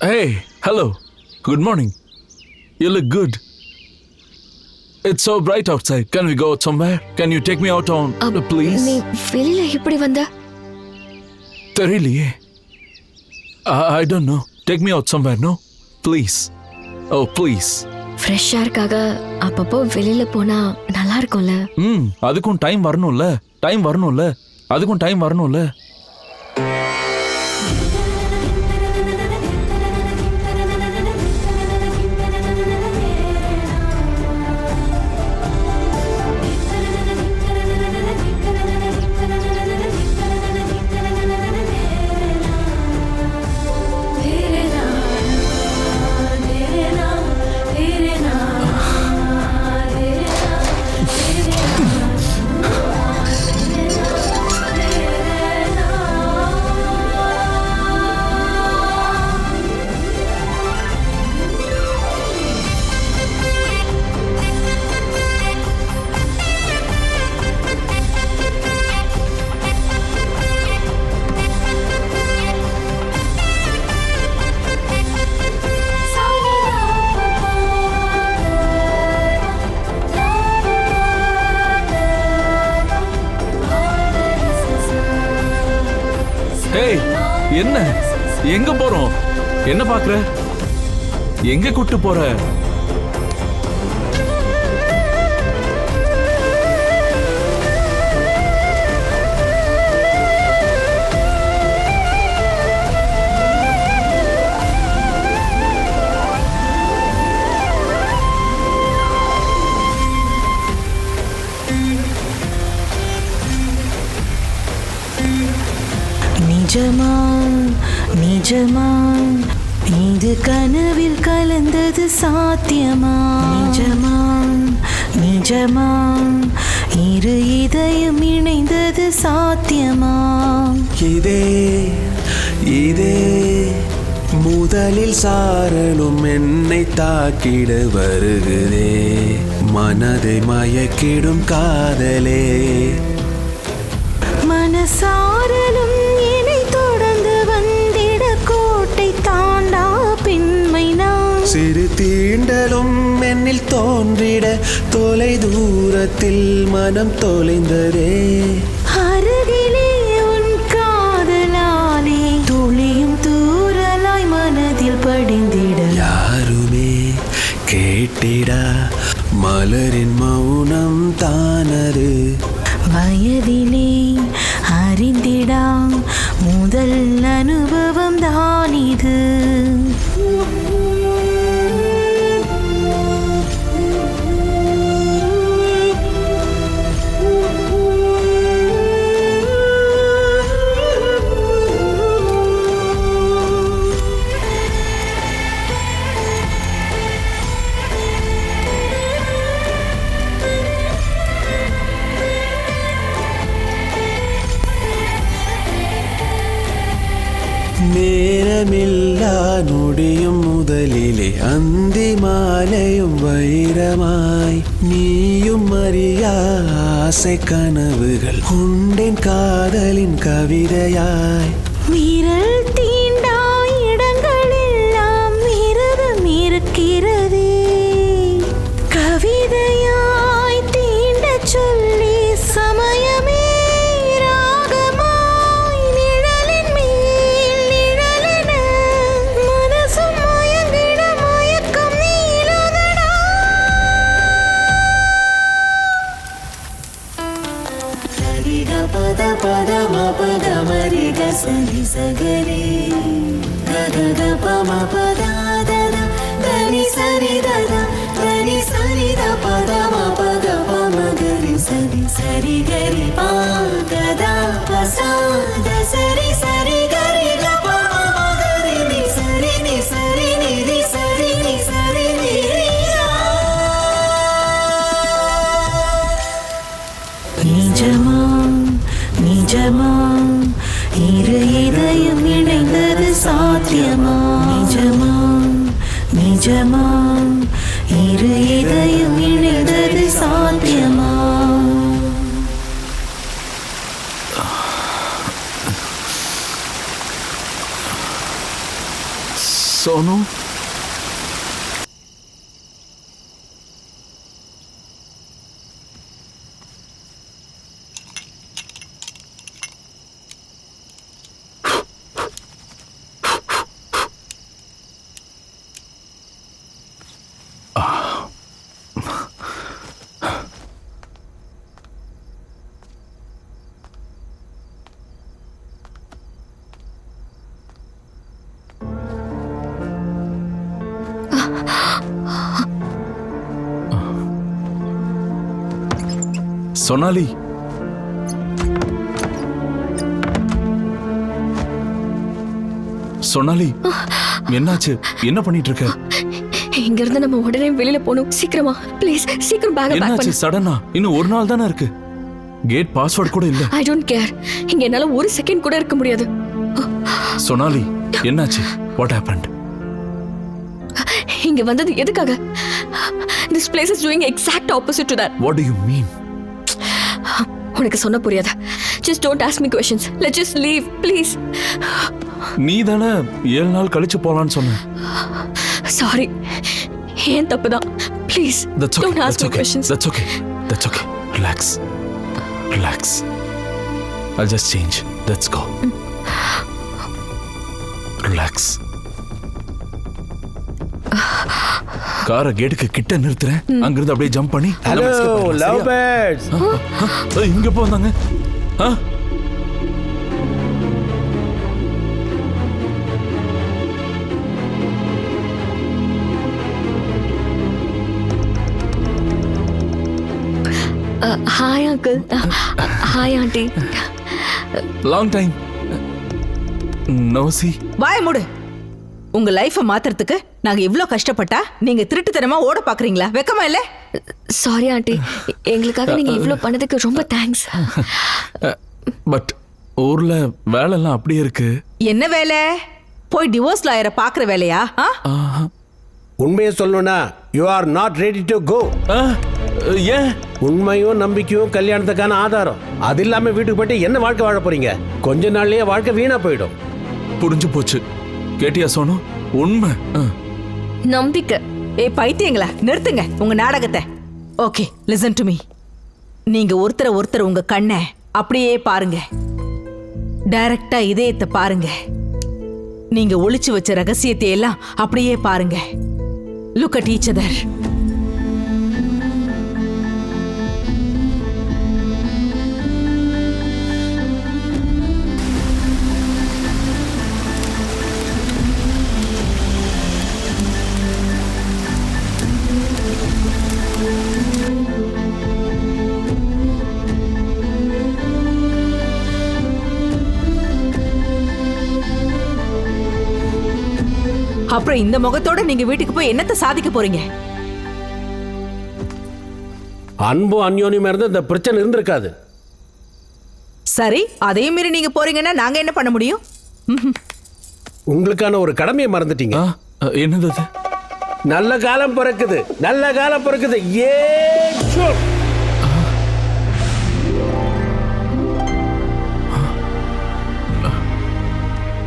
S3: Hey, hello. Good morning. You look good. It's so bright outside. Can we go out somewhere? Can you take me out on please?
S2: நீ வெளியில எப்படி வந்த?
S3: தெரியலையே. I don't know. Take me out somewhere, no? Please. Oh, please.
S2: Fresh ஏர்க்காக அப்பப்போ வெளியில போனா நல்லா இருக்கும்ல.
S3: அதுக்கும் டைம் வரணும்ல. அதுக்கும் டைம் வரணும்ல. என்ன எங்க போறோம்? என்ன பாக்குற? எங்க கூட்டு போற?
S6: நிஜமா நிஜமா இது கனவில் கலந்தது சாத்தியமா? நிஜமா நிஜமா இரு இதயம் இணைந்தது சாத்தியமா?
S12: இதே இதே முதலில் சாரலும் என்னை தாக்கிட வருகிறே, மனதை மயக்கிடும் காதலே.
S6: மனசாரலும் என்னை தொடர்ந்து வந்திட கோட்டை தாண்டா பெண்மை நான்.
S12: சிறு தீண்டலும் என்னில் தோன்றிட தொலை தூரத்தில் மனம் தொலைந்ததே.
S6: அருகிலே உன் காதலாலே துளியும் தூரலாய் மனதில் படிந்திட
S12: யாருமே கேட்டிடா மலரின் மௌனம் தானது.
S6: வயதிலே அறிந்திடா முதல் அனுபவம் தான் இது.
S12: நேரமில்லா நொடியும் முதலிலே அந்தி மாலையும் வைரமாய் நீயும் அறியா ஆசை கனவுகள் கொண்டேன் காதலின் கவிதையாய்.
S6: விரல் தீண்டா இடங்கள் எல்லாம் விரதம் இருக்கிறதே, கவிதையாய் தீண்ட சொல்லி சமயமே ராகமாய் நிழலின் மேல் நிழலென மனசும் மயங்கிட மயக்கம் நீளுதடா. சரிக பத பத மபத மரிக சரி சகரி கத பம பதாதத தனி சரி தத தனி சரி த பத மபத பமகரி சரி சரி கரி பாகத பசாத சரி சரி கரி க பம மகரி நி சரி நி சரி நி ரி சரி நி சரி நி ரி. நிஜமா நிஜமா இரு இதயம் இணைந்தது சாத்தியமா? நிஜமா நிஜமா இரு இதயம் இணைந்தது சாத்தியமா?
S3: சோனு, சொனாலி, சொனாலி, என்னாச்சு? என்ன பண்ணிட்டு இருக்க?
S2: இங்க இருந்து நம்ம உடனே வெளியில போகணும். சீக்கிரமா ப்ளீஸ், சீக்கிரம் பேக் பேக்
S3: என்னாச்சு
S2: பண்ணு.
S3: சடனா? இன்னும் ஒரு நாள் தானே இருக்கு. கேட் பாஸ்வேர்ட் கூட இல்ல.
S2: I don't care. இங்க என்னால ஒரு செகண்ட் கூட இருக்க முடியாது.
S3: சொனாலி, என்னாச்சு? What happened?
S2: இங்க வந்தது எதுக்காக? This place is doing exact opposite to that.
S3: What do you mean?
S2: உனக்கு சொன்ன புரியாதா? Just don't ask me questions. Let's just leave, please.
S3: நீ தானே 7 நாள் கழிச்சு போலான்னு சொன்ன.
S2: Sorry. ஏன் தப்புதான். Please don't ask me questions.
S3: That's okay. That's okay. Relax. Relax. I'll just change. Let's go. Relax. காரை கேட்டுக்கு கிட்ட நிறுத்துறேன். அங்கிருந்து அப்படியே ஜம்ப் பண்ணி
S10: ஹலோ லவ் பேர்ட்ஸ்.
S3: இங்க எப்போ வந்தாங்க?
S2: Hi uncle. Hi aunty.
S3: Long time no see.
S8: வாய மூடு. உங்க லைஃபை மாத்துறதுக்கு நாங்க இவ்ளோ கஷ்டப்பட்டா நீங்க திருட்டுத்தனமா ஓட பாக்குறீங்களா? வெக்கமா இல்ல?
S2: சாரி ஆண்டி, எங்களுக்காக நீங்க இவ்ளோ பண்ணதுக்கு ரொம்ப தேங்க்ஸ்.
S3: பட் ஊர்ல வேலை எல்லாம் அப்படியே இருக்கு.
S8: என்ன வேலை? போய் டிவோர்ஸ் லாயரை பாக்குற வேலையா?
S10: உண்மையை சொல்லணும்னா you are not ready to go.
S3: ஏன்?
S10: உண்மையும் நம்பிக்கையும் கல்யாணத்துக்கான ஆதாரம். அது இல்லாம வீட்டுக்கு போயிட்டு என்ன வாழ்க்கை வாழ போறீங்க? கொஞ்ச நாள்லயே வாழ்க்கை வீணா போயிடும்.
S3: புரிஞ்சு போச்சு. கேட்டியா சோனு? உண்மை
S2: நம்பிக்கை.
S8: பைத்தியங்களா, நிறுத்துங்க உங்க நாடகத்தை. Okay, listen to me. நீங்க ஒருத்தர் உங்க கண்ணை அப்படியே பாருங்க. டைரக்டா இதயத்தை பாருங்க. நீங்க ஒளிச்சு வச்ச ரகசியத்தை எல்லாம் அப்படியே பாருங்க. Look at each other. அப்புறம் இந்த முகத்தோட நீங்க வீட்டுக்கு போய் என்னத்தை சாதிக்க போறீங்க?
S10: அன்பும் அந்யோன்யமா இருந்தா இந்த பிரச்சனை இருந்திருக்காது.
S8: சரி, அதையும் மீறி நீங்க போறீங்கன்னா நாங்க என்ன பண்ண முடியும்?
S10: உங்களுக்கான ஒரு கடமையை மறந்துட்டீங்க.
S3: என்னது?
S10: நல்ல காலம் பிறக்குது, நல்ல காலம் பிறக்குது. ஏ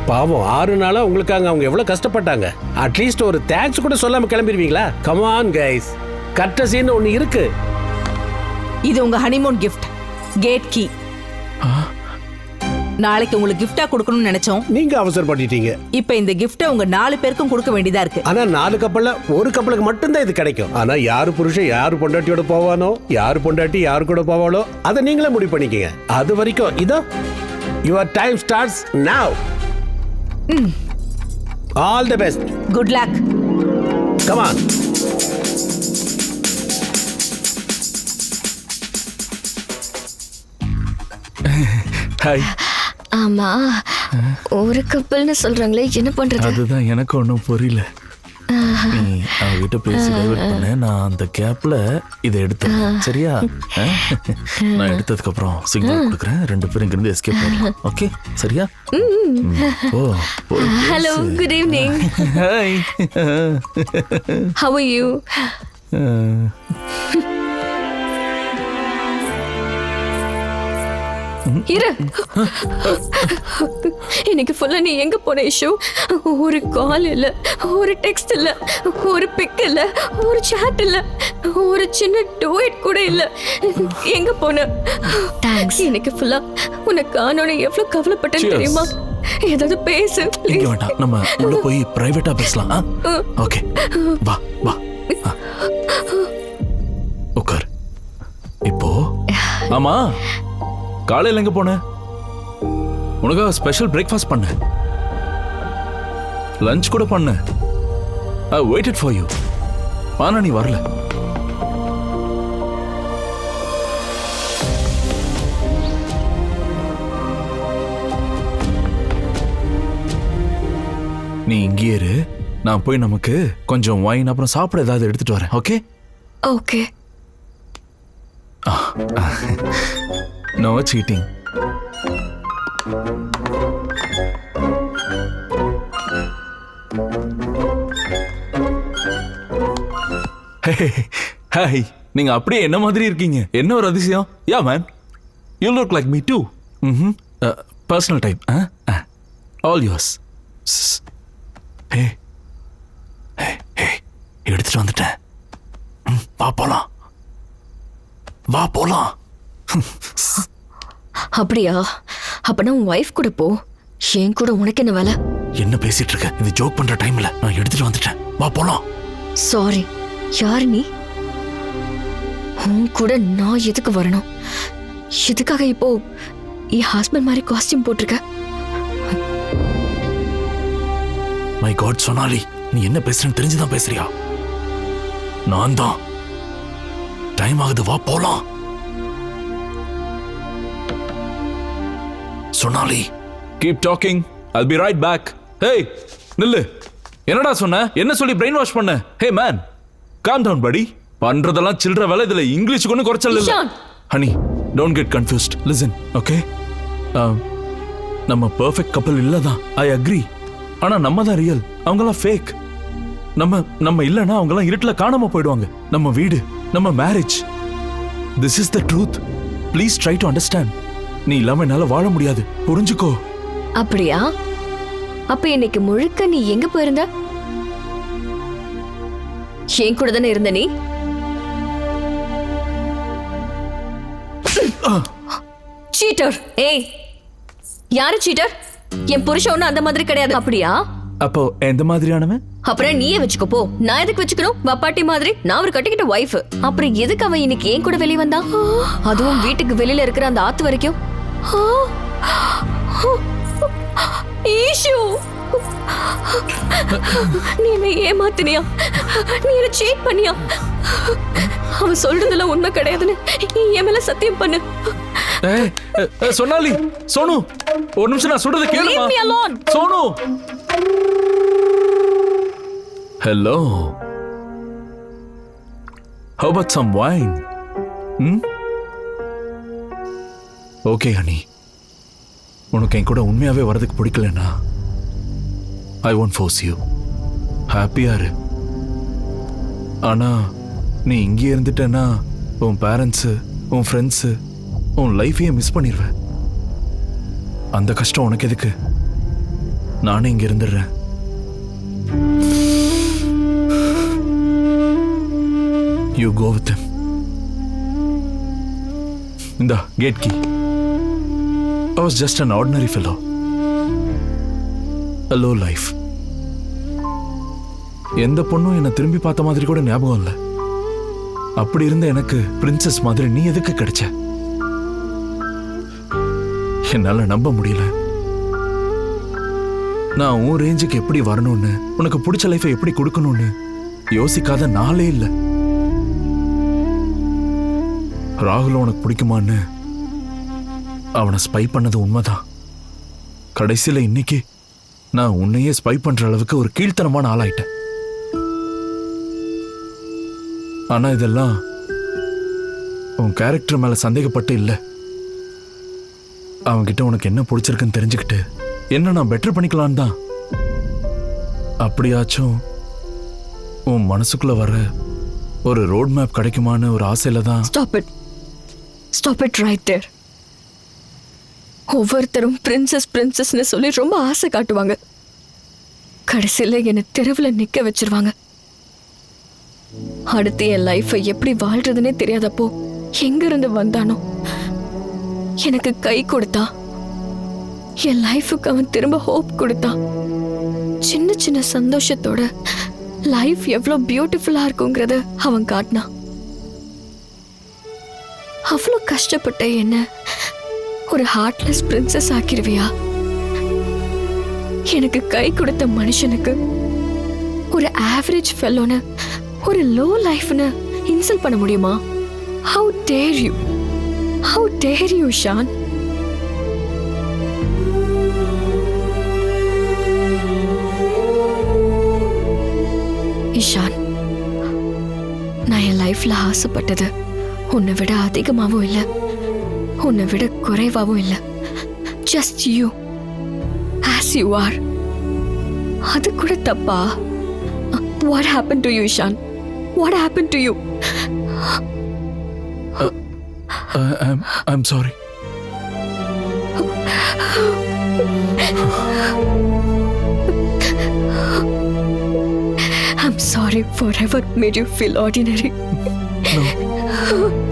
S10: பாவம் 6 நாளா உங்களுக்காக அவங்க எவ்வளவு கஷ்டப்பட்டாங்க. அட்லீஸ்ட் ஒரு தேங்க்ஸ் கூட சொல்லாம கிளம்பிடுவீங்களா? கம் ஆன் கைஸ், கட்டசின்னு ஒண்ணு இருக்கு.
S8: இது உங்க ஹனிமூன் கிஃப்ட், கேட் கீ. நாளைக்கு உங்களுக்கு கிஃப்டா கொடுக்கணும்னு நினைச்சோம்.
S10: நீங்க அவசரப்பட்டுட்டீங்க.
S8: இப்ப இந்த கிஃப்ட உங்க 4 பேருக்கும் கொடுக்க வேண்டியதா இருக்கு.
S10: ஆனா 4 கப்பல்ல ஒரு கப்பலுக்கு மட்டும்தான் இது கிடைக்கும். ஆனா யாரு புருஷன் யாரு பொண்டாட்டியோட போவானோ, யாரு பொண்டாட்டி யாரு கூட போவாளோ அதை நீங்களே முடிவு பண்ணிக்கங்க. அது வரைக்கும் இதோ your time starts now. All the best.
S8: Good luck.
S10: Come on.
S3: Hi.
S2: ஆமா, ஒரு கப்பல்னு சொல்றாங்களே, என்ன பண்றது?
S3: அதுதான் எனக்கு ஒன்றும் புரியல. நீ அவகிட்ட பேசி டைவர்ட் பண்ண, நான் அந்த கேப்ல இதை எடுத்தேன். சரியா? நான் எடுத்ததுக்கு அப்புறம் சிக்னல் கொடுக்குறேன். 2 பேரும் இங்கிருந்து எஸ்கேப் பண்ணலாம். ஓகே சரியா? Oh,
S2: hello, good evening.
S3: Hi.
S2: How are you? இரு. இன்னைக்கு ஃபுல்லா நீ எங்க போன இஷ்யூ? ஒரு கால் இல்ல, ஒரு டெக்ஸ்ட் இல்ல, ஒரு பிக் இல்ல, ஒரு சாட் இல்ல, ஒரு சின்ன டூயட் கூட இல்ல. எங்க போன? தேங்க்ஸ். இன்னைக்கு ஃபுல்லா உன்னை காணோன்னு எவ்வளவு கவலைப்பட்டேன்னு தெரியுமா? ஏதாவது பேசு.
S3: இங்க வேண்டாம், நம்ம உள்ள போய் பிரைவேட்டா பேசலாம். ஓகே, வா வா. உட்கார். இப்போ ஆமா, காலையில் எங்க போன? உனக்காக ஸ்பெஷல் பிரேக்ஃபாஸ்ட் பண்ண, லஞ்ச் கூட பண்ண. ஐ வெயிட்டட் ஃபார் யூ. ஆனா நீ வரல. நீ இங்கே இரு, நான் போய் நமக்கு கொஞ்சம் வைன் அப்புறம் சாப்பிட ஏதாவது எடுத்துட்டு வரேன். Okay?
S2: Okay.
S3: No cheating. Hi. நீங்க அப்படியே என்ன மாதிரி இருக்கீங்க. என்ன ஒரு அதிசயம். Yeah man, you look like me too. Personal time. All yours. Hey hey hey, எடுத்துட்டு வந்துட்டேன். வா போலாம், வா போலாம்.
S2: அப்படியா? அப்பனா உன் வைஃப் கூட போ. என் கூட உனக்கு என்ன வேலை?
S3: என்ன பேசிட்டு இருக்க? இது ஜோக் பண்ற டைம்ல நான் எடுத்துட்டு வந்துட்டேன். வா போலாம்.
S2: சாரி, யார் நீ? உன் கூட நான் எதுக்கு வரணும்? எதுக்காக இப்போ என் ஹஸ்பண்ட் மாதிரி காஸ்டியூம் போட்டிருக்க?
S3: மை காட் சோனாலி, நீ என்ன பேசுறன்னு தெரிஞ்சுதான் பேசுறியா? நான் தான். டைம் ஆகுது, வா போலாம். Sonali, keep talking, I'll be right back. Hey நில்லு. என்னடா சொன்ன? என்ன சொல்லி பிரெயின் வாஷ் பண்ண? ஹே மேன், காம் டவுன் படி. பண்றதெல்லாம் சில்லற வேலை, இதுல இங்கிலீஷ் ஒன்றும் குறைச்சல் இல்ல. Honey, don't get confused. Listen, okay? நம்ம பெர்ஃபெக்ட் கப்பல் இல்லதான், ஐ அக்ரி. ஆனா நம்ம தான் ரியல், அவங்கெல்லாம் ஃபேக். நம்ம இல்லைன்னா அவங்கெல்லாம் இருட்டில் காணாம போயிடுவாங்க. நம்ம வீடு, நம்ம marriage, this is the truth. Please try to understand. நீ இல்லாம என்னால வாழ முடியாது, புரிஞ்சுக்கோ.
S2: அப்படியா? அப்ப இன்னைக்கு முழுக்க நீ எங்க போயிருந்த? என் கூட தானே இருந்த நீ? சீட்டர்! ஏய், யாரு சீட்டர்? என் புருஷன் ஒண்ணு அந்த மாதிரி கிடையாது. அப்படியா?
S3: அப்போ எந்த மாதிரியானவன்?
S2: அப்புறம் நீயே வச்சுக்கோ போ. நான் எதுக்கு வச்சுக்கணும்? வப்பாட்டி மாதிரி நான் ஒரு கட்டிக்கிட்ட வைஃப். அப்புறம் எதுக்கு அவன் இன்னைக்கு ஏன் கூட வெளியே வந்தான்? அதுவும் வீட்டுக்கு வெளியில இருக்கிற அந்த ஆத்து வரைக்கும். ஈஷு, நீ என்ன ஏமாத்தினியா? நீ என்ன சீட் பண்ணியா? அவன் சொல்றதுல உண்மை கிடையாதுன்னு என் மேல சத்தியம் பண்ணு.
S3: சோனாலி, சோனு, ஒரு நிமிஷம் நான் சொல்றத கேளுமா?
S2: Leave me alone.
S3: Sonu. Hello. How about some wine? Okay, honey. உனக்கு என் கூட உண்மையாவே வரதுக்கு பிடிக்கலன்னா I won't force you. ஹாப்பியா இரு. ஆனா நீ இங்கே இருந்துட்டேன்னா உன் பேரண்ட்ஸு, உன் ஃப்ரெண்ட்ஸு, உன் லைஃபையே மிஸ் பண்ணிடுவேன். அந்த கஷ்டம் உனக்கு எதுக்கு? நானே இங்க இருந்துடுறேன். You go with them. இந்த gate key. I was just an ordinary fellow. A low life. எந்த பொண்ணும் என்னை திரும்பி பார்த்த மாதிரி கூட ஞாபகம் இல்லை. அப்படி இருந்த எனக்கு பிரின்சஸ் மாதிரி நீ எதுக்கு கிடைச்ச? என்னால நம்ப முடியல. நான் உன் ரேஞ்சுக்கு எப்படி வரணும்னு, உனக்கு பிடிச்ச லைஃபை எப்படி கொடுக்கணும்னு யோசிக்காத நாளே இல்லை. ராகுல் உனக்கு பிடிக்குமான்னு அவனை ஸ்பை பண்ணது உண்மைதான். கடைசியில இன்னைக்கு நான் உன்னையே ஸ்பை பண்ற அளவுக்கு ஒரு கீழ்த்தனமான ஆளாயிட்டேன். ஆனா இதெல்லாம் உன் கேரக்டர் மேல சந்தேகப்பட்டு இல்லை. அவன்கிட்ட உனக்கு என்ன பிடிச்சிருக்குன்னு தெரிஞ்சுக்கிட்டு என்ன நான் பெட்டர் பண்ணிக்கலான்னு தான். அப்படியாச்சும் உன் மனசுக்குள்ள வர ஒரு ரோட் மேப் கிடைக்குமான்னு ஒரு ஆசையில தான்.
S2: Stop it right there. ஒவ்வொருத்தரும் பிரின்சஸ் பிரின்சஸ்னு சொல்லி ரொம்ப ஆசை காட்டுவாங்க. கடைசியில என்னை தெருவில் நிக்க வச்சிருவாங்க. அடுத்து என் லைஃபை எப்படி வாழ்றதுன்னே தெரியாதப்போ எங்க இருந்து வந்தானோ எனக்கு கை கொடுத்தா. என் லைஃபுக்கு அவன் திரும்ப ஹோப் கொடுத்தான். சின்ன சின்ன சந்தோஷத்தோட லைஃப் எவ்வளவு பியூட்டிஃபுல்லா இருக்குங்கிறத அவன் காட்டினான். அவ்வளோ கஷ்டப்பட்ட என்ன ஒரு ஹார்ட்லெஸ் பிரின்சஸ் ஆக்கிருவியா? எனக்கு கை கொடுத்த மனுஷனுக்கு ஒரு ஆவரேஜ் ஃபெல்லோன்னு, ஒரு லோ லைஃப்னு இன்சல்ட் பண்ண முடியுமா? How dare you? How dare you, Shan? Ishan, நான் என் லைஃப்ல ஆசைப்பட்டது உன்னை விட அதிகமாகவும் இல்லை, உன்னை விட குறைவாகவும் இல்லை. Just you, as you are. அது கூட தப்பா? What happened to you, Ishan? What happened to you?
S3: I'm sorry.
S2: I'm sorry for ever made you feel ordinary.
S3: No,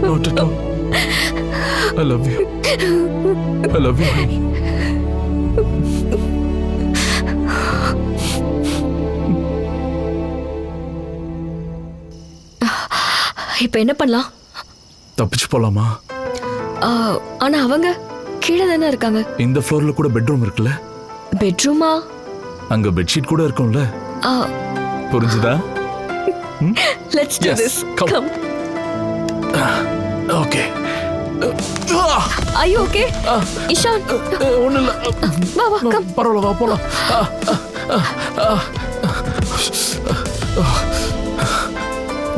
S3: not at all. I love you. I love you, honey.
S2: இப்போ என்ன பண்ணலாம்?
S3: தப்பிச்சு போலாமா?
S2: ஆனா அவங்க கீழே தானே இருக்காங்க.
S3: இந்த ஃப்ளோர்ல கூட பெட்ரூம் இருக்குல்ல?
S2: பெட்ரூமா?
S3: அங்க பெட்ஷீட் கூட இருக்கும்ல? புரிஞ்சுதா?
S2: Let's do this. Come.
S3: Okay.
S2: Are you okay? Ishan.
S3: ஒண்ணும் இல்ல.
S2: வா வா கம்.
S3: பரவாயில்ல வா போலாம்.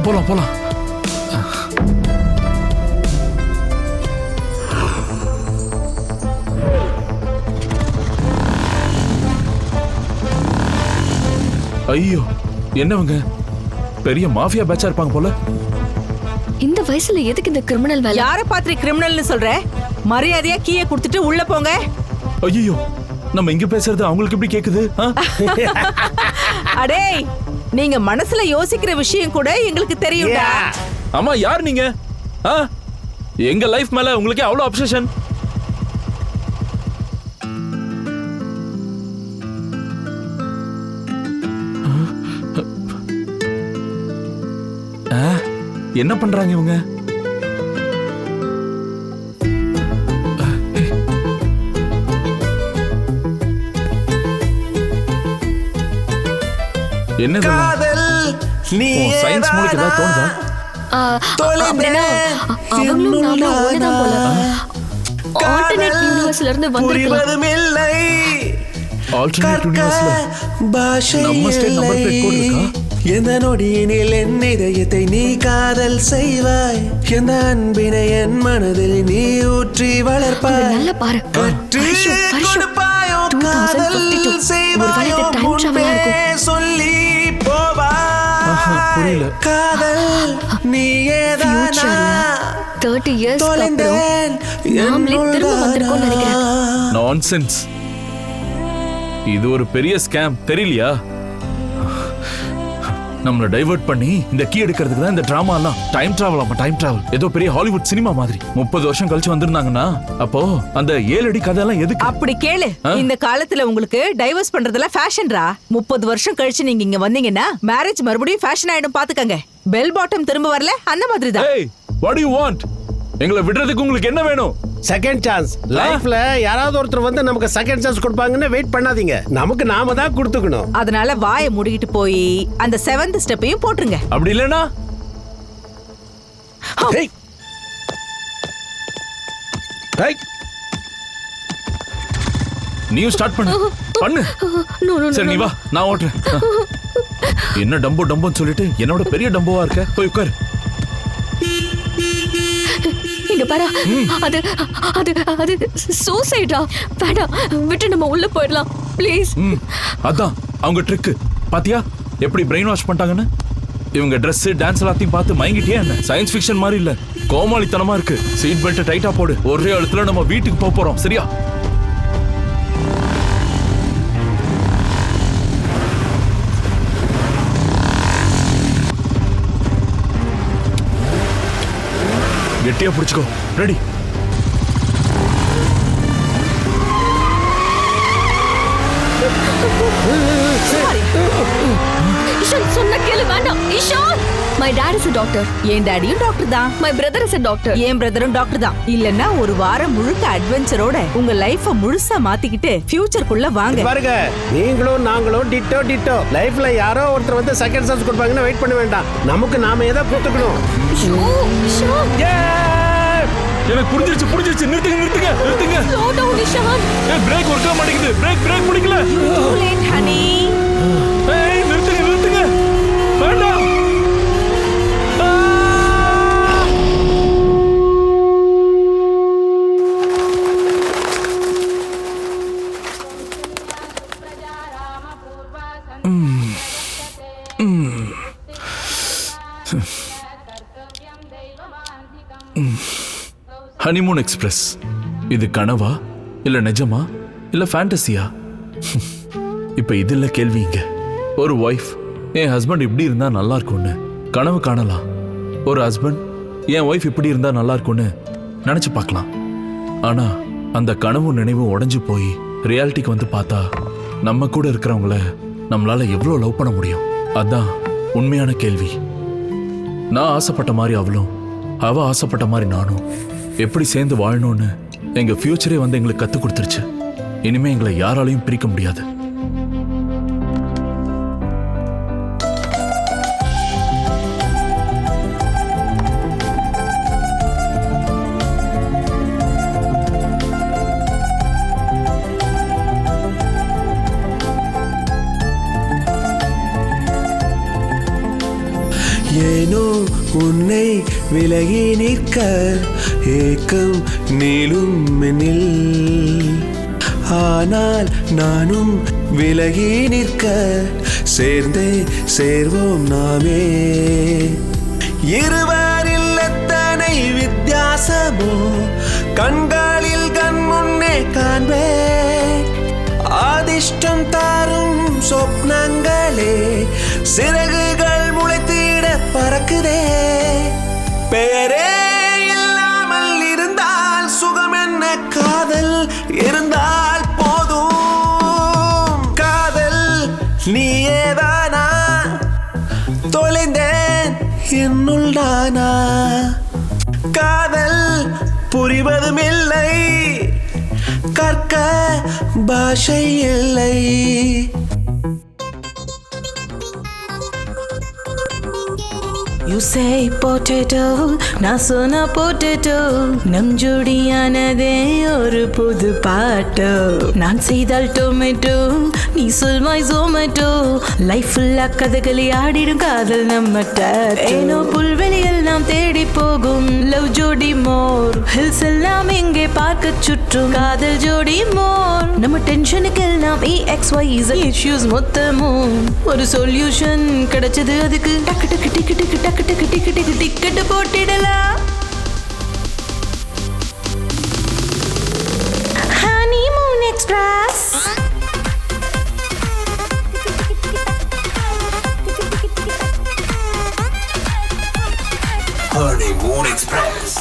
S3: போலாம் போலாம். ஐயோ என்னவங்க பெரிய மாஃபியா பேட்சா இருப்பாங்க போல.
S2: இந்த வயசுல எதுக்கு இந்த கிரிமினல் வேலை?
S8: யாரை பார்த்து கிரிமினல்னு சொல்ற? மரியாதையா கீயை கொடுத்துட்டு உள்ள போங்க.
S3: ஐயோ நம்ம இங்க பேசுறது அவங்களுக்கு எப்படி கேக்குது?
S8: அடே நீங்க மனசுல யோசிக்கிற விஷயம் கூட எங்களுக்கு தெரியும்டா.
S3: ஆமா யார் நீங்க? எங்க லைஃப் மேல உங்களுக்கு அவ்வளவு அப்சஷன்? என்ன பண்றாங்க இவங்க? என்ன சயின்ஸ் மூலிக்கு ஏதாவது தோணுதா?
S2: அப்படின்னா அவங்களும் நாம ஒண்ணுதான் போல. ஆல்டர்னேட் யூனிவர்ஸ்ல இருந்து வந்திருக்கலாம்.
S3: ஆல்டர்னேட் யூனிவர்ஸ்ல நம்ம ஸ்டேட் நம்பர் பிளேட் கூட இருக்கா?
S12: எந்த நொடியினில் என் இதயத்தை நீ காதல் செய்வாய், எந்த அன்பினை என் மனதில் நீ ஊற்றி வளர்ப்பாய்.
S2: நல்ல பாரு.
S12: கற்றி கொடுப்பாயோ காதல் செய்வாயோ முன்பே சொல்லி போவாய்.
S3: புரியல.
S12: காதல் நீ ஏதானா
S2: 30 இயர்ஸ் அப்புறம் நாமளே திரும்ப வந்திருக்கோம்னு நினைக்கிறேன்.
S3: நான்சென்ஸ். இது ஒரு பெரிய ஸ்கேம் தெரியலையா? நம்மள டைவர்ட் பண்ணி இந்த கீ எடுக்கிறதுக்கு தான் இந்த டிராமா எல்லாம். Time travel. ஆமா டைம் டிராவல். ஏதோ பெரிய ஹாலிவுட் சினிமா மாதிரி. 30 வருஷம் கழிச்சு வந்திருந்தாங்கன்னா அப்போ அந்த 7 அடி கதையெல்லாம் எதுக்கு?
S8: அப்படி கேளு. இந்த காலத்துல உங்களுக்கு டைவர்ஸ் பண்றதெல்லாம் ஃபேஷன்ரா. 30 வருஷம் கழிச்சு நீங்க இங்க வந்தீங்கன்னா மேரேஜ் மறுபடியும் ஃபேஷன் ஆயிடும் பாத்துக்கங்க. பெல் பாட்டம் திரும்ப வரல அந்த மாதிரி தான்.
S3: Hey, what do you want? எங்களை விடுறதுக்கு உங்களுக்கு என்ன வேணும்?
S10: Second chance. லைஃப்ல யாராவது ஒருத்தர் வந்து நமக்கு செகண்ட் சான்ஸ் கொடுப்பாங்கன்னு வெயிட் பண்ணாதீங்க. நமக்கு நாம தான் கொடுத்துக்கணும்.
S8: அதனால வாயை மூடிக்கிட்டு போய் அந்த 7th ஸ்டெப்பையும் போட்டுருங்க.
S3: அப்படி இல்லனா நீ ஸ்டார்ட் பண்ணு. சரி நீ வா நான் ஓட்டுறேன். என்ன டம்போ டம்போன்னு சொல்லிட்டு என்னோட பெரிய டம்போவா இருக்க. போய் உட்காரு.
S2: இங்க பாரு. அது அது அது சூசைடா. வேண்டாம் விட்டு நம்ம உள்ள போயிடலாம் ப்ளீஸ்.
S3: அதான் அவங்க ட்ரிக் பாத்தியா எப்படி பிரெயின் வாஷ் பண்ணிட்டாங்கன்னு. இவங்க ட்ரெஸ் டான்ஸ் எல்லாத்தையும் பார்த்து மயங்கிட்டே என்ன சயின்ஸ் ஃபிக்ஷன் மாதிரி இல்ல கோமாளித்தனமா இருக்கு. சீட் பெல்ட் டைட்டா போடு. ஒரே இடத்துல நம்ம வீட்டுக்கு போறோம் சரியா? கெட்டியா பிடிச்சுக்கோ. ரெடி?
S2: இஷான் சொன்ன கேளு. வேண்டாம் Ishaan. My dad is a doctor.
S8: என் டாடியும் டாக்டர் தான்.
S2: My brother is a doctor.
S8: என் பிரதரும் டாக்டர் தான். இல்லன்னா ஒரு வாரம் முழுக்க அட்வென்ச்சரோட உங்க லைஃப முழுசா மாத்திக்கிட்டு ஃபியூச்சர்க்குள்ள வாங்க.
S10: பாருங்க நீங்களும் நாங்களும் டிட்டோ டிட்டோ. லைஃப்ல யாரோ ஒருத்தர் வந்து செகண்ட் சான்ஸ் கொடுப்பாங்கன்னு வெயிட் பண்ண வேண்டாம். நமக்கு நாம ஏதோ கொடுத்துக்கணும்.
S3: எனக்கு புரிஞ்சிருச்சு. நிறுத்துங்க.
S2: Slow down Ishan.
S3: Brake work ஆக மாட்டேங்குது. பிரேக் பிடிக்கல.
S8: Too late honey.
S3: நிறுத்துங்க. வேண்டாம். Honeymoon express. இது கனவா இல்ல நிஜமா இல்ல ஃபேண்டசியா? இப்ப இது இல்ல கேள்வி. இங்க ஒரு ஒய்ஃப் என் ஹஸ்பண்ட் இப்படி இருந்தா நல்லா இருக்கும்னு கனவு காணலாம். ஒரு ஹஸ்பண்ட் என் ஒய்ஃப் இப்படி இருந்தா நல்லா இருக்கும்னு நினைச்சு பார்க்கலாம். ஆனா அந்த கனவு நினைவு உடைஞ்சு போய் ரியாலிட்டிக்கு வந்து பார்த்தா நம்ம கூட இருக்கிறவங்கள நம்மளால எவ்வளவு லவ் பண்ண முடியும்? அதான் உண்மையான கேள்வி. நான் ஆசைப்பட்ட மாதிரி அவளும், அவ ஆசைப்பட்ட மாதிரி நானும் எப்படி சேர்ந்து வாழணும்னு எங்க ஃபியூச்சரே வந்து எங்களுக்கு கத்து கொடுத்துருச்சு. இனிமே எங்களை யாராலையும் பிரிக்க முடியாது.
S12: ஏனோ உன்னை விலகி நிற்க ஏக்கம் நீளும் என்னில். ஆனால் நானும் விலகி நிற்க சேர்ந்தே சேர்வோம் நாமே. இருவரில் எத்தனை வித்தியாசமோ கண்களில் கண் முன்னே காண்பே. அதிர்ஷ்டம் தாரும் சொப்னங்களே சிறகுகள் முளைத்திட பறக்குதே. பெயரே இல்லாமல் இருந்தால் சுகம் என்ன, காதல் இருந்தால் போதும். காதல் நீயேதானா, தொலைந்தேன் என்னுள் நானா. காதல் புரிவதும் இல்லை, கற்க பாஷை இல்லை.
S6: You say potato, நான் சொன்ன potato. நம் ஜோடியானதே ஒரு புது பாட்டோ. நான் செய்தால் டொமேட்டோ, நீ சொல்வாய் ஜோமேட்டோ. லைஃப் ஃபுல்லா கதகளி ஆடிடும் காதல் நம்ம டாட்டோ. ஏனோ புல்வெளியில் நாம் தேடி போகும் லவ் ஜோடி மோர். ஹில்ஸ் எல்லாம் எங்கே பார்க்க சுற்றும் காதல் ஜோடி மோர். நம்ம டென்ஷனுக்கு எல்லாம் EXYZ இஷ்யூஸ் மொத்தமும் ஒரு சொல்யூஷன் கிடைச்சது. அதுக்கு டக்கு டக்கு டிக்கு டிக்கு டக்கு டக்கு டிக்கு டிக்கு டிக்கெட் போட்டிடலாம். Honeymoon express.
S4: Honeymoon Express.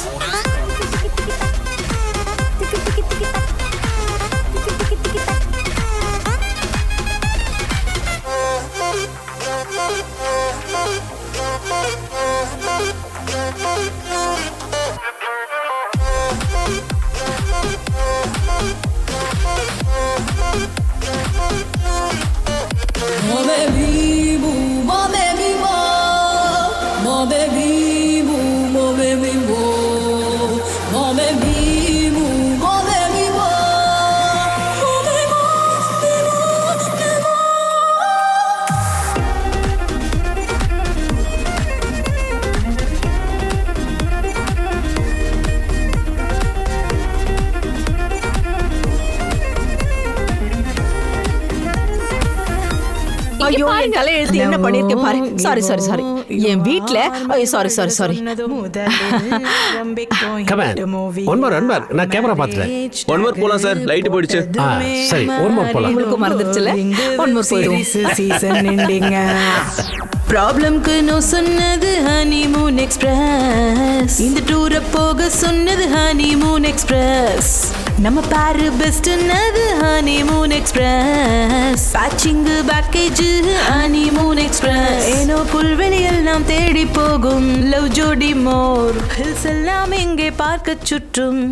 S8: ஐயோ என் தலை எழுத்து என்ன பண்ணிருக்கேன் பாரு. Sorry sorry sorry. என் வீட்ல ஐயோ sorry sorry sorry.
S10: Come on one more நான் கேமரா பார்த்துட்டேன்.
S11: ஒன் மோர் போலாம் சார், லைட் போயிடுச்சு.
S10: சரி ஒன் மோர் போலாம்.
S8: உங்களுக்கு மறந்துருச்சுல, ஒன் மோர் போயிடுவோம்.
S6: சீசன் எண்டிங்க. ப்ராப்ளம்க்கு நோ சொன்னது ஹனிமூன் எக்ஸ்பிரஸ். இந்த டூரை போக சொன்னது ஹனிமூன் எக்ஸ்பிரஸ். நம்ம பாரு பெஸ்ட்னது honeymoon express. Patching package honeymoon express. ஏனோ புல்வெளியில் நாம் தேடி போகும் லவ் ஜோடி மோர். ஹில்ஸ் எல்லாம் எங்கே பார்க்க சுற்றும்